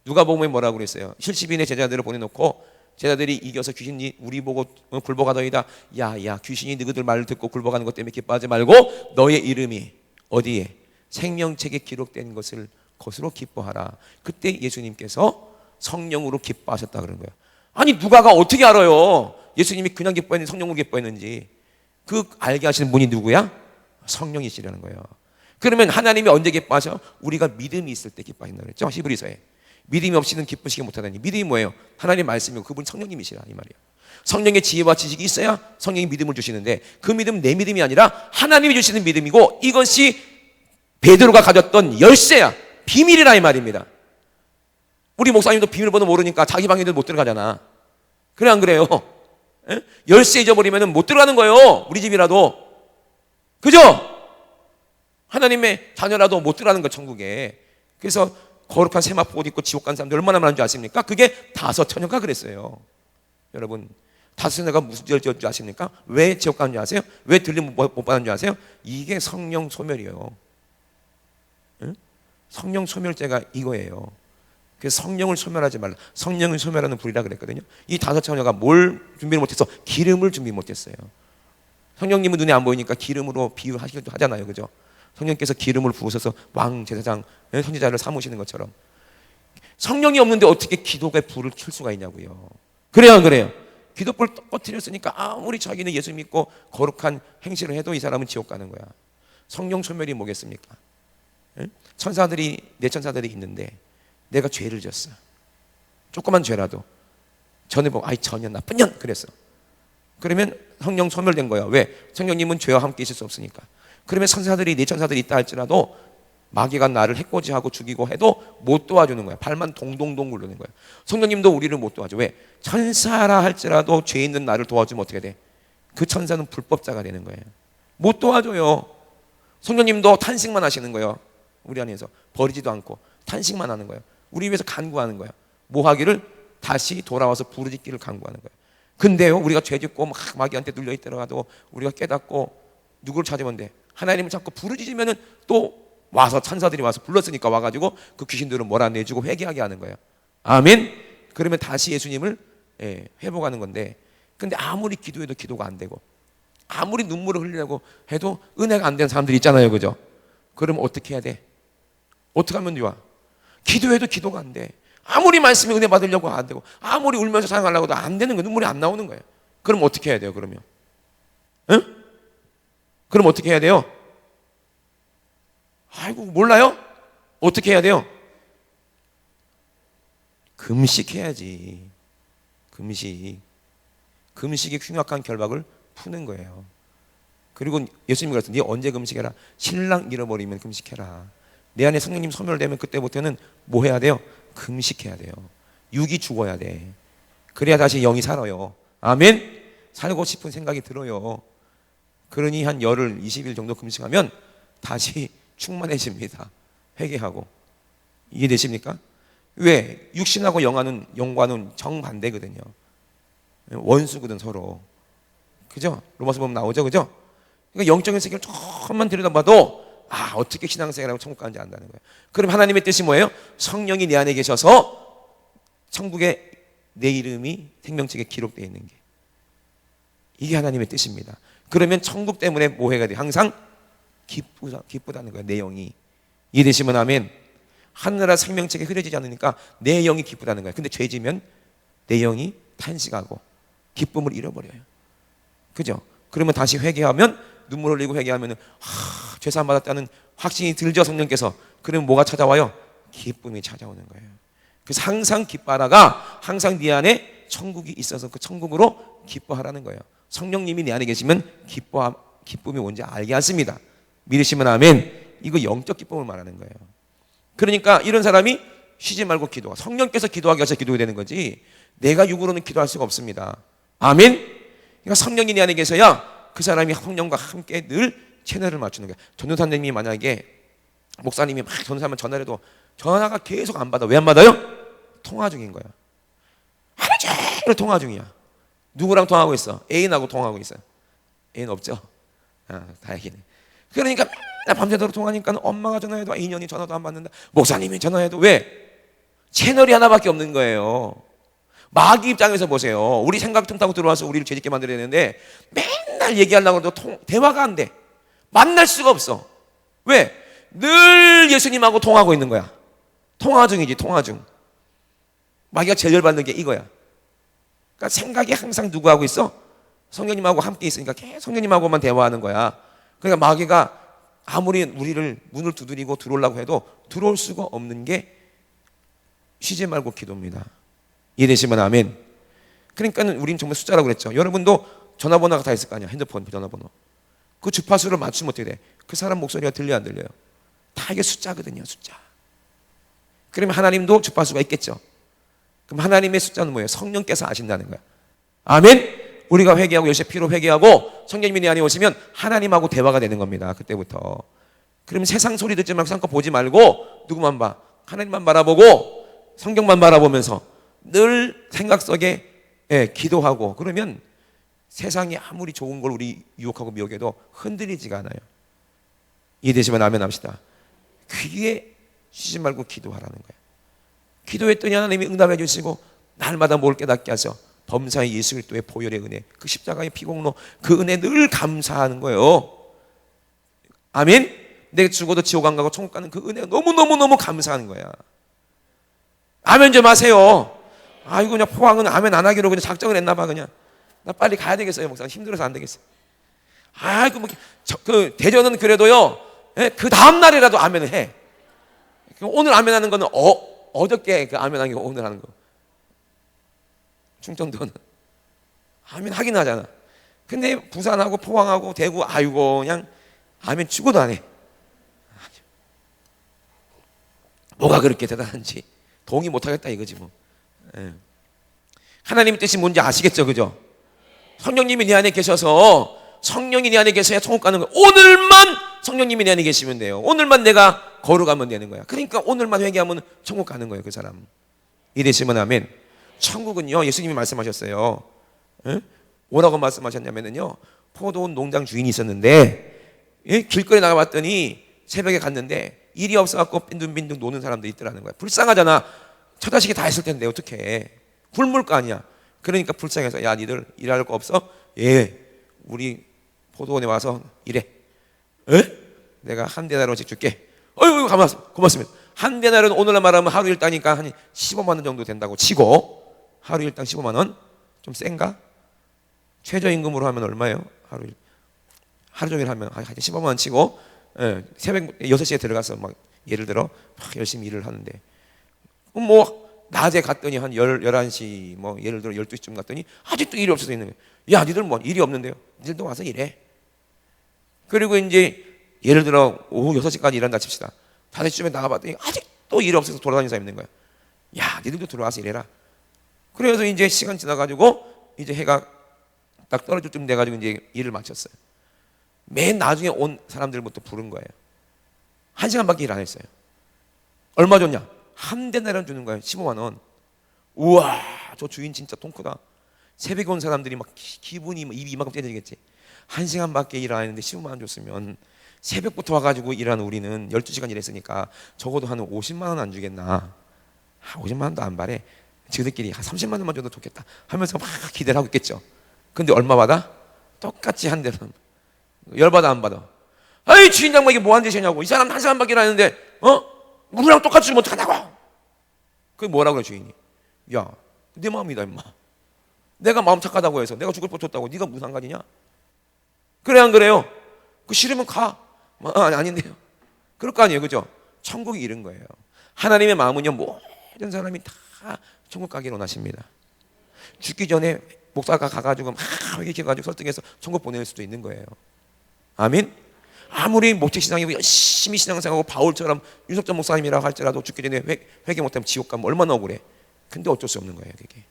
누가복음에 뭐라고 그랬어요? 70인의 제자들을 보내놓고 제자들이 이겨서 귀신이 우리 보고 굴복하더이다. 야 귀신이 너희들 말을 듣고 굴복하는 것 때문에 기뻐하지 말고 너의 이름이 어디에? 생명책에 기록된 것을 것으로 기뻐하라. 그때 예수님께서 성령으로 기뻐하셨다 그런 거예요. 아니 누가가 어떻게 알아요? 예수님이 그냥 기뻐했는지 성령으로 기뻐했는지. 그 알게 하시는 분이 누구야? 성령이시라는 거예요. 그러면 하나님이 언제 기뻐하셔? 우리가 믿음이 있을 때 기뻐하신다고 그랬죠. 히브리서에. 믿음이 없이는 기쁘시게 못하다니. 믿음이 뭐예요? 하나님 말씀이고 그분이 성령님이시라 이 말이에요. 성령의 지혜와 지식이 있어야 성령이 믿음을 주시는데 그 믿음은 내 믿음이 아니라 하나님이 주시는 믿음이고 이것이 베드로가 가졌던 열쇠야. 비밀이라 이 말입니다. 우리 목사님도 비밀번호 모르니까 자기 방에도 못 들어가잖아. 그래 안 그래요? 에? 열쇠 잊어버리면 못 들어가는 거예요. 우리 집이라도. 그죠? 하나님의 자녀라도 못 들어가는 거 천국에. 그래서 거룩한 세마포 옷 입고 지옥 간 사람들 얼마나 많은 줄 아십니까? 그게 다섯 처녀가 그랬어요. 여러분 다섯 처녀가 무슨 죄를 지었는지 아십니까? 왜 지옥 가는 줄 아세요? 왜 들림 못 받는 줄 아세요? 이게 성령 소멸이에요. 응? 성령 소멸죄가 이거예요. 그래서 성령을 소멸하지 말라. 성령을 소멸하는 불이라 그랬거든요. 이 다섯 처녀가 뭘 준비를 못했어? 기름을 준비 못했어요. 성령님은 눈에 안 보이니까 기름으로 비유하기도 하잖아요. 그죠? 성령께서 기름을 부으셔서 왕, 제사장, 선지자를 삼으시는 것처럼 성령이 없는데 어떻게 기도의 불을 켤 수가 있냐고요. 그래요 안 그래요? 기도불 꺼뜨렸으니까 아무리 자기는 예수 믿고 거룩한 행실을 해도 이 사람은 지옥 가는 거야. 성령 소멸이 뭐겠습니까? 천사들이 내 천사들이 있는데 내가 죄를 졌어. 조그만 죄라도 전에 보고 아이 전년 나쁜 년 그랬어. 그러면 성령 소멸된 거야. 왜? 성령님은 죄와 함께 있을 수 없으니까. 그러면 천사들이 네 천사들이 있다 할지라도 마귀가 나를 해코지하고 죽이고 해도 못 도와주는 거야. 발만 동동동 굴르는 거야. 성령님도 우리를 못 도와줘. 왜? 천사라 할지라도 죄 있는 나를 도와주면 어떻게 돼? 그 천사는 불법자가 되는 거예요. 못 도와줘요. 성령님도 탄식만 하시는 거예요. 우리 안에서 버리지도 않고 탄식만 하는 거예요. 우리 위해서 간구하는 거예요. 뭐 하기를? 다시 돌아와서 부르짖기를 간구하는 거예요. 근데요 우리가 죄 짓고 막 마귀한테 눌려 있더라도 우리가 깨닫고 누구를 찾으면 돼? 하나님을 찾고 부르짖으면은 또 와서 천사들이 와서 불렀으니까 와가지고 그 귀신들은 몰아내주고 회개하게 하는 거예요. 아멘. 그러면 다시 예수님을 회복하는 건데, 근데 아무리 기도해도 기도가 안 되고 아무리 눈물을 흘리려고 해도 은혜가 안 되는 사람들이 있잖아요. 그죠? 그러면 어떻게 해야 돼? 어떻게 하면 좋아? 기도해도 기도가 안 돼. 아무리 말씀이 은혜 받으려고 안 되고 아무리 울면서 사용하려고 해도 안 되는 거예요. 눈물이 안 나오는 거예요. 그럼 어떻게 해야 돼요? 그러면 응? 그럼 어떻게 해야 돼요? 아이고 몰라요? 어떻게 해야 돼요? 금식해야지. 금식이 흉악한 결박을 푸는 거예요. 그리고 예수님이 그랬어요. 네 언제 금식해라? 신랑 잃어버리면 금식해라. 내 안에 성령님 소멸되면 그때부터는 뭐 해야 돼요? 금식해야 돼요. 육이 죽어야 돼. 그래야 다시 영이 살아요. 아멘. 살고 싶은 생각이 들어요. 그러니 한 열흘 20일 정도 금식하면 다시 충만해집니다. 회개하고. 이해되십니까? 왜? 육신하고 영과는 정반대거든요. 원수거든 서로. 그죠? 로마서 보면 나오죠. 그죠? 그러니까 영적인 세계를 조금만 들여다봐도 어떻게 신앙생활하고 천국 가는지 안다는 거예요. 그럼 하나님의 뜻이 뭐예요? 성령이 내 안에 계셔서 천국에 내 이름이 생명책에 기록되어 있는 게, 이게 하나님의 뜻입니다. 그러면 천국 때문에 뭐 해야 돼요? 항상 기쁘다는 거예요. 내 영이. 이해되시면 아멘. 하늘나라 생명책에 흐려지지 않으니까 내 영이 기쁘다는 거예요. 근데 죄지면 내 영이 탄식하고 기쁨을 잃어버려요. 그죠? 그러면 다시 회개하면, 눈물 흘리고 회개하면 죄사함 받았다는 확신이 들죠. 성령께서. 그러면 뭐가 찾아와요? 기쁨이 찾아오는 거예요. 그래서 항상 기뻐하다가 항상 네 안에 천국이 있어서 그 천국으로 기뻐하라는 거예요. 성령님이 내 안에 계시면 기쁨이 뭔지 알게 하십니다. 믿으시면 아멘. 이거 영적 기쁨을 말하는 거예요. 그러니까 이런 사람이 쉬지 말고 기도하. 성령께서 기도하게 하셔서 기도해야 되는 거지 내가 육으로는 기도할 수가 없습니다. 아멘. 그러니까 성령이 내 안에 계셔야 그 사람이 성령과 함께 늘 채널을 맞추는 거예요. 전도사님이 만약에 목사님이 막 전도사면 전화를 해도 전화가 계속 안 받아. 왜 안 받아요? 통화 중인 거야. 하루 종일 통화 중이야. 누구랑 통화하고 있어? 애인하고 통화하고 있어요. 애는 없죠? 다행이네. 그러니까 맨날 밤새도록 통화하니까 엄마가 전화해도 2년이 전화도 안 받는다. 목사님이 전화해도 왜? 채널이 하나밖에 없는 거예요. 마귀 입장에서 보세요. 우리 생각 틈타고 들어와서 우리를 죄짓게 만들어야 되는데 맨날 얘기하려고 해도 대화가 안 돼. 만날 수가 없어. 왜? 늘 예수님하고 통화하고 있는 거야. 통화 중이지, 통화 중. 마귀가 제일 열받는 게 이거야. 그러니까 생각이 항상 누구하고 있어? 성령님하고 함께 있으니까 계속 성령님하고만 대화하는 거야. 그러니까 마귀가 아무리 우리를 문을 두드리고 들어오려고 해도 들어올 수가 없는 게 쉬지 말고 기도입니다. 이해되시면 아멘. 그러니까는 우린 정말 숫자라고 그랬죠. 여러분도 전화번호가 다 있을 거 아니야. 핸드폰 전화번호. 그 주파수를 맞추면 어떻게 돼? 그 사람 목소리가 들려 안 들려요? 다 이게 숫자거든요. 숫자. 그러면 하나님도 주파수가 있겠죠. 그럼 하나님의 숫자는 뭐예요? 성령께서 아신다는 거야. 아멘. 우리가 회개하고 열심히 피로 회개하고 성령님이 내 안에 오시면 하나님하고 대화가 되는 겁니다. 그때부터. 그러면 세상 소리 듣지 말고 상껏 보지 말고 누구만 봐? 하나님만 바라보고 성경만 바라보면서 늘 생각 속에 기도하고 그러면 세상이 아무리 좋은 걸 우리 유혹하고 미혹해도 흔들리지가 않아요. 이해되시면 아멘 합시다. 귀에 쉬지 말고 기도하라는 거예요. 기도했더니 하나님이 응답해 주시고 날마다 뭘 깨닫게 하셔. 범사의 예수 그리스도의 보혈의 은혜, 그 십자가의 피공로, 그 은혜 늘 감사하는 거예요. 아멘. 내가 죽어도 지옥 안 가고 천국 가는 그 은혜가 너무너무너무 감사하는 거야. 아멘 좀 하세요. 아이고 그냥 포항은 아멘 안 하기로 그냥 작정을 했나 봐. 그냥 나 빨리 가야 되겠어요. 목사 힘들어서 안 되겠어. 아이고 뭐 그 대전은 그래도요. 그 다음 날이라도 아멘을 해. 오늘 아멘 하는 거는 어저께 그 아멘 하는 거 오늘 하는 거. 충청도는 아멘 하긴 하잖아. 근데 부산하고 포항하고 대구 아이고 그냥 아멘 죽어도 안 해. 뭐가 그렇게 대단한지 동의 못하겠다 이거지 뭐. 하나님의 뜻이 뭔지 아시겠죠, 그죠? 성령님이 내 안에 계셔서 성령이 내 안에 계셔야 천국 가는 거야. 오늘만 성령님이 내 안에 계시면 돼요. 오늘만 내가 거룩하면 되는 거야. 그러니까 오늘만 회개하면 천국 가는 거예요, 그 사람. 이되시면 아멘. 천국은요, 예수님이 말씀하셨어요. 뭐라고 말씀하셨냐면요, 포도원 농장 주인이 있었는데 길거리에 나가봤더니 새벽에 갔는데 일이 없어갖고 빈둥빈둥 노는 사람도 있더라는 거야. 불쌍하잖아. 처자식이 다 했을 텐데 어떡해. 굶을 거 아니야. 그러니까 불쌍해서 야 니들 일할 거 없어? 예, 우리 포도원에 와서 일해. 내가 한 데나리원씩 줄게. 어이구 고맙습니다. 한 데나리원 오늘날 말하면 하루 일당이니까 한 15만 원 정도 된다고 치고, 하루 일당 15만 원? 좀 센가? 최저임금으로 하면 얼마예요? 하루 종일 하면 한 15만 원 치고, 새벽 6시에 들어가서 막 예를 들어 막 열심히 일을 하는데 뭐 낮에 갔더니 한 11시 뭐 예를 들어 12시쯤 갔더니 아직도 일이 없어서 있는 거예요. 야 니들 뭐 일이 없는데요? 니들도 와서 일해. 그리고 이제 예를 들어 오후 6시까지 일한다 칩시다. 5시쯤에 나가봤더니 아직도 일이 없어서 돌아다니는 사람이 있는 거야. 야 니들도 들어와서 일해라. 그래서 이제 시간 지나가지고 이제 해가 딱 떨어질 쯤 돼가지고 이제 일을 마쳤어요. 맨 나중에 온 사람들부터 부른 거예요. 1시간밖에 일 안 했어요. 얼마 줬냐? 한 대나리원 주는 거예요. 15만 원. 우와, 저 주인 진짜 통 크다. 새벽에 온 사람들이 막 기분이 입이 이만큼 떼지겠지. 1시간밖에 일 안 했는데 15만 원 줬으면 새벽부터 와가지고 일하는 우리는 12시간 일했으니까 적어도 한 50만 원 안 주겠나. 50만 원도 안 바래. 지들끼리 한 30만 원만 줘도 좋겠다 하면서 막 기대를 하고 있겠죠. 근데 얼마 받아? 똑같이 한 대는. 열받아 안 받아? 아이 주인 장모 이게 뭐하는 짓이냐고. 이 사람 1시간밖에 일하는데 우리랑 똑같이 주면 어떡하냐고. 그게 뭐라고 그래 주인이. 야 내 마음이다 임마. 내가 마음 착하다고 해서 내가 죽을 뻔 줬다고 네가 무슨 상관이냐. 그래 안 그래요? 그 싫으면 가. 아닌데요. 그럴 거 아니에요, 그죠? 천국이 이런 거예요. 하나님의 마음은요 모든 사람이 다 천국 가기를 원하십니다. 죽기 전에 목사가 가가지고 막 회개해가지고 설득해서 천국 보낼 수도 있는 거예요. 아멘. 아무리 목적신앙이고 열심히 신앙생활하고 바울처럼 윤석전 목사님이라고 할지라도 죽기 전에 회개 못하면 지옥 가면 얼마나 억울해. 근데 어쩔 수 없는 거예요. 그게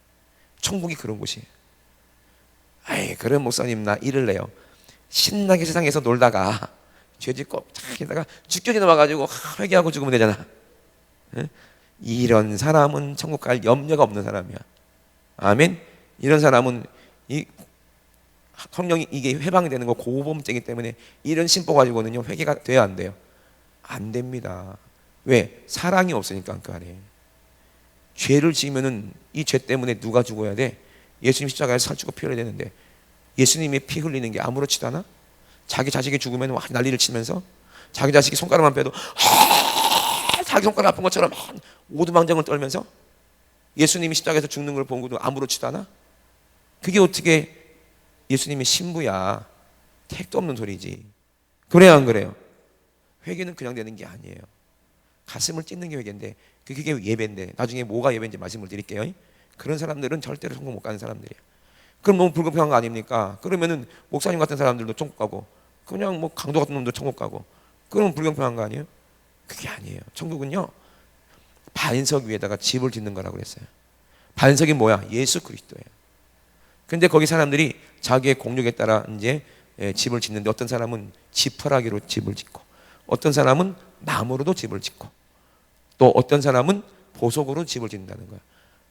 천국이 그런 곳이에요. 아이 그런 목사님 나 이럴래요. 신나게 세상에서 놀다가 죄짓고 착하다가 죽기 전에 와가지고 회개하고 죽으면 되잖아. 이런 사람은 천국 갈 염려가 없는 사람이야. 아멘. 이런 사람은 성령이 이게 해방되는 거 고범죄이기 때문에 이런 심보 가지고는요 회개가 돼야 안 돼요? 안 됩니다. 왜? 사랑이 없으니까 그 안에. 죄를 지으면은 이 죄 때문에 누가 죽어야 돼? 예수님 십자가에서 살찌고 피 흘려야 되는데 예수님이 피 흘리는 게 아무렇지도 않아? 자기 자식이 죽으면 막 난리를 치면서 자기 자식이 손가락만 빼도 자기 손가락 아픈 것처럼 오두방정을 떨면서 예수님이 십자가에서 죽는 걸 본 것도 아무렇지도 않아? 그게 어떻게 예수님의 신부야. 택도 없는 소리지. 그래요 안 그래요? 회개는 그냥 되는 게 아니에요. 가슴을 찢는 게 회개인데 그게 예배인데 나중에 뭐가 예배인지 말씀을 드릴게요. 그런 사람들은 절대로 천국 못 가는 사람들이에요. 그럼 너무 불공평한 거 아닙니까? 그러면은 목사님 같은 사람들도 천국 가고 그냥 뭐 강도 같은 놈도 천국 가고 그러면 불공평한 거 아니에요? 그게 아니에요. 천국은요 반석 위에다가 집을 짓는 거라고 그랬어요. 반석이 뭐야? 예수 그리스도예요. 근데 거기 사람들이 자기의 공력에 따라 이제 집을 짓는데 어떤 사람은 지푸라기로 집을 짓고 어떤 사람은 나무로도 집을 짓고 또 어떤 사람은 보석으로 집을 짓는다는 거야.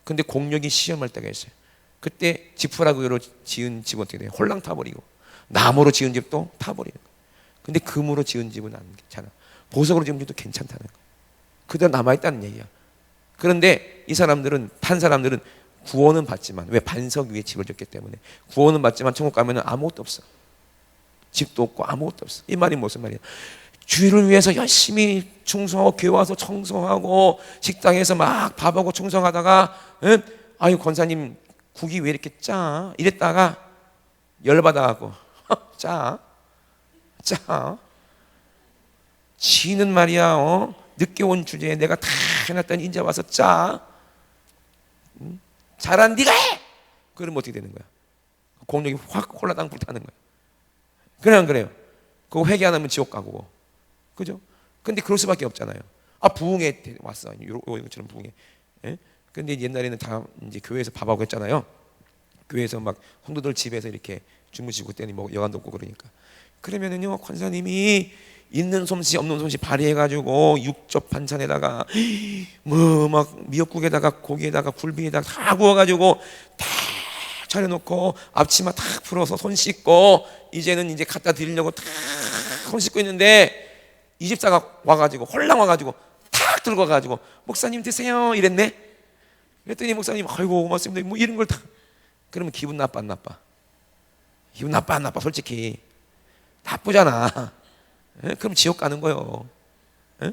근데 공력이 시험할 때가 있어요. 그때 지푸라기로 지은 집은 어떻게 돼요? 홀랑 타버리고 나무로 지은 집도 타버리는 거야. 근데 금으로 지은 집은 안 괜찮아. 보석으로 지은 집도 괜찮다는 거야. 그대로 남아있다는 얘기야. 그런데 이 사람들은 판 사람들은 구원은 받지만 왜? 반석 위에 집을 짓기 때문에 구원은 받지만 천국 가면은 아무것도 없어. 집도 없고 아무것도 없어. 이 말이 무슨 말이야? 주의를 위해서 열심히 충성하고 교회 와서 청소하고 식당에서 막 밥하고 충성하다가 아유 권사님 국이 왜 이렇게 짜? 이랬다가 열받아가고 짜 지는 말이야 늦게 온 주제에 내가 다 해놨더니 이제 와서 짜 잘한 네가 해! 그러면 어떻게 되는 거야? 공력이 확 홀라당 불타는 거야. 그래 안 그래요? 그거 회개 안 하면 지옥 가고 그죠? 근데 그럴 수밖에 없잖아요. 부흥회 왔어. 요처럼 부흥회. 예? 근데 옛날에는 다 이제 교회에서 밥하고 했잖아요. 교회에서 막 성도들 집에서 이렇게 주무시고 그때는 뭐 여관도 없고 그러니까. 그러면은요 권사님이 있는 솜씨 없는 솜씨 발휘해가지고 육즙 반찬에다가 뭐 막 미역국에다가 고기에다가 굴비에다가 다 구워가지고 다 차려놓고 앞치마 탁 풀어서 손 씻고 이제는 이제 갖다 드리려고 탁 손 씻고 있는데 이 집사가 와가지고 홀랑 와가지고 탁 들고 와가지고 목사님 드세요 이랬네. 그랬더니 목사님 아이고 고맙습니다 뭐 이런 걸 다 그러면 기분 나빠 안 나빠? 기분 나빠 안 나빠? 솔직히 나쁘잖아. 에? 그럼 지옥 가는 거예요. 에?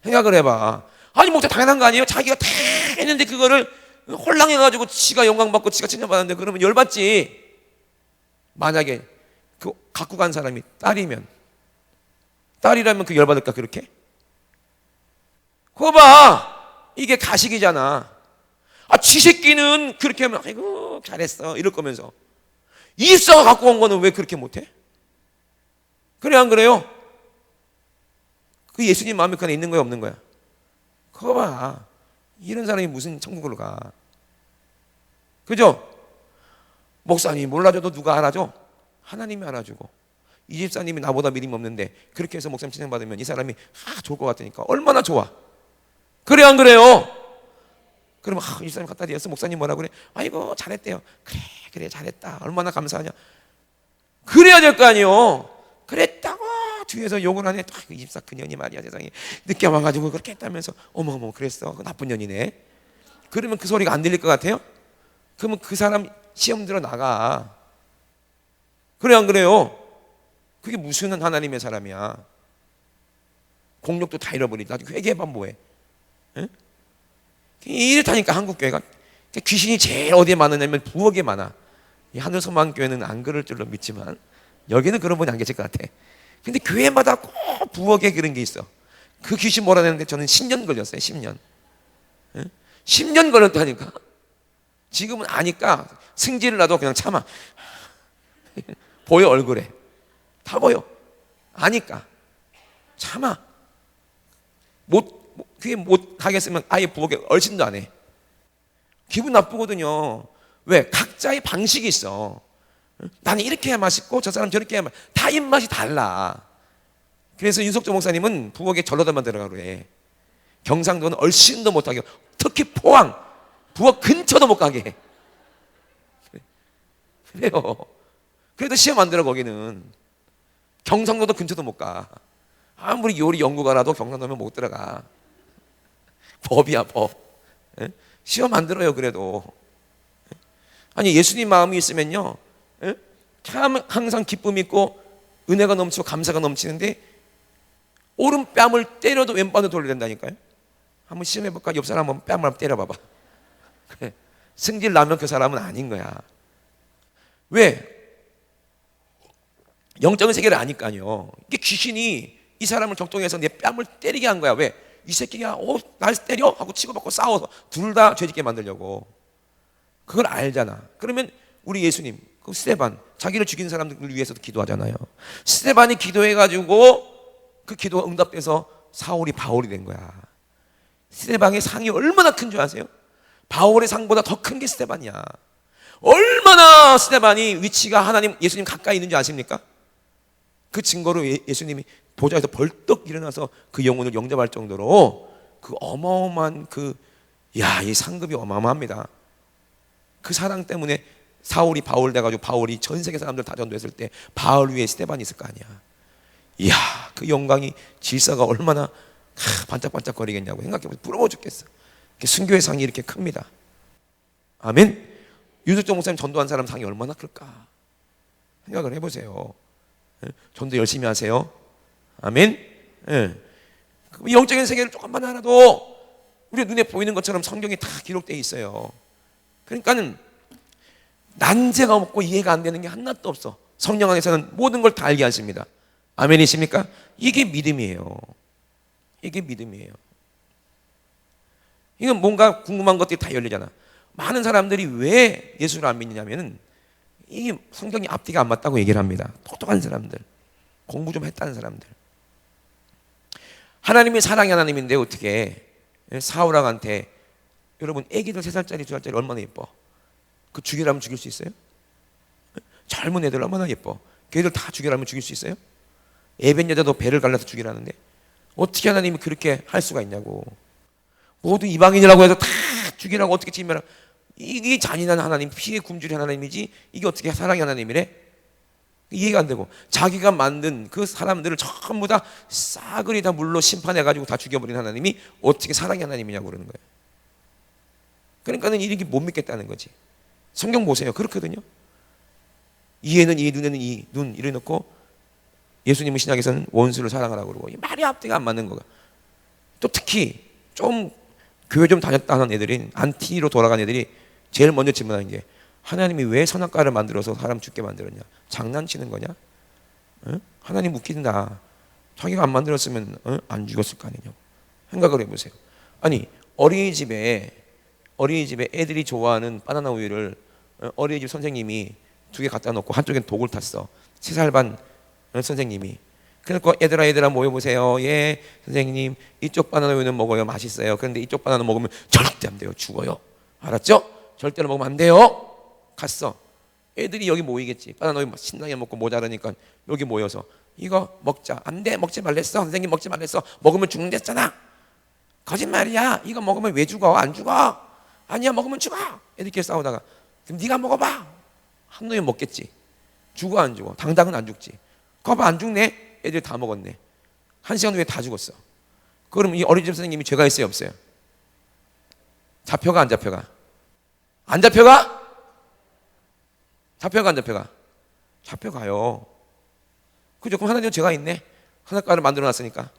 생각을 해봐. 아니 목사 당연한 거 아니에요? 자기가 다 했는데 그거를 홀랑 해가지고 지가 영광 받고 지가 칭찬받았는데 그러면 열받지. 만약에 그 갖고 간 사람이 딸이라면 그 열받을까 그렇게? 그거 봐. 이게 가식이잖아. 쥐새끼는 그렇게 하면 아이고 잘했어 이럴 거면서 이집사가 갖고 온 거는 왜 그렇게 못해? 그래 안 그래요? 그 예수님 마음에 그냥 있는 거야 없는 거야? 그거 봐. 이런 사람이 무슨 천국으로 가? 그죠? 목사님이 몰라줘도 누가 알아줘? 하나님이 알아주고 이 집사님이 나보다 믿음이 없는데 그렇게 해서 목사님 칭찬받으면 이 사람이 좋을 것 같으니까 얼마나 좋아. 그래 안 그래요? 그러면 이 집사님 갖다 드렸어. 목사님 뭐라 그래? 아이고 잘했대요. 그래 잘했다. 얼마나 감사하냐. 그래야 될 거 아니에요. 그랬다고 뒤에서 욕을 하네. 이 집사 그 년이 말이야 세상에 늦게 와가지고 그렇게 했다면서 어머 그랬어. 그 나쁜 년이네. 그러면 그 소리가 안 들릴 것 같아요? 그러면 그 사람 시험 들어 나가. 그래 안 그래요? 그게 무슨 하나님의 사람이야. 공력도 다 잃어버리다. 회개해봐 뭐해? 응? 이렇다니까 한국교회가. 귀신이 제일 어디에 많으냐면 부엌에 많아. 이 하늘소망교회는 안 그럴 줄로 믿지만 여기는 그런 분이 안 계실 것 같아. 근데 교회마다 꼭 부엌에 그런 게 있어. 그 귀신 몰아내는데 저는 10년 걸렸어요. 10년. 응? 10년 걸렸다니까. 지금은 아니까 승질을 나도 그냥 참아. 보여 얼굴에. 다 보여. 아니까. 참아. 그게 못 하겠으면 아예 부엌에 얼씬도 안 해. 기분 나쁘거든요. 왜? 각자의 방식이 있어. 나는 이렇게 해야 맛있고 저 사람 저렇게 해야 맛있고 다 입맛이 달라. 그래서 윤석조 목사님은 부엌에 절로들만 들어가고 그래. 경상도는 얼씬도 못하게 특히 포항 부엌 근처도 못 가게 해. 그래요. 그래도 시험 안 들어. 거기는 경상도도 근처도 못 가. 아무리 요리 연구가라도 경상도면 못 들어가. 법이야, 법. 예? 시험 안 들어요. 그래도. 아니, 예수님 마음이 있으면요, 예? 참 항상 기쁨이 있고 은혜가 넘치고 감사가 넘치는데 오른뺨을 때려도 왼뺨으로 돌려야 된다니까요. 한번 시험해볼까? 옆 사람 한번 뺨을 한번 때려봐봐. 그래. 승질 나면 그 사람은 아닌 거야. 왜? 영적인 세계를 아니까요. 이게 귀신이 이 사람을 격동해서 내 뺨을 때리게 한 거야. 왜? 이 새끼가 날 때려? 하고 치고받고 싸워서 둘 다 죄짓게 만들려고. 그걸 알잖아. 그러면 우리 예수님, 그 스데반, 자기를 죽인 사람들을 위해서도 기도하잖아요. 스데반이 기도해가지고 그 기도가 응답돼서 사울이 바울이 된 거야. 스데반의 상이 얼마나 큰 줄 아세요? 바울의 상보다 더 큰 게 스데반이야. 얼마나 스데반이 위치가 하나님, 예수님 가까이 있는 줄 아십니까? 그 증거로 예수님이 보좌에서 벌떡 일어나서 그 영혼을 영접할 정도로 그 어마어마한 이 상급이 어마어마합니다. 그 사랑 때문에 사울이 바울 돼가지고 바울이 전 세계 사람들 다 전도했을 때 바울 위에 스데반이 있을 거 아니야. 이야, 그 영광이 질서가 얼마나 반짝반짝거리겠냐고 생각해보세요. 부러워 죽겠어. 순교의 상이 이렇게 큽니다. 아멘. 유석정 목사님 전도한 사람 상이 얼마나 클까 생각을 해보세요. 전도 열심히 하세요. 아멘. 영적인 세계를 조금만 알아도 우리 눈에 보이는 것처럼 성경에 다 기록되어 있어요. 그러니까는 난제가 없고 이해가 안 되는 게 하나도 없어. 성령 안에서는 모든 걸 다 알게 하십니다. 아멘이십니까? 이게 믿음이에요. 이게 믿음이에요. 이건 뭔가 궁금한 것들이 다 열리잖아. 많은 사람들이 왜 예수를 안 믿느냐면은 이 성경이 앞뒤가 안 맞다고 얘기를 합니다. 똑똑한 사람들, 공부 좀 했다는 사람들. 하나님이 사랑의 하나님인데 어떻게 사울왕한테, 여러분 애기들 3살짜리 2살짜리 얼마나 예뻐? 그 죽이라면 죽일 수 있어요? 젊은 애들 얼마나 예뻐? 걔들 다 죽이라면 죽일 수 있어요? 애변 여자도 배를 갈라서 죽이라는데 어떻게 하나님이 그렇게 할 수가 있냐고. 모두 이방인이라고 해서 다 죽이라고 어떻게 지면은 이게 잔인한 하나님, 피해 굶주린 하나님이지 이게 어떻게 사랑의 하나님이래? 이해가 안 되고 자기가 만든 그 사람들을 전부 다 싸그리 다 물로 심판해가지고 다 죽여버린 하나님이 어떻게 사랑의 하나님이냐고 그러는 거예요. 그러니까는 이렇게 못 믿겠다는 거지. 성경 보세요. 그렇거든요. 이에는 이, 눈에는 이, 눈 이래 놓고 예수님은 신약에서는 원수를 사랑하라고 그러고 말이 앞뒤가 안 맞는 거가. 또 특히 좀 교회 좀 다녔다 하는 애들이 안티로 돌아간 애들이 제일 먼저 질문하는 게 하나님이 왜 선악과를 만들어서 사람 죽게 만들었냐? 장난치는 거냐? 하나님 웃긴다. 자기가 안 만들었으면 안 죽였을 거 아니냐고 생각을 해보세요. 아니 어린이집에 애들이 좋아하는 바나나 우유를 어린이집 선생님이 2개 갖다 놓고 한쪽엔 독을 탔어. 3살 반 선생님이. 그래서 얘들아 모여보세요. 예 선생님 이쪽 바나나 우유는 먹어요. 맛있어요. 그런데 이쪽 바나나 먹으면 절대 안 돼요. 죽어요. 알았죠? 절대로 먹으면 안 돼요. 갔어. 애들이 여기 모이겠지. 바나나 우유 신나게 먹고 모자라니까 여기 모여서 이거 먹자. 안 돼. 먹지 말랬어. 선생님 먹지 말랬어. 먹으면 죽는댔잖아. 거짓말이야. 이거 먹으면 왜 죽어? 안 죽어. 아니야 먹으면 죽어. 애들끼리 싸우다가 그럼 네가 먹어봐. 한 놈이 먹겠지. 죽어 안 죽어? 당당은 안 죽지. 거봐 안 죽네. 애들이 다 먹었네. 1시간 후에 다 죽었어. 그럼 이 어린이집 선생님이 죄가 있어요 없어요? 잡혀가 안 잡혀가? 안 잡혀가? 잡혀가 안 잡혀가? 잡혀가요. 그죠? 그럼 하나님 죄가 있네. 선악과를 만들어놨으니까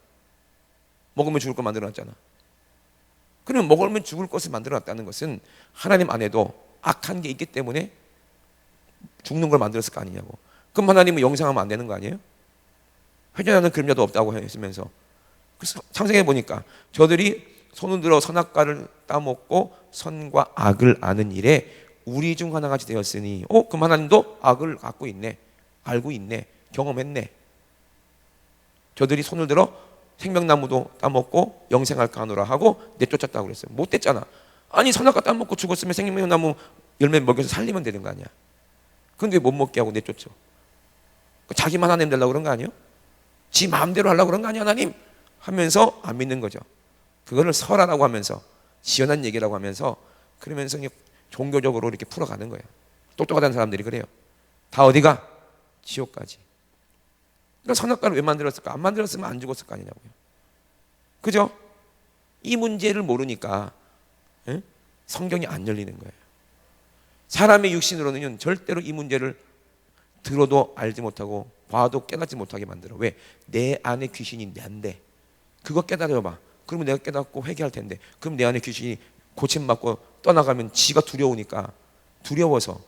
먹으면 죽을 거 만들어놨잖아. 그러면 먹으면 죽을 것을 만들어놨다는 것은 하나님 안에도 악한 게 있기 때문에 죽는 걸 만들었을 거 아니냐고. 그럼 하나님은 영생하면 안 되는 거 아니에요? 회개하는 그림자도 없다고 했으면서. 그래서 창세기에 보니까 저들이 손을 들어 선악과를 따먹고 선과 악을 아는 일에 우리 중 하나같이 되었으니 그럼 하나님도 악을 갖고 있네. 알고 있네. 경험했네. 저들이 손을 들어 생명나무도 따먹고 영생할까 하노라 하고 내쫓았다고 그랬어요. 못 됐잖아. 아니 선악과 따먹고 죽었으면 생명나무 열매 먹여서 살리면 되는 거 아니야. 근데 못 먹게 하고 내쫓죠. 자기만 하나님 되려고 그런 거 아니에요? 지 마음대로 하려고 그런 거 아니야 하나님? 하면서 안 믿는 거죠. 그거를 설화라고 하면서 지연한 얘기라고 하면서 그러면서 종교적으로 이렇게 풀어가는 거예요. 똑똑하다는 사람들이 그래요. 다 어디가? 지옥까지. 그러니까 선악과를 왜 만들었을까? 안 만들었으면 안 죽었을 거 아니냐고요. 그죠? 이 문제를 모르니까 성경이 안 열리는 거예요. 사람의 육신으로는 절대로 이 문제를 들어도 알지 못하고 봐도 깨닫지 못하게 만들어. 왜? 내 안에 귀신이 난데 그거 깨달아봐. 그러면 내가 깨닫고 회개할 텐데, 그럼 내 안에 귀신이 고침받고 떠나가면 지가 두려우니까, 두려워서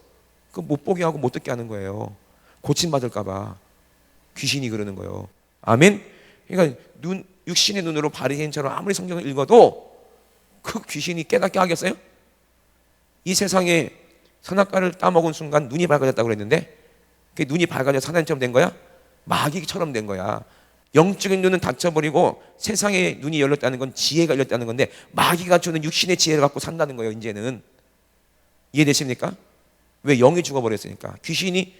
그 못 보게 하고 못 듣게 하는 거예요. 고침받을까 봐 귀신이 그러는 거예요. 아멘. 그러니까 육신의 눈으로 바리새인처럼 아무리 성경을 읽어도 그 귀신이 깨닫게 하겠어요? 이 세상에 선악과를 따먹은 순간 눈이 밝아졌다고 그랬는데, 그 눈이 밝아져서 사단처럼 된 거야? 마귀처럼 된 거야. 영적인 눈은 닫혀버리고 세상의 눈이 열렸다는 건 지혜가 열렸다는 건데, 마귀가 주는 육신의 지혜를 갖고 산다는 거예요. 이제는 이해되십니까? 왜? 영이 죽어버렸으니까. 귀신이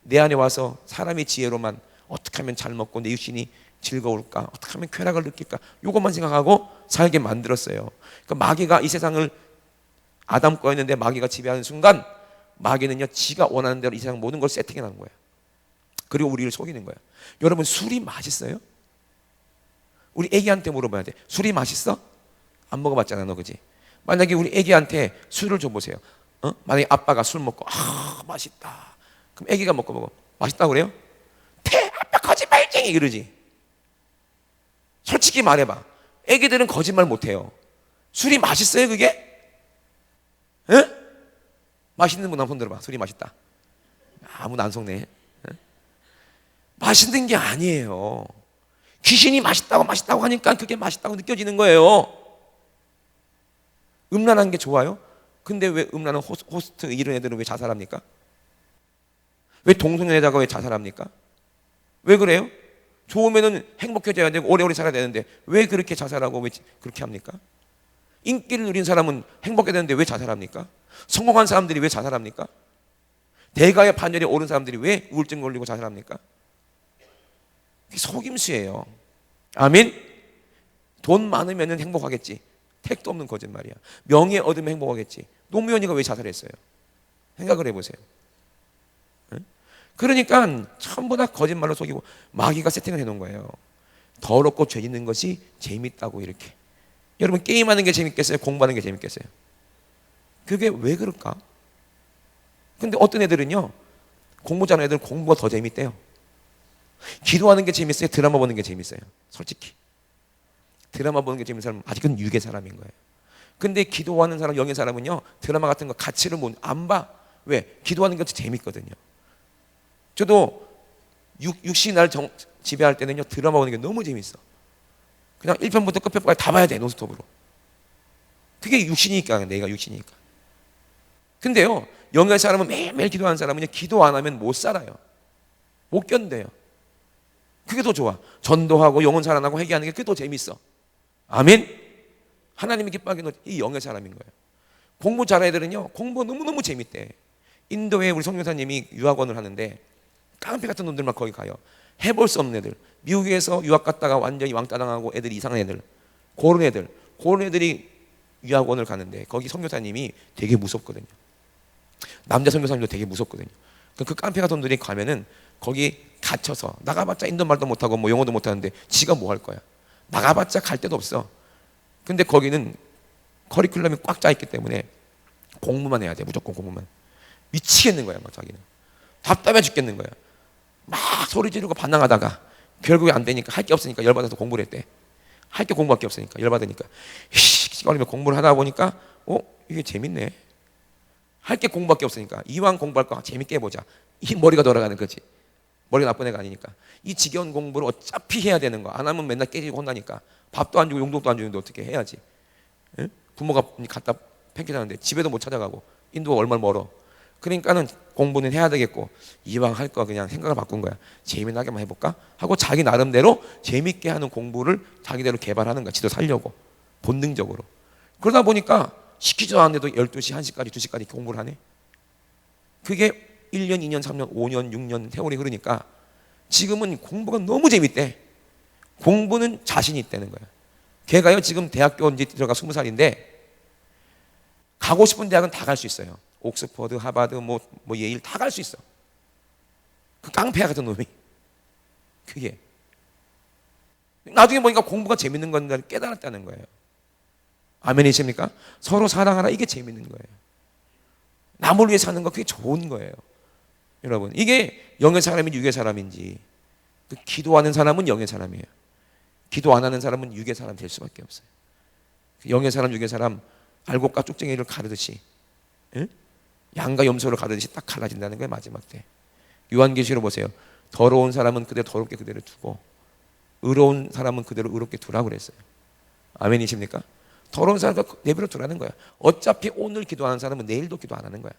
내 안에 와서 사람의 지혜로만 어떻게 하면 잘 먹고 내 육신이 즐거울까, 어떻게 하면 쾌락을 느낄까, 이것만 생각하고 살게 만들었어요. 그러니까 마귀가 이 세상을, 아담 거였는데 마귀가 지배하는 순간, 마귀는요 지가 원하는 대로 이 세상 모든 걸 세팅해 놓은 거예요. 그리고 우리를 속이는 거예요. 여러분, 술이 맛있어요? 우리 애기한테 물어봐야 돼. 술이 맛있어? 안 먹어봤잖아, 너, 그지? 만약에 우리 애기한테 술을 줘보세요. 만약에 아빠가 술 먹고 맛있다, 그럼 애기가 먹고 맛있다고 그래요? 아빠 거짓말쟁이 그러지. 솔직히 말해봐. 애기들은 거짓말 못해요. 술이 맛있어요, 그게? 에? 맛있는 분 한 손 들어봐. 술이 맛있다. 아무도 안 속네. 맛있는 게 아니에요. 귀신이 맛있다고 하니까 그게 맛있다고 느껴지는 거예요. 음란한 게 좋아요? 근데 왜 음란한 호스트 이런 애들은 왜 자살합니까? 왜 동성애자가 왜 자살합니까? 왜 그래요? 좋으면은 행복해져야 되고 오래오래 살아야 되는데 왜 그렇게 자살하고 왜 그렇게 합니까? 인기를 누린 사람은 행복해야 되는데 왜 자살합니까? 성공한 사람들이 왜 자살합니까? 대가의 반열에 오른 사람들이 왜 우울증 걸리고 자살합니까? 그게 속임수예요. 아멘? 돈 많으면 행복하겠지. 택도 없는 거짓말이야. 명예 얻으면 행복하겠지. 노무현이가 왜 자살했어요? 생각을 해보세요. 그러니까 전부 다 거짓말로 속이고 마귀가 세팅을 해놓은 거예요. 더럽고 죄 짓는 것이 재밌다고 이렇게. 여러분, 게임하는 게 재밌겠어요? 공부하는 게 재밌겠어요? 그게 왜 그럴까? 근데 어떤 애들은요, 공부 잘하는 애들은 공부가 더 재밌대요. 기도하는 게 재밌어요? 드라마 보는 게 재밌어요? 솔직히 드라마 보는 게 재밌는 사람은 아직은 유괴 사람인 거예요. 근데 기도하는 사람, 영의 사람은요, 드라마 같은 거 가치를 안 봐. 왜? 기도하는 것도 재밌거든요. 저도 육신이 날 지배할 때는요, 드라마 보는 게 너무 재밌어. 그냥 1편부터 끝편까지 다 봐야 돼, 논스톱으로. 그게 육신이니까, 내가 육신이니까. 근데요, 영의 사람은 매일매일 기도하는 사람은요, 기도 안 하면 못 살아요. 못 견뎌요. 그게 더 좋아. 전도하고 영혼 살아나고 회개하는 게 그게 더 재밌어. 아멘? 하나님이 기뻐하기는 이 영의 사람인 거예요. 공부 잘하는 애들은요, 공부가 너무너무 재밌대. 인도에 우리 성교사님이 유학원을 하는데 깡패 같은 놈들만 거기 가요. 해볼 수 없는 애들, 미국에서 유학 갔다가 완전히 왕따 당하고 애들이 이상한 애들, 그런 애들이 유학원을 가는데 거기 성교사님이 되게 무섭거든요. 남자 성교사님도 되게 무섭거든요. 그 깡패 같은 놈들이 가면은 거기 갇혀서 나가봤자 인도 말도 못하고 뭐 영어도 못하는데 지가 뭐 할 거야? 나가봤자 갈 데도 없어. 근데 거기는 커리큘럼이 꽉 짜 있기 때문에 공부만 해야 돼. 무조건 공부만. 미치겠는 거야, 막 자기는. 답답해 죽겠는 거야. 막 소리 지르고 반항하다가 결국에 안 되니까, 할 게 없으니까 열받아서 공부를 했대. 할 게 공부밖에 없으니까 열받으니까 시간이면 공부를 하다 보니까 이게 재밌네. 할 게 공부밖에 없으니까 이왕 공부할 거 재밌게 해보자. 이 머리가 돌아가는 거지. 머리가 나쁜 애가 아니니까. 이 지겨운 공부를 어차피 해야 되는 거. 안 하면 맨날 깨지고 혼나니까. 밥도 안 주고 용돈도 안 주는데 어떻게 해야지. 응? 부모가 갖다 팽개자는데 집에도 못 찾아가고 인도가 얼마나 멀어. 그러니까는 공부는 해야 되겠고 이왕 할 거 그냥 생각을 바꾼 거야. 재미나게만 해볼까? 하고 자기 나름대로 재밌게 하는 공부를 자기대로 개발하는 거야. 지도 살려고. 본능적으로. 그러다 보니까 시키지도 않는데도 12시, 1시까지, 2시까지 공부를 하네. 그게 1년, 2년, 3년, 5년, 6년 세월이 흐르니까 지금은 공부가 너무 재밌대. 공부는 자신이 있다는 거야. 걔가요, 지금 대학교 이제 들어가 20살인데 가고 싶은 대학은 다 갈 수 있어요. 옥스퍼드, 하버드, 뭐 예일 다 갈 수 있어. 그 깡패 같은 놈이. 그게 나중에 보니까 공부가 재밌는 건가를 깨달았다는 거예요. 아멘이십니까? 서로 사랑하라, 이게 재밌는 거예요. 남을 위해 사는 거, 그게 좋은 거예요. 여러분, 이게 영의 사람인지 육의 사람인지, 그 기도하는 사람은 영의 사람이에요. 기도 안 하는 사람은 육의 사람 될 수밖에 없어요. 영의 사람, 육의 사람, 알곡과 쭉쟁이를 가르듯이, 응? 양과 염소를 가르듯이 딱 갈라진다는 거예요. 마지막 때. 요한계시로 보세요. 더러운 사람은 그대로 더럽게 그대로 두고 의로운 사람은 그대로 의롭게 두라고 그랬어요. 아멘이십니까? 더러운 사람도 내버려 두라는 거야. 어차피 오늘 기도하는 사람은 내일도 기도 안 하는 거야.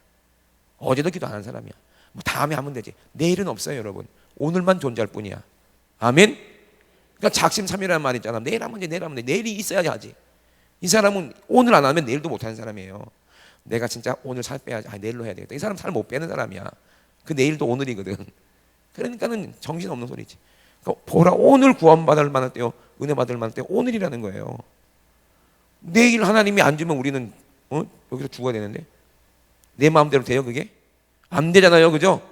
어제도 기도 안 하는 사람이야. 뭐 다음에 하면 되지. 내일은 없어요, 여러분. 오늘만 존재할 뿐이야. 아멘? 그러니까 작심삼일이라는 말이 있잖아. 내일 하면 돼, 내일 하면 돼. 내일이 있어야지 하지. 이 사람은 오늘 안 하면 내일도 못 하는 사람이에요. 내가 진짜 오늘 살 빼야지. 내일로 해야 되겠다. 이 사람 살 못 빼는 사람이야. 그 내일도 오늘이거든. 그러니까는 정신없는 소리지. 그러니까 보라, 오늘 구원받을 만할 때요, 은혜 받을 만할 때 오늘이라는 거예요. 내일 하나님이 안 주면 우리는 여기서 죽어야 되는데 내 마음대로 돼요? 그게? 안 되잖아요, 그죠?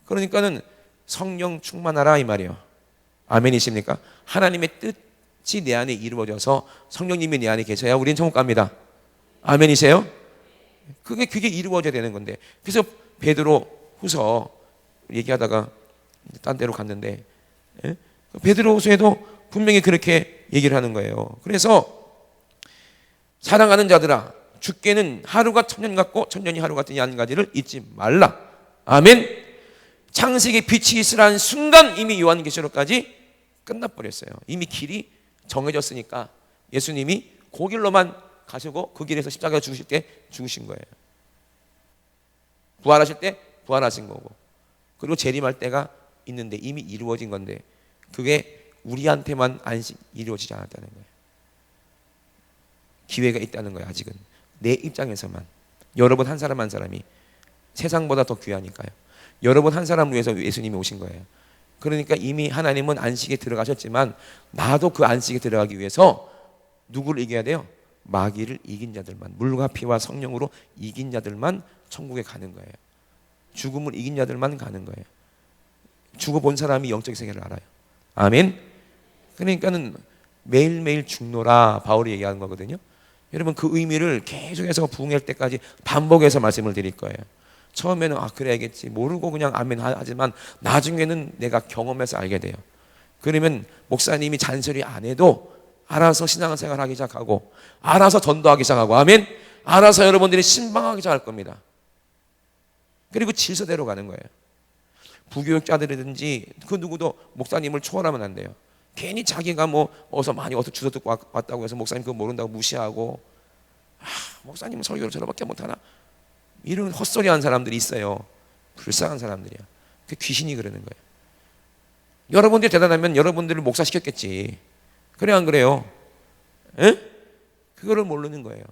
그러니까는 성령 충만하라 이 말이에요. 아멘이십니까? 하나님의 뜻이 내 안에 이루어져서 성령님이 내 안에 계셔야 우리는 천국 갑니다. 아멘이세요? 그게 이루어져야 되는 건데. 그래서 베드로 후서 얘기하다가 딴 데로 갔는데, 예? 베드로 후서에도 분명히 그렇게 얘기를 하는 거예요. 그래서 사랑하는 자들아, 주께는 하루가 천년 같고 천년이 하루 같은 이 한 가지를 잊지 말라. 아멘. 창세기에 빛이 있으라는 순간 이미 요한계시록까지 끝나버렸어요. 이미 길이 정해졌으니까 예수님이 그 길로만 가시고 그 길에서 십자가 죽으실 때 죽으신 거예요. 부활하실 때 부활하신 거고, 그리고 재림할 때가 있는데 이미 이루어진 건데 그게 우리한테만 안식 이루어지지 않았다는 거예요. 기회가 있다는 거예요. 아직은 내 입장에서만. 여러분 한 사람 한 사람이 세상보다 더 귀하니까요. 여러분 한 사람 위해서 예수님이 오신 거예요. 그러니까 이미 하나님은 안식에 들어가셨지만 나도 그 안식에 들어가기 위해서 누구를 이겨야 돼요? 마귀를 이긴 자들만, 물과 피와 성령으로 이긴 자들만 천국에 가는 거예요. 죽음을 이긴 자들만 가는 거예요. 죽어본 사람이 영적 세계를 알아요. 아멘. 그러니까는 매일매일 죽노라 바울이 얘기하는 거거든요. 여러분 그 의미를 계속해서 부흥할 때까지 반복해서 말씀을 드릴 거예요. 처음에는 그래야겠지 모르고 그냥 아멘 하지만 나중에는 내가 경험해서 알게 돼요. 그러면 목사님이 잔소리 안 해도 알아서 신앙생활 하기 시작하고 알아서 전도하기 시작하고, 아멘. 알아서 여러분들이 신방하기 시작할 겁니다. 그리고 질서대로 가는 거예요. 부교육자들이든지 그 누구도 목사님을 초월하면 안 돼요. 괜히 자기가 어서 주워 듣고 왔다고 해서 목사님 그거 모른다고 무시하고, 목사님은 설교를 저러밖에 못하나, 이런 헛소리 하는 사람들이 있어요. 불쌍한 사람들이야. 그 귀신이 그러는 거예요. 여러분들이 대단하면 여러분들을 목사시켰겠지. 그래 안 그래요? 에? 그거를 모르는 거예요.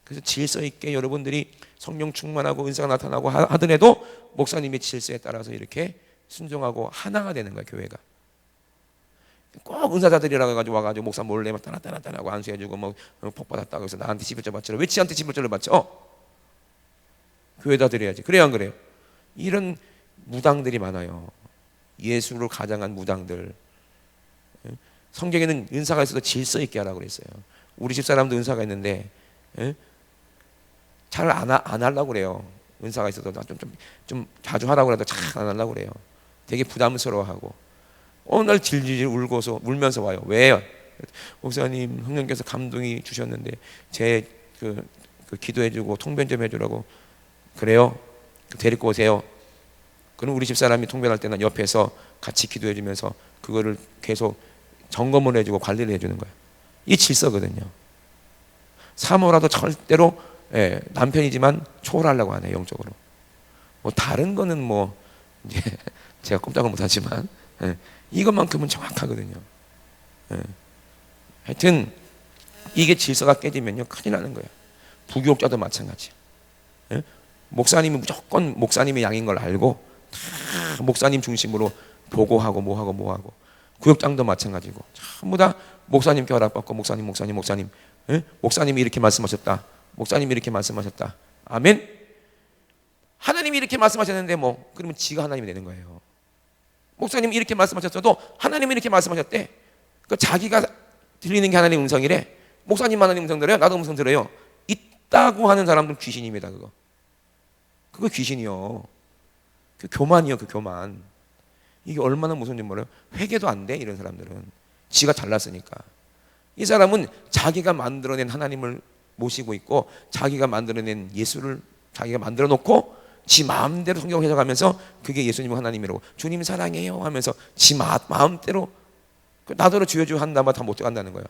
그래서 질서 있게 여러분들이 성령 충만하고 은사가 나타나고 하더라도 목사님의 질서에 따라서 이렇게 순종하고 하나가 되는 거예요. 교회가 꼭 은사자들이라고 해가지고 와가지고 목사 몰래 막 따라따라따라고 안수해주고 복 받았다고 해서 나한테 11절 바치라. 왜 지한테 11절을 바쳐? 교회다 드려야지. 그래요 안 그래요? 이런 무당들이 많아요. 예수를 가장한 무당들. 성경에는 은사가 있어도 질서 있게 하라고 그랬어요. 우리 집 사람도 은사가 있는데 잘 안 하려고 그래요. 은사가 있어도 좀 자주 하라고 해도 잘 안 하려고 그래요. 되게 부담스러워하고 어느 날 질질 울면서 와요. 왜요? 목사님, 형님께서 감동이 주셨는데 제 그 기도해주고 통변 좀 해주라고. 그래요? 데리고 오세요. 그럼 우리 집사람이 통변할 때는 옆에서 같이 기도해주면서 그거를 계속 점검을 해주고 관리를 해주는 거예요. 이 질서거든요. 사모라도 절대로 남편이지만 초월하려고 하네요. 영적으로. 다른 거는 이제 제가 꼼짝을 못하지만 이것만큼은 정확하거든요. 하여튼 이게 질서가 깨지면요 큰일 나는 거예요. 부교육자도 마찬가지예요. 목사님이 무조건 목사님의 양인 걸 알고 다 목사님 중심으로 보고하고 뭐하고 구역장도 마찬가지고 전부 다 목사님께 허락받고 목사님 목사님이 이렇게 말씀하셨다. 목사님이 이렇게 말씀하셨다. 아멘. 하나님이 이렇게 말씀하셨는데 그러면 지가 하나님이 되는 거예요. 목사님이 이렇게 말씀하셨어도 하나님이 이렇게 말씀하셨대. 그 자기가 들리는 게 하나님 음성이래. 목사님 하나님 음성 들어요? 나도 음성 들어요. 있다고 하는 사람들은 귀신입니다. 그거 귀신이요. 그 교만이요. 그 교만. 이게 얼마나 무서운지 몰라요. 회개도 안 돼 이런 사람들은. 지가 잘났으니까. 이 사람은 자기가 만들어낸 하나님을 모시고 있고 자기가 만들어낸 예수를 자기가 만들어 놓고 지 마음대로 성경 해석하면서 그게 예수님과 하나님이라고 주님 사랑해요 하면서 지 마음대로 나더러 주여 주여 한다면 다 못 간다는 거야.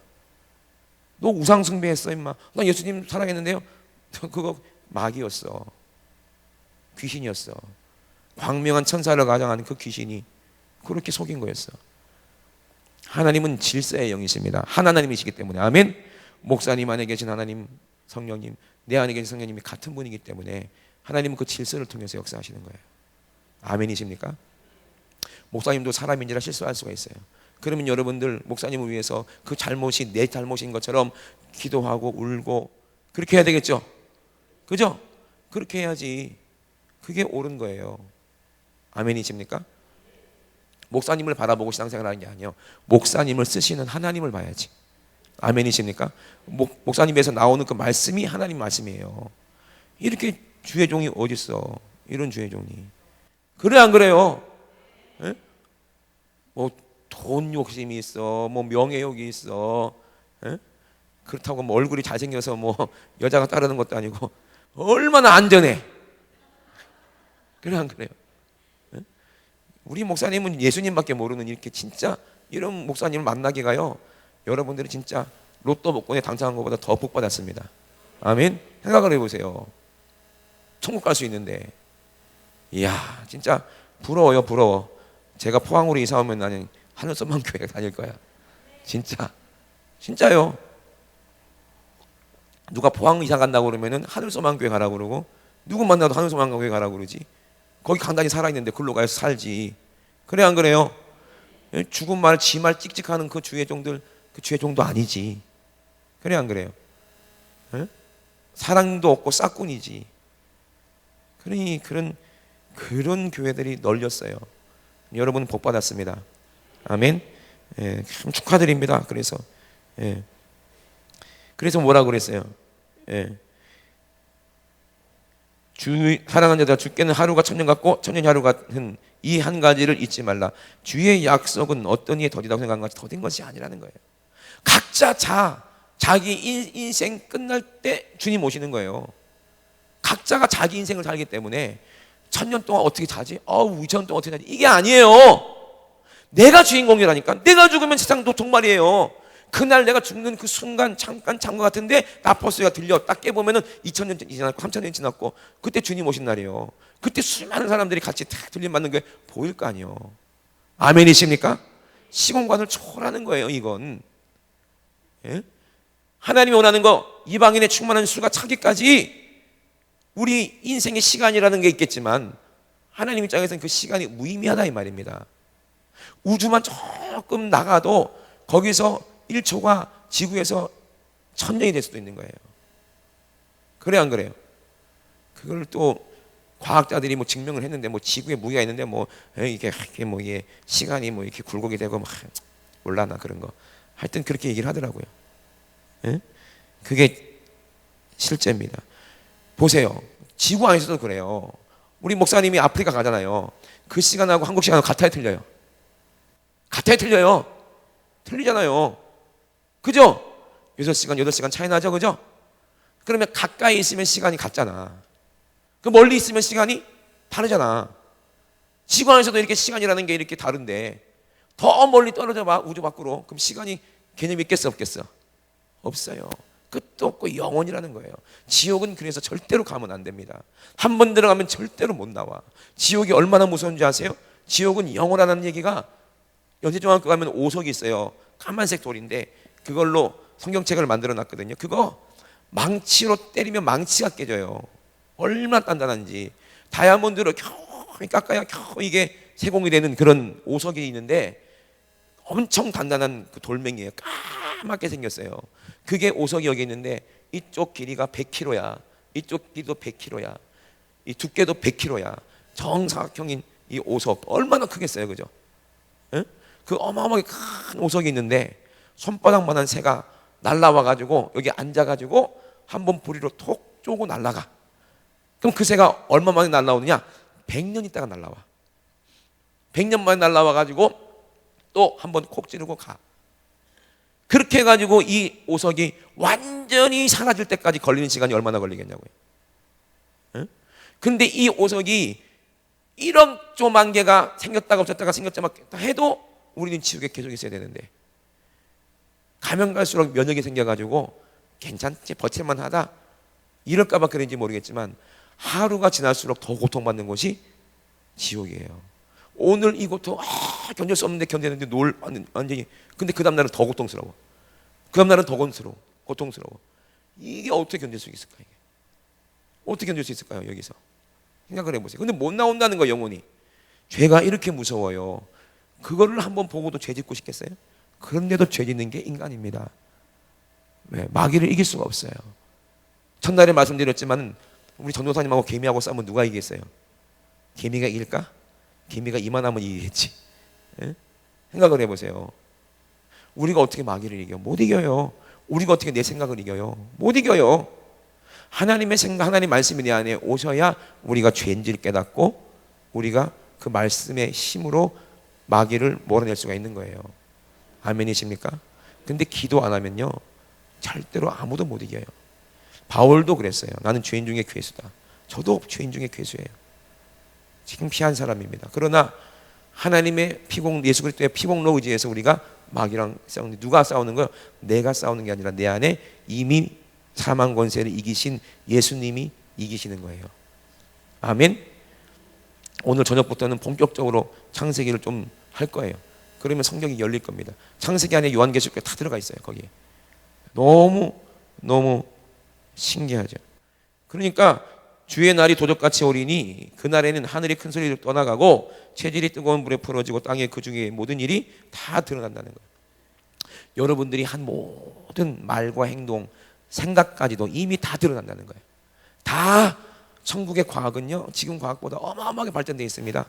너 우상 숭배했어 임마. 나 예수님 사랑했는데요. 그거 마귀였어. 귀신이었어. 광명한 천사를 가장하는 그 귀신이 그렇게 속인 거였어. 하나님은 질서의 영이십니다. 한 하나님이시기 때문에. 아멘. 목사님 안에 계신 하나님, 성령님, 내 안에 계신 성령님이 같은 분이기 때문에 하나님은 그 질서를 통해서 역사하시는 거예요. 아멘이십니까? 목사님도 사람인지라 실수할 수가 있어요. 그러면 여러분들 목사님을 위해서 그 잘못이 내 잘못인 것처럼 기도하고 울고 그렇게 해야 되겠죠? 그죠? 그렇게 해야지. 그게 옳은 거예요. 아멘이십니까? 목사님을 바라보고 신앙생활하는 게 아니에요. 목사님을 쓰시는 하나님을 봐야지. 아멘이십니까? 목사님에서 나오는 그 말씀이 하나님 말씀이에요. 이렇게 주의 종이 어디 있어? 이런 주의 종이. 그래 안 그래요? 에? 돈 욕심이 있어, 명예욕이 있어. 에? 그렇다고 얼굴이 잘생겨서 여자가 따르는 것도 아니고 얼마나 안전해. 그래 안 그래요? 우리 목사님은 예수님밖에 모르는 이렇게 진짜 이런 목사님을 만나기가요. 여러분들이 진짜 로또 복권에 당첨한 것보다 더 복 받았습니다. 아멘. 생각을 해보세요. 천국 갈 수 있는데, 이야 진짜 부러워요. 부러워. 제가 포항으로 이사 오면 나는 하늘소망 교회 다닐 거야. 진짜요. 누가 포항 이사 간다고 그러면은 하늘소망 교회 가라고 그러고, 누구 만나도 하늘소망 교회 가라고 그러지. 거기 간단히 살아있는데 글로 가서 살지. 그래 안 그래요? 죽은 말 지 말 찍찍하는 그 주의 종들, 그 주의 종도 아니지. 그래 안 그래요? 에? 사랑도 없고 싹군이지. 그러니 그런 교회들이 널렸어요. 여러분 복 받았습니다. 아멘. 참 축하드립니다. 그래서 뭐라고 그랬어요? 주 사랑하는 자들아, 주께는 하루가 천년 같고 천년이 하루 같은 이 한 가지를 잊지 말라. 주의 약속은 어떤 이에 더디다고 생각한 것이 더딘 것이 아니라는 거예요. 각자 자기 인생 끝날 때 주님 오시는 거예요. 각자가 자기 인생을 살기 때문에 천년 동안 어떻게 자지? 2천 동안 어떻게 자지? 이게 아니에요. 내가 주인공이라니까. 내가 죽으면 세상도 종말이에요. 그날 내가 죽는 그 순간 잠깐 잔 것 같은데 나퍼스가 들려 딱 깨보면은 2000년 지났고 3000년 지났고 그때 주님 오신 날이에요. 그때 수많은 사람들이 같이 탁 들림 받는 게 보일 거 아니에요. 아멘이십니까? 시공간을 초월하는 거예요. 이건 하나님이 원하는 거 이방인의 충만한 수가 차기까지 우리 인생의 시간이라는 게 있겠지만 하나님 입장에서는 그 시간이 무의미하다 이 말입니다. 우주만 조금 나가도 거기서 1초가 지구에서 1000년이 될 수도 있는 거예요. 그래 안 그래요? 그걸 또 과학자들이 증명을 했는데 지구에 무게가 있는데 이게 시간이 이렇게 굴곡이 되고 몰라 나 그런 거. 하여튼 그렇게 얘기를 하더라고요. 그게 실제입니다. 보세요. 지구 안에서도 그래요. 우리 목사님이 아프리카 가잖아요. 그 시간하고 한국 시간하고 같아야 틀려요. 틀리잖아요. 그죠? 6시간, 8시간 차이 나죠? 그죠? 그러면 가까이 있으면 시간이 같잖아. 그 멀리 있으면 시간이 다르잖아. 지구 안에서도 이렇게 시간이라는 게 이렇게 다른데 더 멀리 떨어져 봐, 우주 밖으로. 그럼 시간이 개념이 있겠어, 없겠어? 없어요. 끝도 없고 영원이라는 거예요. 지옥은 그래서 절대로 가면 안 됩니다. 한 번 들어가면 절대로 못 나와. 지옥이 얼마나 무서운지 아세요? 지옥은 영원하다는 얘기가 연세중학교 가면 오석이 있어요. 까만색 돌인데 그걸로 성경책을 만들어 놨거든요. 그거 망치로 때리면 망치가 깨져요. 얼마나 단단한지. 다이아몬드로 겨우 깎아야 겨우 이게 세공이 되는 그런 오석이 있는데 엄청 단단한 그 돌멩이에요. 까맣게 생겼어요. 그게 오석이 여기 있는데 이쪽 길이가 100km야. 이쪽 길이도 100km야. 이 두께도 100km야. 정사각형인 이 오석 얼마나 크겠어요, 그죠? 그 어마어마하게 큰 오석이 있는데 손바닥만한 새가 날라와가지고 여기 앉아가지고 한번 부리로 톡 쪼고 날라가. 그럼 그 새가 얼마 만에 날라오느냐? 100년 있다가 날라와. 100년 만에 날라와가지고 또 한번 콕 찌르고 가. 그렇게 해가지고 이 오석이 완전히 사라질 때까지 걸리는 시간이 얼마나 걸리겠냐고요. 응? 근데 이 오석이 1억 조만 개가 생겼다가 없었다가 생겼다가 해도 우리는 지옥에 계속 있어야 되는데, 가면 갈수록 면역이 생겨가지고 괜찮지, 버틸만 하다 이럴까봐 그런지 모르겠지만 하루가 지날수록 더 고통받는 곳이 지옥이에요. 오늘 이 고통 견딜 수 없는데 견디는데 완전히, 근데 그 다음날은 더 고통스러워. 그 다음날은 더 고통스러워. 이게 어떻게 견딜 수 있을까? 이게 어떻게 견딜 수 있을까요? 여기서 생각을 해보세요. 근데 못 나온다는 거, 영혼이. 죄가 이렇게 무서워요. 그거를 한번 보고도 죄 짓고 싶겠어요? 그런데도 죄 짓는 게 인간입니다. 왜? 마귀를 이길 수가 없어요. 첫날에 말씀드렸지만 우리 전도사님하고 개미하고 싸우면 누가 이기겠어요? 개미가 이길까? 개미가 이만하면 이기겠지. 에? 생각을 해보세요. 우리가 어떻게 마귀를 이겨? 못 이겨요. 우리가 어떻게 내 생각을 이겨요? 못 이겨요. 하나님의 생각, 하나님 말씀이 내 안에 오셔야 우리가 죄인지를 깨닫고 우리가 그 말씀의 힘으로 마귀를 몰아낼 수가 있는 거예요. 아멘이십니까? 근데 기도 안 하면요, 절대로 아무도 못 이겨요. 바울도 그랬어요. 나는 죄인 중에 괴수다. 저도 죄인 중에 괴수예요. 지금 피한 사람입니다. 그러나 하나님의 피공, 예수 그리스도의 피공로 의지해서 우리가 마귀랑 싸우는데, 누가 싸우는 거예요? 내가 싸우는 게 아니라 내 안에 이미 사망 권세를 이기신 예수님이 이기시는 거예요. 아멘. 오늘 저녁부터는 본격적으로 창세기를 좀 할 거예요. 그러면 성경이 열릴 겁니다. 창세기 안에 요한계시록 다 들어가 있어요. 거기에 너무 신기하죠. 그러니까 주의 날이 도적같이 오리니 그날에는 하늘이 큰 소리로 떠나가고 체질이 뜨거운 물에 풀어지고 땅의 그 중에 모든 일이 다 드러난다는 거예요. 여러분들이 한 모든 말과 행동, 생각까지도 이미 다 드러난다는 거예요. 다. 천국의 과학은요, 지금 과학보다 어마어마하게 발전되어 있습니다.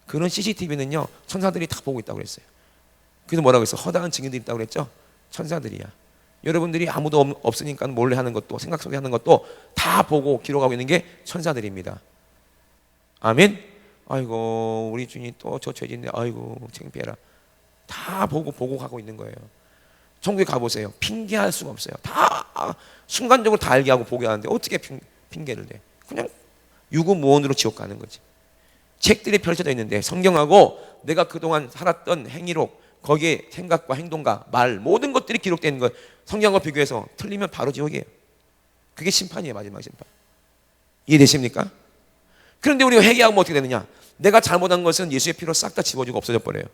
그런 CCTV는요 천사들이 다 보고 있다고 그랬어요. 그래서 뭐라고 했어? 허다한 증인들이 있다고 그랬죠? 천사들이야. 여러분들이 아무도 없으니까 몰래 하는 것도, 생각 속에 하는 것도 다 보고 기록하고 있는 게 천사들입니다. 아멘. 아이고 우리 주님 또 저 죄진데 아이고 창피해라. 다 보고 가고 있는 거예요. 천국에 가보세요. 핑계할 수가 없어요. 다 순간적으로 다 알게 하고 보게 하는데 어떻게 핑계를 대? 그냥 유구무원으로 지옥 가는 거지. 책들이 펼쳐져 있는데 성경하고 내가 그동안 살았던 행위록, 거기에 생각과 행동과 말, 모든 것들이 기록되어 있는 거예요. 성경과 비교해서 틀리면 바로 지옥이에요. 그게 심판이에요. 마지막 심판. 이해되십니까? 그런데 우리가 회개하면 어떻게 되느냐? 내가 잘못한 것은 예수의 피로 싹 다 지워지고 없어져 버려요.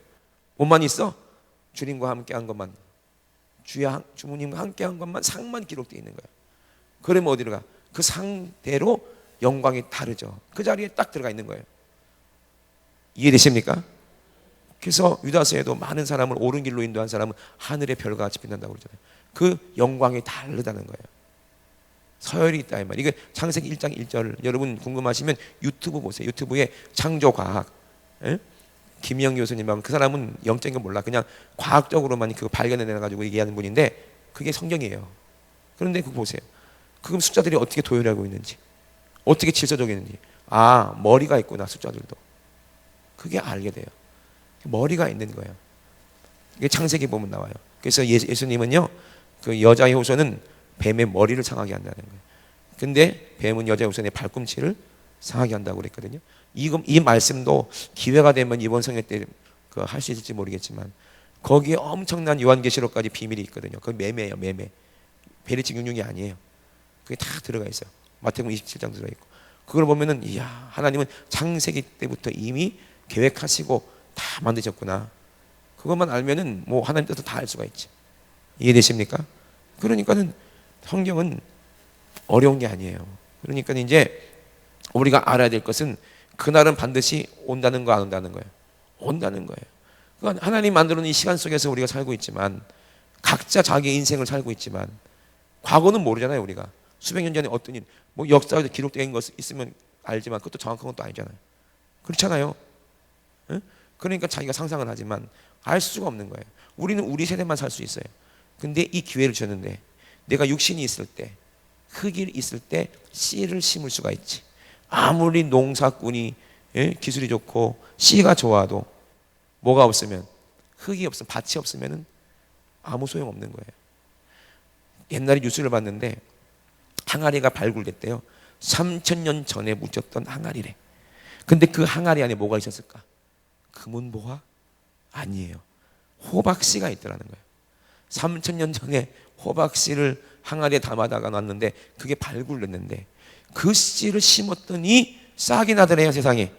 뭐만 있어? 주님과 함께한 것만, 주님과 함께한 것만, 상만 기록되어 있는 거예요. 그러면 어디로 가? 그 상대로 영광이 다르죠. 그 자리에 딱 들어가 있는 거예요. 이해되십니까? 그래서 유다서에도 많은 사람을 옳은 길로 인도한 사람은 하늘의 별과 같이 빛난다고 그러잖아요. 그 영광이 다르다는 거예요. 서열이 있다 이 말. 이게 창세기 1장 1절 여러분 궁금하시면 유튜브 보세요. 유튜브에 창조과학, 김영 교수님하고, 그 사람은 영적인 거 몰라. 그냥 과학적으로만 그거 발견해내가지고 얘기하는 분인데 그게 성경이에요. 그런데 그거 보세요. 그 숫자들이 어떻게 도열하고 있는지, 어떻게 질서적이는지. 아, 머리가 있구나, 숫자들도. 그게 알게 돼요. 머리가 있는 거예요. 이게 창세기 보면 나와요. 그래서 예수님은요, 그 여자의 후손은 뱀의 머리를 상하게 한다는 거예요. 근데 뱀은 여자의 후손의 발꿈치를 상하게 한다고 그랬거든요. 이 말씀도 기회가 되면 이번 성회 때 할 수 있을지 모르겠지만 거기에 엄청난 요한계시록까지 비밀이 있거든요. 그건 매매예요, 매매. 베리치 66이 아니에요. 그게 다 들어가 있어요. 마태복음 27장 들어가 있고. 그걸 보면은 이야, 하나님은 창세기 때부터 이미 계획하시고 다 만드셨구나. 그것만 알면은 뭐 하나님 뜻도 다 알 수가 있지. 이해되십니까? 그러니까는 성경은 어려운 게 아니에요. 그러니까 이제 우리가 알아야 될 것은 그날은 반드시 온다는 거, 안 온다는 거예요. 온다는 거예요. 그러니까 하나님 만들어 놓은 이 시간 속에서 우리가 살고 있지만, 각자 자기의 인생을 살고 있지만, 과거는 모르잖아요. 우리가 수백 년 전에 어떤 일, 뭐 역사에 기록된 것 있으면 알지만 그것도 정확한 것도 아니잖아요. 그렇잖아요. 응? 그러니까 자기가 상상을 하지만 알 수가 없는 거예요. 우리는 우리 세대만 살 수 있어요. 근데 이 기회를 줬는데 내가 육신이 있을 때, 흙이 있을 때 씨를 심을 수가 있지. 아무리 농사꾼이 기술이 좋고 씨가 좋아도 뭐가 없으면, 흙이 없으면, 밭이 없으면 아무 소용 없는 거예요. 옛날에 뉴스를 봤는데 항아리가 발굴됐대요. 3000년 전에 묻혔던 항아리래. 근데 그 항아리 안에 뭐가 있었을까? 금은보화? 아니에요. 호박씨가 있더라는 거예요. 3000년 전에 호박씨를 항아리에 담아다가 놨는데 그게 발굴됐는데 그 씨를 심었더니 싹이 나더래요, 세상에.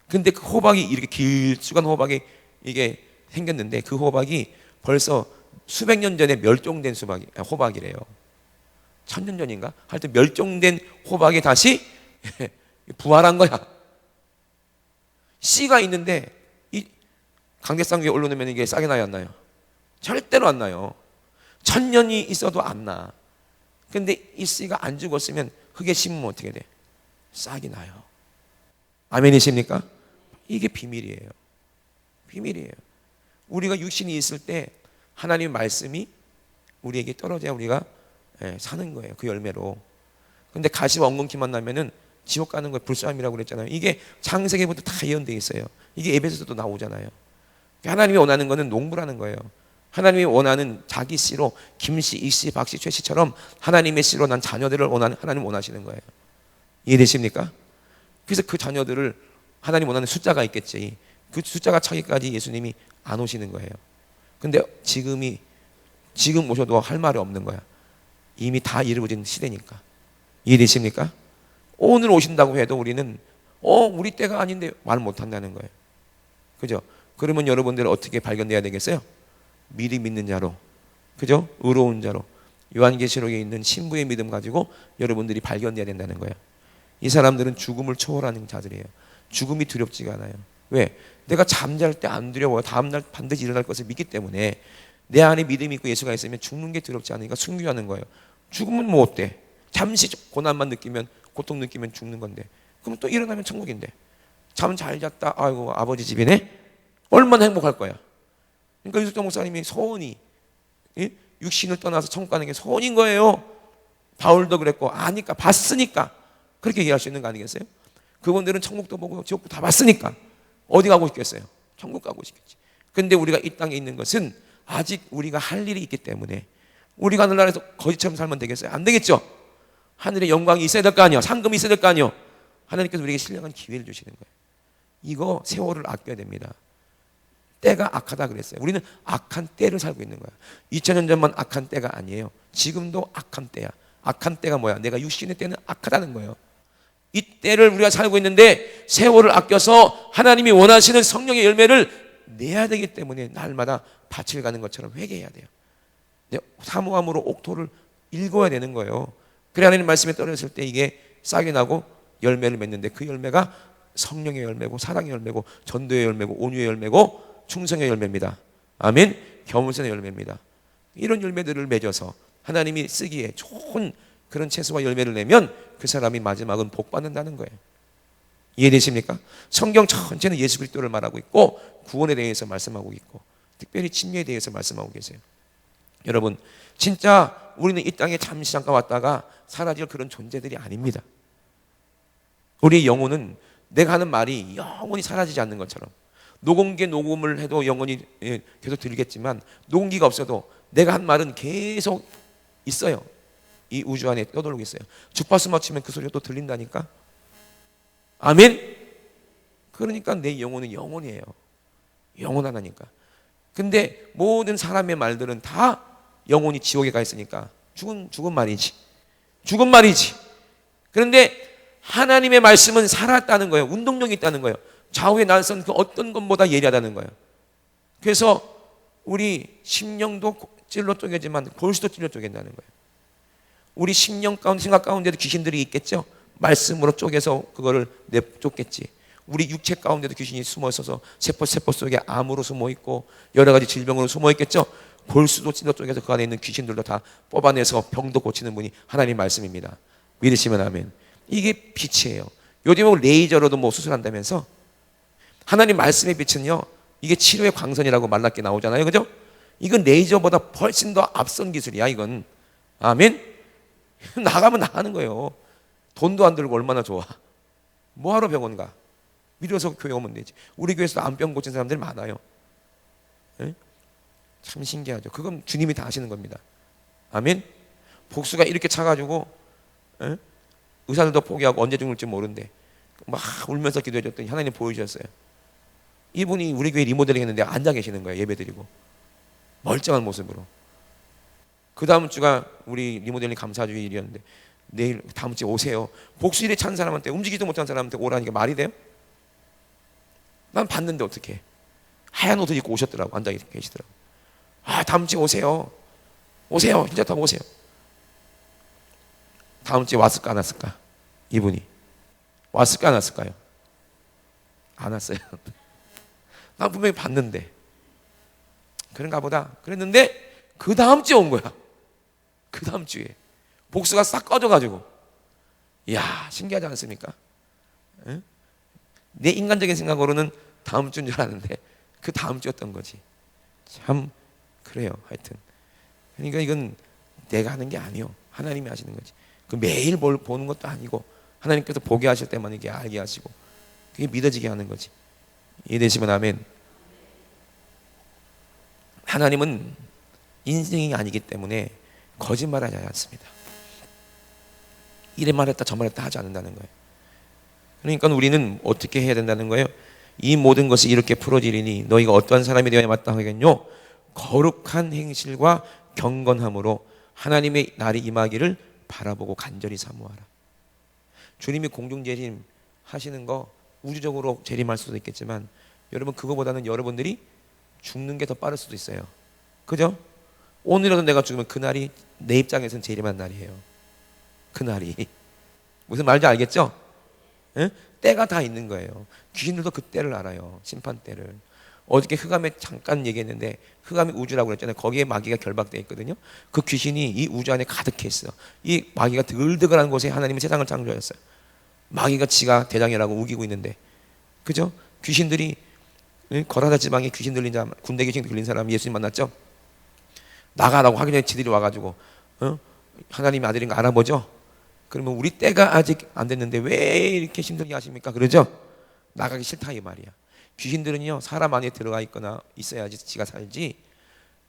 근데 그 호박이 이렇게 길쭉한 호박이 이게 생겼는데 그 호박이 벌써 수백 년 전에 멸종된 호박이래요. 1000년 전인가? 하여튼 멸종된 호박이 다시 부활한 거야. 씨가 있는데 이 강대상 위에 올려놓으면 이게 싹이 나요, 안 나요? 절대로 안 나요. 1000년이 있어도 안 나. 근데 이 씨가 안 죽었으면 흙에 심으면 어떻게 돼? 싹이 나요. 아멘이십니까? 이게 비밀이에요. 비밀이에요. 우리가 육신이 있을 때 하나님의 말씀이 우리에게 떨어져야 우리가 사는 거예요. 그 열매로. 근데 가시와 엉겅퀴만 나면은 지옥 가는 거예요. 불사함이라고 그랬잖아요. 이게 창세기부터 다 예언되어 있어요. 이게 에베소서도 나오잖아요. 하나님이 원하는 거는 농부라는 거예요. 하나님이 원하는 자기 씨로 김씨, 이씨, 박씨, 최씨처럼 하나님의 씨로 난 자녀들을 하나님 원하시는 거예요. 이해되십니까? 그래서 그 자녀들을 하나님 원하는 숫자가 있겠지. 그 숫자가 차기까지 예수님이 안 오시는 거예요. 근데 지금 오셔도 할 말이 없는 거야. 이미 다 이루어진 시대니까. 이해되십니까? 오늘 오신다고 해도 우리는 우리 때가 아닌데 말 못한다는 거예요. 그죠? 그러면 여러분들 어떻게 발견돼야 되겠어요? 미리 믿는 자로, 그죠? 의로운 자로, 요한계시록에 있는 신부의 믿음 가지고 여러분들이 발견돼야 된다는 거예요. 이 사람들은 죽음을 초월하는 자들이에요. 죽음이 두렵지가 않아요. 왜? 내가 잠잘 때 안 두려워요. 다음날 반드시 일어날 것을 믿기 때문에 내 안에 믿음이 있고 예수가 있으면 죽는 게 두렵지 않으니까 순교하는 거예요. 죽으면 뭐 어때? 잠시 고난만 느끼면, 고통 느끼면 죽는 건데, 그럼 또 일어나면 천국인데, 잠 잘 잤다, 아이고 아버지 집이네, 얼마나 행복할 거야. 그러니까 유숙정 목사님이 소원이, 육신을 떠나서 천국 가는 게 소원인 거예요. 바울도 그랬고, 아니까, 봤으니까 그렇게 얘기할 수 있는 거 아니겠어요? 그분들은 천국도 보고 지옥도 다 봤으니까 어디 가고 싶겠어요? 천국 가고 싶겠지. 근데 우리가 이 땅에 있는 것은 아직 우리가 할 일이 있기 때문에, 우리가 하늘나라에서 거지처럼 살면 되겠어요? 안 되겠죠? 하늘의 영광이 있어야 될 거 아니에요? 상금이 있어야 될 거 아니에요? 하나님께서 우리에게 신령한 기회를 주시는 거예요. 이거 세월을 아껴야 됩니다. 때가 악하다 그랬어요. 우리는 악한 때를 살고 있는 거야. 2000년 전만 악한 때가 아니에요. 지금도 악한 때야. 악한 때가 뭐야? 내가 육신의 때는 악하다는 거예요. 이 때를 우리가 살고 있는데 세월을 아껴서 하나님이 원하시는 성령의 열매를 내야 되기 때문에 날마다 밭을 가는 것처럼 회개해야 돼요. 사모함으로 옥토를 읽어야 되는 거예요. 그래 하나님 말씀에 떨어졌을 때 이게 싹이 나고 열매를 맺는데, 그 열매가 성령의 열매고 사랑의 열매고 전도의 열매고 온유의 열매고 충성의 열매입니다. 아멘. 겸손의 열매입니다. 이런 열매들을 맺어서 하나님이 쓰기에 좋은 그런 채소와 열매를 내면 그 사람이 마지막은 복 받는다는 거예요. 이해되십니까? 성경 전체는 예수 그리스도를 말하고 있고 구원에 대해서 말씀하고 있고 특별히 침례에 대해서 말씀하고 계세요. 여러분, 진짜 우리는 이 땅에 잠시 잠깐 왔다가 사라질 그런 존재들이 아닙니다. 우리의 영혼은 내가 하는 말이 영원히 사라지지 않는 것처럼, 녹음기에 녹음을 해도 영원히 계속 들리겠지만 녹음기가 없어도 내가 한 말은 계속 있어요. 이 우주 안에 떠돌고 있어요. 주파수 맞추면 그 소리가 또 들린다니까. 아멘. 그러니까 내 영혼은 영혼이에요. 영원하다니까. 근데 모든 사람의 말들은 다 영혼이 지옥에 가 있으니까 죽은 말이지. 죽은 말이지. 그런데 하나님의 말씀은 살았다는 거예요. 운동력이 있다는 거예요. 좌우의 날선 그 어떤 것보다 예리하다는 거예요. 그래서 우리 심령도 찔러 쪼개지만 골수도 찔러 쪼갠다는 거예요. 우리 심령 가운데, 생각 가운데도 귀신들이 있겠죠. 말씀으로 쪼개서 그거를 내쫓겠지. 우리 육체 가운데도 귀신이 숨어 있어서 세포 속에 암으로 숨어 있고 여러 가지 질병으로 숨어 있겠죠. 골수도 찔러 쪼개서 그 안에 있는 귀신들도 다 뽑아내서 병도 고치는 분이 하나님 말씀입니다. 믿으시면 아멘. 이게 빛이에요. 요즘은 레이저로도 뭐 수술한다면서 하나님 말씀의 빛은요, 이게 치료의 광선이라고 말랐게 나오잖아요. 그죠? 이건 레이저보다 훨씬 더 앞선 기술이야, 이건. 아멘? 나가면 나가는 거예요. 돈도 안 들고 얼마나 좋아. 뭐하러 병원 가? 믿어서 교회 오면 되지. 우리 교회에서도 암병 고친 사람들 많아요. 에? 참 신기하죠. 그건 주님이 다 하시는 겁니다. 아멘? 복수가 이렇게 차가지고 에? 의사들도 포기하고 언제 죽을지 모른대. 막 울면서 기도해줬더니 하나님 보여주셨어요. 이분이 우리 교회 리모델링 했는데 앉아 계시는 거예요. 예배드리고 멀쩡한 모습으로. 그 다음 주가 우리 리모델링 감사주일이었는데 내일 다음 주에 오세요. 복수일에 찬 사람한테, 움직이지도 못한 사람한테 오라니까 말이 돼요? 난 봤는데 어떡해. 하얀 옷을 입고 오셨더라고. 앉아 계시더라고. 아, 다음 주에 오세요. 오세요. 진짜 다 오세요. 다음 주에 왔을까 안 왔을까? 이분이 왔을까 안 왔을까요? 안 왔어요. 난 분명히 봤는데 그런가 보다 그랬는데 그 다음 주에 온 거야. 그 다음 주에 복수가 싹 꺼져가지고. 이야, 신기하지 않습니까? 에? 내 인간적인 생각으로는 다음 주인 줄 아는데 그 다음 주였던 거지. 참 그래요. 하여튼 그러니까 이건 내가 하는 게 아니요, 하나님이 하시는 거지. 그 매일 보는 것도 아니고 하나님께서 보게 하실 때만 이게 알게 하시고 그게 믿어지게 하는 거지. 이해되시면 아멘. 하나님은 인생이 아니기 때문에 거짓말하지 않습니다. 이래 말했다 저 말했다 하지 않는다는 거예요. 그러니까 우리는 어떻게 해야 된다는 거예요? 이 모든 것이 이렇게 풀어지리니 너희가 어떠한 사람이 되어야 마땅하겠뇨? 거룩한 행실과 경건함으로 하나님의 날이 임하기를 바라보고 간절히 사모하라. 주님이 공중 재림 하시는 거 우주적으로 재림할 수도 있겠지만 여러분, 그거보다는 여러분들이 죽는 게 더 빠를 수도 있어요. 그죠? 오늘이라도 내가 죽으면 그날이 내 입장에서는 재림한 날이에요. 그날이 무슨 말인지 알겠죠? 에? 때가 다 있는 거예요. 귀신들도 그 때를 알아요. 심판 때를. 어저께 흑암에 잠깐 얘기했는데 흑암이 우주라고 그랬잖아요. 거기에 마귀가 결박되어 있거든요. 그 귀신이 이 우주 안에 가득해 있어. 이 마귀가 드글드글한 곳에 하나님이 세상을 창조했어요. 마귀가 지가 대장이라고 우기고 있는데, 그죠? 귀신들이, 거라다 지방에 귀신 들린 사람, 군대 귀신 들린 사람 예수님 만났죠? 나가라고 하기 전에 지들이 와가지고 하나님의 아들인 거 알아보죠? 그러면 우리 때가 아직 안 됐는데 왜 이렇게 힘들게 하십니까? 그러죠? 나가기 싫다 이 말이야. 귀신들은요, 사람 안에 들어가 있거나 있어야지 지가 살지,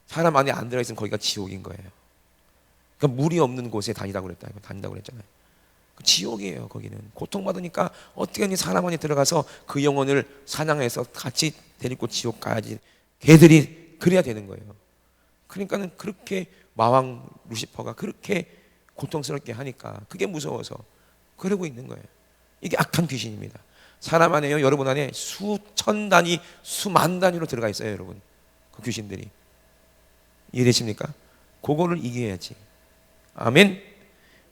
사람 안에 안 들어가 있으면 거기가 지옥인 거예요. 그러니까 물이 없는 곳에 다니라고 그랬잖아요. 지옥이에요. 거기는 고통받으니까 어떻게든 사람 안에 들어가서 그 영혼을 사냥해서 같이 데리고 지옥 가야지. 걔들이 그래야 되는 거예요. 그러니까는 그렇게 마왕 루시퍼가 그렇게 고통스럽게 하니까 그게 무서워서 그러고 있는 거예요. 이게 악한 귀신입니다. 사람 안에요, 여러분 안에 수천 단위, 수만 단위로 들어가 있어요, 여러분. 그 귀신들이. 이해되십니까? 그거를 이겨야지. 아멘.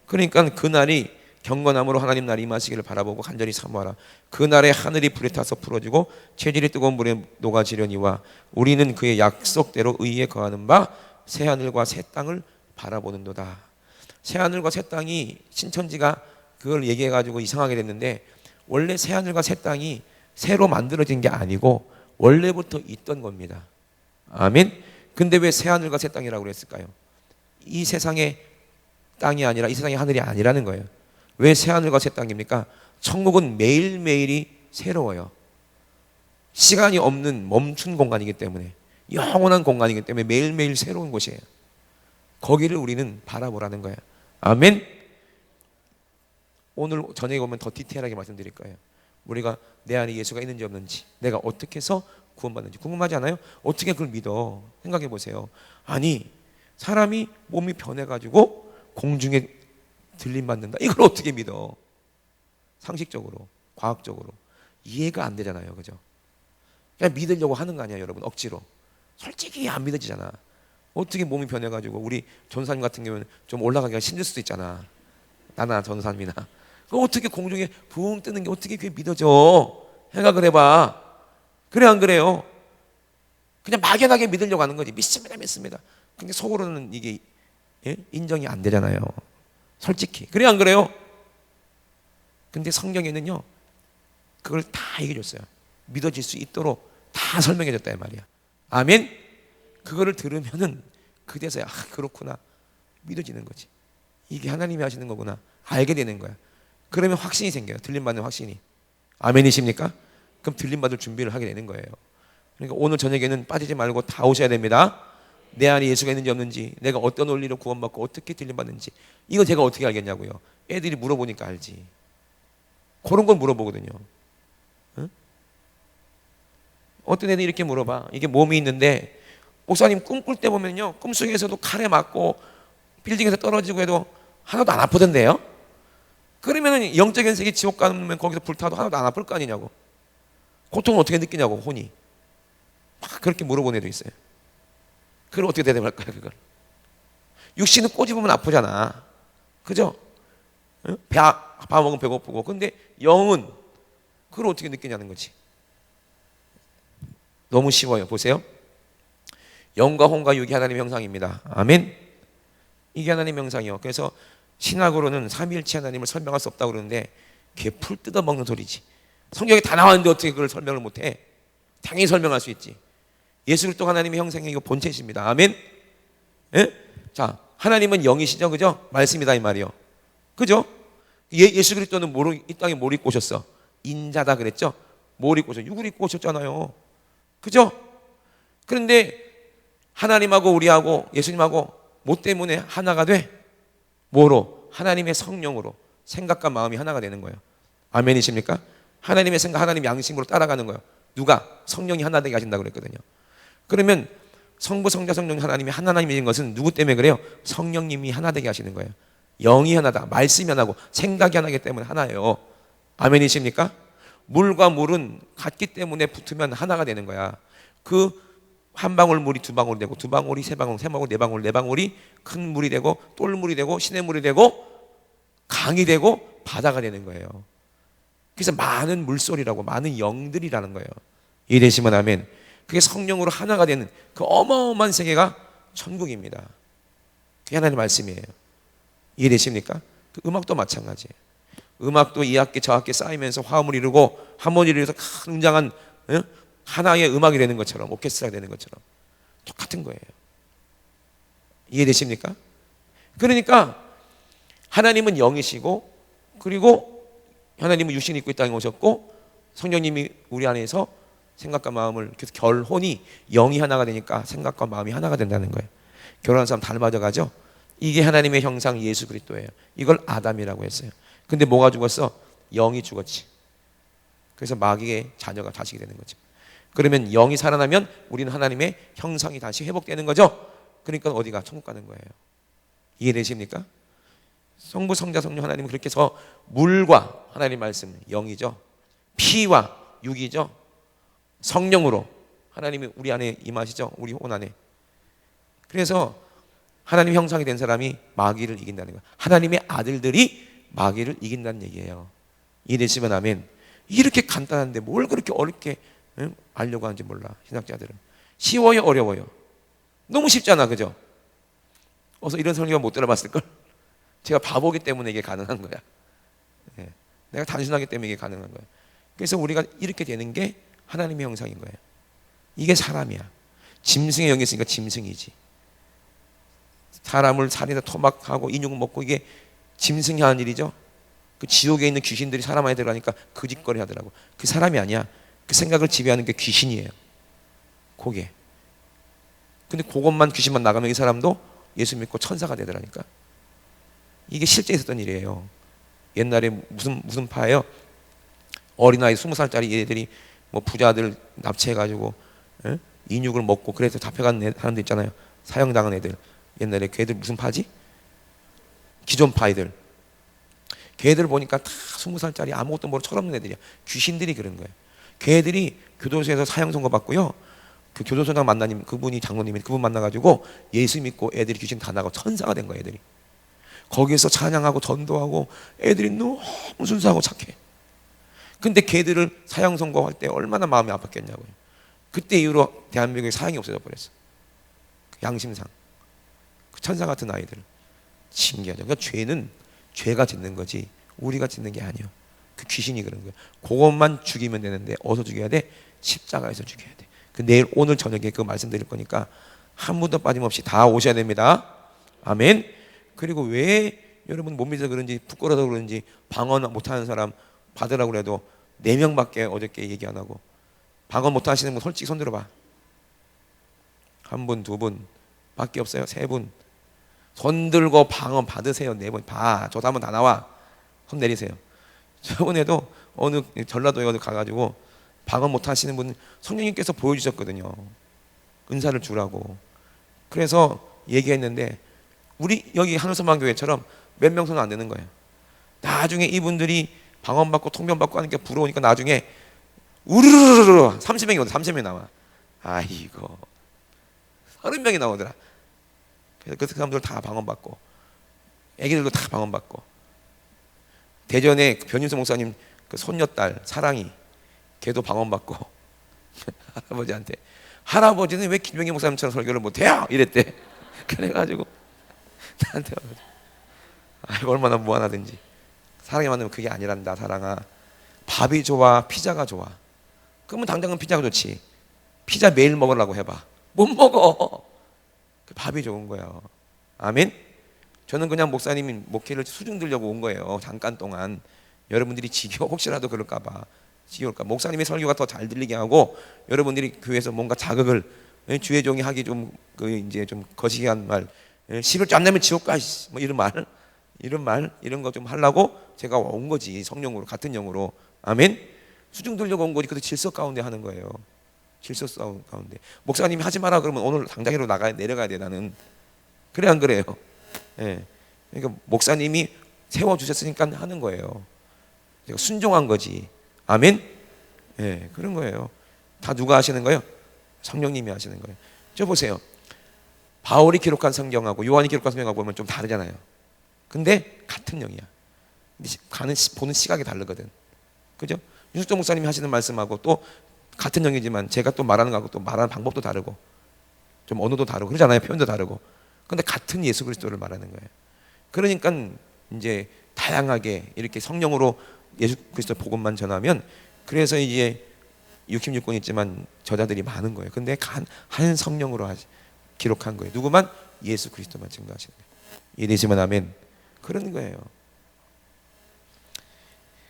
그러니까 그날이 경건함으로 하나님 날이 임하시기를 바라보고 간절히 사모하라. 그날에 하늘이 불에 타서 풀어지고 체질이 뜨거운 물에 녹아지려니와 우리는 그의 약속대로 의에 거하는 바 새하늘과 새 땅을 바라보는도다. 새하늘과 새 땅이, 신천지가 그걸 얘기해가지고 이상하게 됐는데, 원래 새하늘과 새 땅이 새로 만들어진 게 아니고 원래부터 있던 겁니다. 아멘. 근데 왜 새하늘과 새 땅이라고 그랬을까요? 이 세상의 땅이 아니라, 이 세상의 하늘이 아니라는 거예요. 왜 새하늘과 새 땅입니까? 천국은 매일매일이 새로워요. 시간이 없는 멈춘 공간이기 때문에, 영원한 공간이기 때문에 매일매일 새로운 곳이에요. 거기를 우리는 바라보라는 거예요. 아멘. 오늘 저녁에 오면 더 디테일하게 말씀드릴 거예요. 우리가 내 안에 예수가 있는지 없는지, 내가 어떻게 해서 구원받는지 궁금하지 않아요? 어떻게 그걸 믿어? 생각해 보세요. 아니, 사람이 몸이 변해가지고 공중에 들림받는다, 이걸 어떻게 믿어? 상식적으로, 과학적으로 이해가 안 되잖아요. 그죠? 그냥 믿으려고 하는 거 아니야, 여러분. 억지로. 솔직히 안 믿어지잖아. 어떻게 몸이 변해가지고, 우리 전사님 같은 경우는 좀 올라가기가 힘들 수도 있잖아. 나나 전사님이나. 그 어떻게 공중에 붕 뜨는 게 어떻게 그게 믿어져? 생각을 해봐. 그래 안 그래요? 그냥 막연하게 믿으려고 하는 거지. 믿습니다. 근데 속으로는 이게 인정이 안 되잖아요. 솔직히. 그래 안 그래요? 근데 성경에는요, 그걸 다 얘기해 줬어요. 믿어질 수 있도록 다 설명해 줬다 이 말이야. 아멘. 그거를 들으면은 그제서야 그렇구나 믿어지는 거지. 이게 하나님이 하시는 거구나 알게 되는 거야. 그러면 확신이 생겨요. 들림받는 확신이. 아멘이십니까? 그럼 들림받을 준비를 하게 되는 거예요. 그러니까 오늘 저녁에는 빠지지 말고 다 오셔야 됩니다. 내 안에 예수가 있는지 없는지, 내가 어떤 원리로 구원받고 어떻게 들림받는지, 이거 제가 어떻게 알겠냐고요. 애들이 물어보니까 알지. 그런 걸 물어보거든요. 응? 어떤 애들이 이렇게 물어봐. 이게 몸이 있는데 목사님 꿈꿀 때 보면요, 꿈속에서도 칼에 맞고 빌딩에서 떨어지고 해도 하나도 안 아프던데요? 그러면 영적인 세계 지옥 가면 거기서 불타도 하나도 안 아플 거 아니냐고. 고통을 어떻게 느끼냐고, 혼이. 막 그렇게 물어보는 애도 있어요. 그걸 어떻게 대답할까요, 그걸? 육신은 꼬집으면 아프잖아. 그죠? 응? 밥 먹으면 배고프고. 근데 영은 그걸 어떻게 느끼냐는 거지. 너무 쉬워요. 보세요. 영과 혼과 육이 하나님의 형상입니다. 아멘. 이게 하나님의 형상이요. 그래서 신학으로는 삼위일체 하나님을 설명할 수 없다고 그러는데 그게 풀 뜯어먹는 소리지. 성경에 다 나왔는데 어떻게 그걸 설명을 못해? 당연히 설명할 수 있지. 예수 그리스도 하나님의 형상이고 본체이십니다. 아멘. 예? 자, 하나님은 영이시죠, 그죠? 말씀이다 이 말이요. 그죠? 예수 그리스도는 이 땅에 뭘 입고 오셨어? 인자다 그랬죠? 뭘 입고 오셨어? 육을 입고 오셨잖아요. 그죠? 그런데 하나님하고 우리하고 예수님하고 뭐 때문에 하나가 돼? 뭐로? 하나님의 성령으로 생각과 마음이 하나가 되는 거예요. 아멘이십니까? 하나님의 생각, 하나님 양심으로 따라가는 거예요. 누가? 성령이 하나 되게 하신다고 그랬거든요. 그러면 성부, 성자, 성령 하나님이 하나님인 것은 누구 때문에 그래요? 성령님이 하나 되게 하시는 거예요. 영이 하나다. 말씀이 하나고 생각이 하나이기 때문에 하나예요. 아멘이십니까? 물과 물은 같기 때문에 붙으면 하나가 되는 거야. 그 한 방울 물이 두 방울이 되고 두 방울이 세 방울, 세 방울, 네 방울, 네 방울이 큰 물이 되고 똘물이 되고 시냇물이 되고 강이 되고 바다가 되는 거예요. 그래서 많은 물소리라고 많은 영들이라는 거예요. 이해되시면 아멘. 그게 성령으로 하나가 되는 그 어마어마한 세계가 천국입니다. 그게 하나님의 말씀이에요. 이해되십니까? 그 음악도 마찬가지예요. 음악도 이 학기 저 학기 쌓이면서 화음을 이루고 하모니를 이루어서 큰 웅장한 하나의 음악이 되는 것처럼 오케스트라가 되는 것처럼 똑같은 거예요. 이해되십니까? 그러니까 하나님은 영이시고 그리고 하나님은 육신이 입고 이 땅에 오셨고 성령님이 우리 안에서 생각과 마음을 그래서 결혼이 영이 하나가 되니까 생각과 마음이 하나가 된다는 거예요. 결혼한 사람 닮아져 가죠. 이게 하나님의 형상 예수 그리스도예요. 이걸 아담이라고 했어요. 근데 뭐가 죽었어? 영이 죽었지. 그래서 마귀의 자녀가 자식이 되는 거죠. 그러면 영이 살아나면 우리는 하나님의 형상이 다시 회복되는 거죠. 그러니까 어디가? 천국 가는 거예요. 이해되십니까? 성부, 성자, 성령 하나님은 그렇게 해서 물과 하나님 말씀 영이죠. 피와 육이죠. 성령으로 하나님이 우리 안에 임하시죠. 우리 혼 안에. 그래서 하나님 형상이 된 사람이 마귀를 이긴다는 거예요. 하나님의 아들들이 마귀를 이긴다는 얘기예요. 이해되시면 아멘. 이렇게 간단한데 뭘 그렇게 어렵게 알려고 하는지 몰라. 신학자들은. 쉬워요, 어려워요? 너무 쉽잖아, 그죠? 어서 이런 설교 못 들어봤을걸? 제가 바보기 때문에 이게 가능한 거야. 네. 내가 단순하기 때문에 이게 가능한 거야. 그래서 우리가 이렇게 되는 게 하나님의 형상인 거예요. 이게 사람이야. 짐승의 영이 있으니까 짐승이지. 사람을 살인해서 토막하고 인육을 먹고 이게 짐승이 하는 일이죠. 그 지옥에 있는 귀신들이 사람 안에 들어가니까 그 짓거리 하더라고. 그 사람이 아니야. 그 생각을 지배하는 게 귀신이에요. 그게. 근데 그것만 귀신만 나가면 이 사람도 예수 믿고 천사가 되더라니까. 이게 실제 있었던 일이에요. 옛날에 무슨 파예요? 어린아이 20살짜리 애들이 뭐 부자들 납치해가지고 인육을 먹고 그래서 잡혀간 사람들 있잖아요. 사형당한 애들. 옛날에 걔들 무슨 파지? 기존 파이들. 걔들 보니까 다 20살짜리 아무것도 모르는 철없는 애들이야. 귀신들이 그런 거예요. 걔들이 교도소에서 사형 선고받고요. 그 교도소장 만나님 그분이 장로님이 그분 만나가지고 예수 믿고 애들이 귀신 다 나가고 천사가 된 거예요. 애들이. 거기에서 찬양하고 전도하고 애들이 너무 순수하고 착해. 근데 걔들을 사형 선고할 때 얼마나 마음이 아팠겠냐고요. 그때 이후로 대한민국에 사형이 없어져 버렸어. 양심상. 그 천사 같은 아이들. 신기하죠. 그러니까 죄는 죄가 짓는 거지 우리가 짓는 게 아니에요. 그 귀신이 그런 거예요. 그것만 죽이면 되는데 어디서 죽여야 돼? 십자가에서 죽여야 돼. 내일 오늘 저녁에 그 말씀드릴 거니까 한 분도 빠짐없이 다 오셔야 됩니다. 아멘. 그리고 왜 여러분 못 믿어서 그런지 부끄러워서 그런지 방언 못하는 사람 받으라고 그래도 4명밖에 어저께 얘기 안 하고, 방언 못하시는 분 솔직히 손 들어봐. 한 분, 두 분 밖에 없어요. 3분. 손 들고 방언 받으세요. 4분. 저도 한번 다 나와. 손 내리세요. 저번에도 어느 전라도에 어디 가가지고 방언 못하시는 분 성령님께서 보여주셨거든요. 은사를 주라고. 그래서 얘기했는데 우리 여기 한우서만교회처럼 몇 명 손 안 되는 거예요. 나중에 이분들이 방언 받고 통변 받고 하는 게 부러우니까 나중에 우르르르르 30명이 오더 30명이 나와. 아이고 30명이 나오더라. 그래서 그 사람들 다 방언 받고 애기들도 다 방언 받고, 대전에 변인수 목사님 그 손녀딸 사랑이 걔도 방언 받고 할아버지한테 할아버지는 왜 김병기 목사님처럼 설교를 못해요? 이랬대. 그래가지고 나한테 아이고 얼마나 무한하든지. 사랑이 만나면 그게 아니란다. 사랑아, 밥이 좋아 피자가 좋아? 그러면 당장은 피자가 좋지. 피자 매일 먹으려고 해봐. 못 먹어. 밥이 좋은 거예요. 아멘. 저는 그냥 목사님이 목회를 수중 들려고 온 거예요. 잠깐 동안. 여러분들이 지겨워 혹시라도 그럴까봐. 지겨울까. 목사님의 설교가 더 잘 들리게 하고 여러분들이 교회에서 뭔가 자극을, 주의 종이 하기 좀 이제 좀 거시기한 말, 11조 안 내면 지옥 가 뭐 이런 거 좀 하려고 제가 온 거지. 성령으로, 같은 영으로. 아멘. 수중 들려고 온 거지. 그래도 질서 가운데 하는 거예요. 질서 가운데. 목사님이 하지 마라 그러면 오늘 당장으로 내려가야 돼. 나는. 그래 안 그래요? 예. 그러니까 목사님이 세워주셨으니까 하는 거예요. 제가 순종한 거지. 아멘. 예, 그런 거예요. 다 누가 하시는 거예요? 성령님이 하시는 거예요. 저 보세요. 바울이 기록한 성경하고 요한이 기록한 성경하고 보면 좀 다르잖아요. 근데 같은 영이야. 보는 시각이 다르거든. 그죠? 윤숙정 목사님이 하시는 말씀하고 또 같은 영이지만 제가 또 말하는 거하고 또 말하는 방법도 다르고 좀 언어도 다르고 그러잖아요. 표현도 다르고. 근데 같은 예수 그리스도를 말하는 거예요. 그러니까 이제 다양하게 이렇게 성령으로 예수 그리스도 복음만 전하면, 그래서 이제 66권 있지만 저자들이 많은 거예요. 근데 한 성령으로 기록한 거예요. 누구만? 예수 그리스도만 증거하시는 거예요. 이해되시면 아멘. 그런 거예요.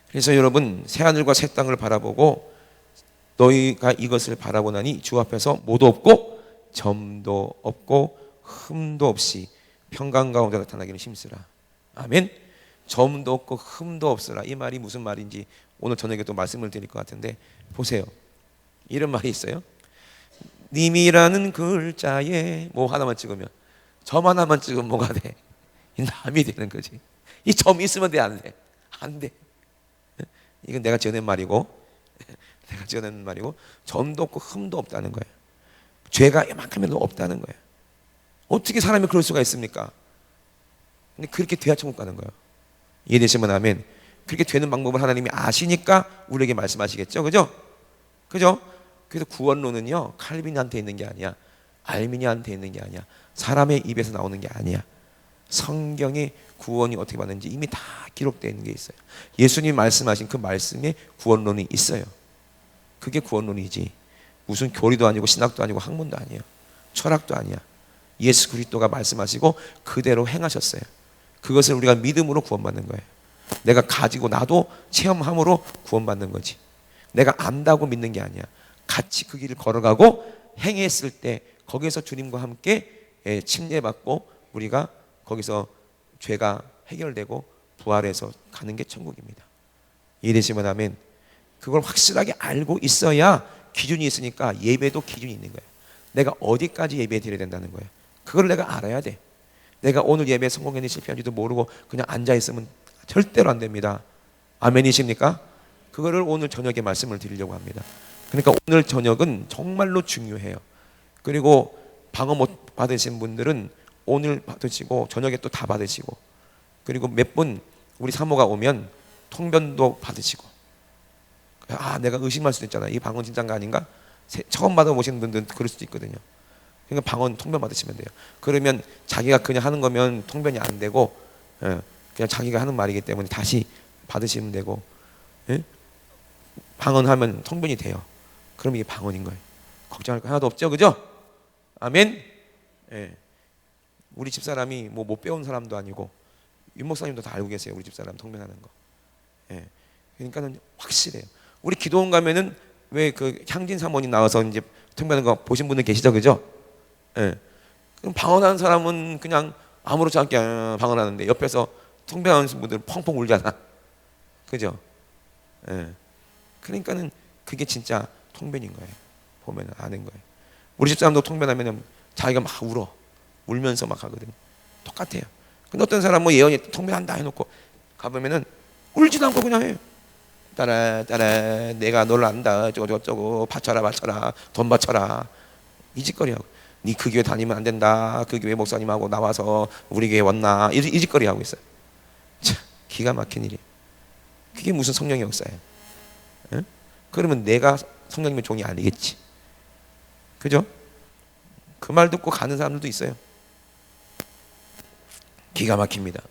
그래서 여러분, 새하늘과 새 땅을 바라보고 너희가 이것을 바라보나니 주 앞에서 뭐도 없고 점도 없고 흠도 없이 평강 가운데 나타나기를 힘쓰라. 아멘. 점도 없고 흠도 없으라. 이 말이 무슨 말인지 오늘 저녁에 또 말씀을 드릴 것 같은데, 보세요. 이런 말이 있어요. 님이라는 글자에 뭐 하나만 찍으면, 점 하나만 찍으면 뭐가 돼? 남이 되는 거지. 이 점이 있으면 돼, 안 돼? 안 돼. 이건 내가 지어낸 말이고, 점도 없고 흠도 없다는 거예요. 죄가 이만큼이라도 없다는 거예요. 어떻게 사람이 그럴 수가 있습니까? 근데 그렇게 돼야 천국 가는 거예요. 이해되시면 아멘. 그렇게 되는 방법을 하나님이 아시니까 우리에게 말씀하시겠죠. 그죠? 그래서 구원론은요, 칼빈한테 있는 게 아니야. 알미니한테 있는 게 아니야. 사람의 입에서 나오는 게 아니야. 성경에 구원이 어떻게 받는지 이미 다 기록되어 있는 게 있어요. 예수님이 말씀하신 그 말씀에 구원론이 있어요. 그게 구원론이지. 무슨 교리도 아니고 신학도 아니고 학문도 아니에요. 철학도 아니야. 예수 그리스도가 말씀하시고 그대로 행하셨어요. 그것을 우리가 믿음으로 구원받는 거예요. 내가 가지고 나도 체험함으로 구원받는 거지. 내가 안다고 믿는 게 아니야. 같이 그 길을 걸어가고 행했을 때 거기서 주님과 함께 침례받고 우리가 거기서 죄가 해결되고 부활해서 가는 게 천국입니다. 이해되시면 아멘. 그걸 확실하게 알고 있어야 기준이 있으니까 예배도 기준이 있는 거예요. 내가 어디까지 예배 드려야 된다는 거예요. 그걸 내가 알아야 돼. 내가 오늘 예배 성공했는지 실패한지도 모르고 그냥 앉아있으면 절대로 안 됩니다. 아멘이십니까? 그거를 오늘 저녁에 말씀을 드리려고 합니다. 그러니까 오늘 저녁은 정말로 중요해요. 그리고 방어 못 받으신 분들은 오늘 받으시고 저녁에 또 다 받으시고, 그리고 몇 분 우리 사모가 오면 통변도 받으시고. 내가 의심할 수도 있잖아. 이 방언 진짜인가 아닌가? 처음 받아보시는 분들은 그럴 수도 있거든요. 그러니까 방언 통변 받으시면 돼요. 그러면 자기가 그냥 하는 거면 통변이 안 되고, 그냥 자기가 하는 말이기 때문에 다시 받으시면 되고, 예? 방언하면 통변이 돼요. 그럼 이게 방언인 거예요. 걱정할 거 하나도 없죠, 그죠? 아멘. 예. 우리 집사람이 뭐 못 배운 사람도 아니고 윤 목사님도 다 알고 계세요. 우리 집사람 통변하는 거. 예. 그러니까는 확실해요. 우리 기도원 가면은 왜 그 향진 사모님 나와서 이제 통변하는 거 보신 분들 계시죠, 그죠? 예. 그럼 방언하는 사람은 그냥 아무렇지 않게 방언하는데 옆에서 통변하는 분들은 펑펑 울잖아, 그죠? 예. 그러니까는 그게 진짜 통변인 거예요. 보면 아는 거예요. 우리 집사람도 통변하면은 자기가 막 울면서 막 하거든. 똑같아요. 근데 어떤 사람 뭐 예언이 통변한다 해놓고 가보면은 울지도 않고 그냥 해요. 따라 내가 너를 안다 저거 바쳐라 돈 바쳐라 이 짓거리하고 니 그 교회 다니면 안 된다 그 교회 목사님하고 나와서 우리 교회 왔나 이 짓거리 하고 있어요. 참 기가 막힌 일이에요. 그게 무슨 성령의 역사예요? 응? 그러면 내가 성령님의 종이 아니겠지, 그죠? 그 말 듣고 가는 사람들도 있어요. 기가 막힙니다.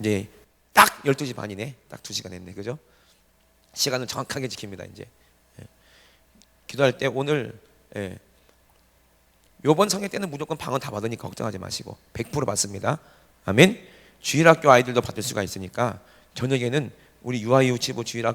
이제 딱 12시 반이네. 딱 2시간 했네, 그죠? 시간을 정확하게 지킵니다. 이제 기도할 때 오늘 요번 성회 때는 무조건 방언 다 받으니까 걱정하지 마시고 100% 받습니다. 아멘. 주일학교 아이들도 받을 수가 있으니까 저녁에는 우리 유아유치부 주일학교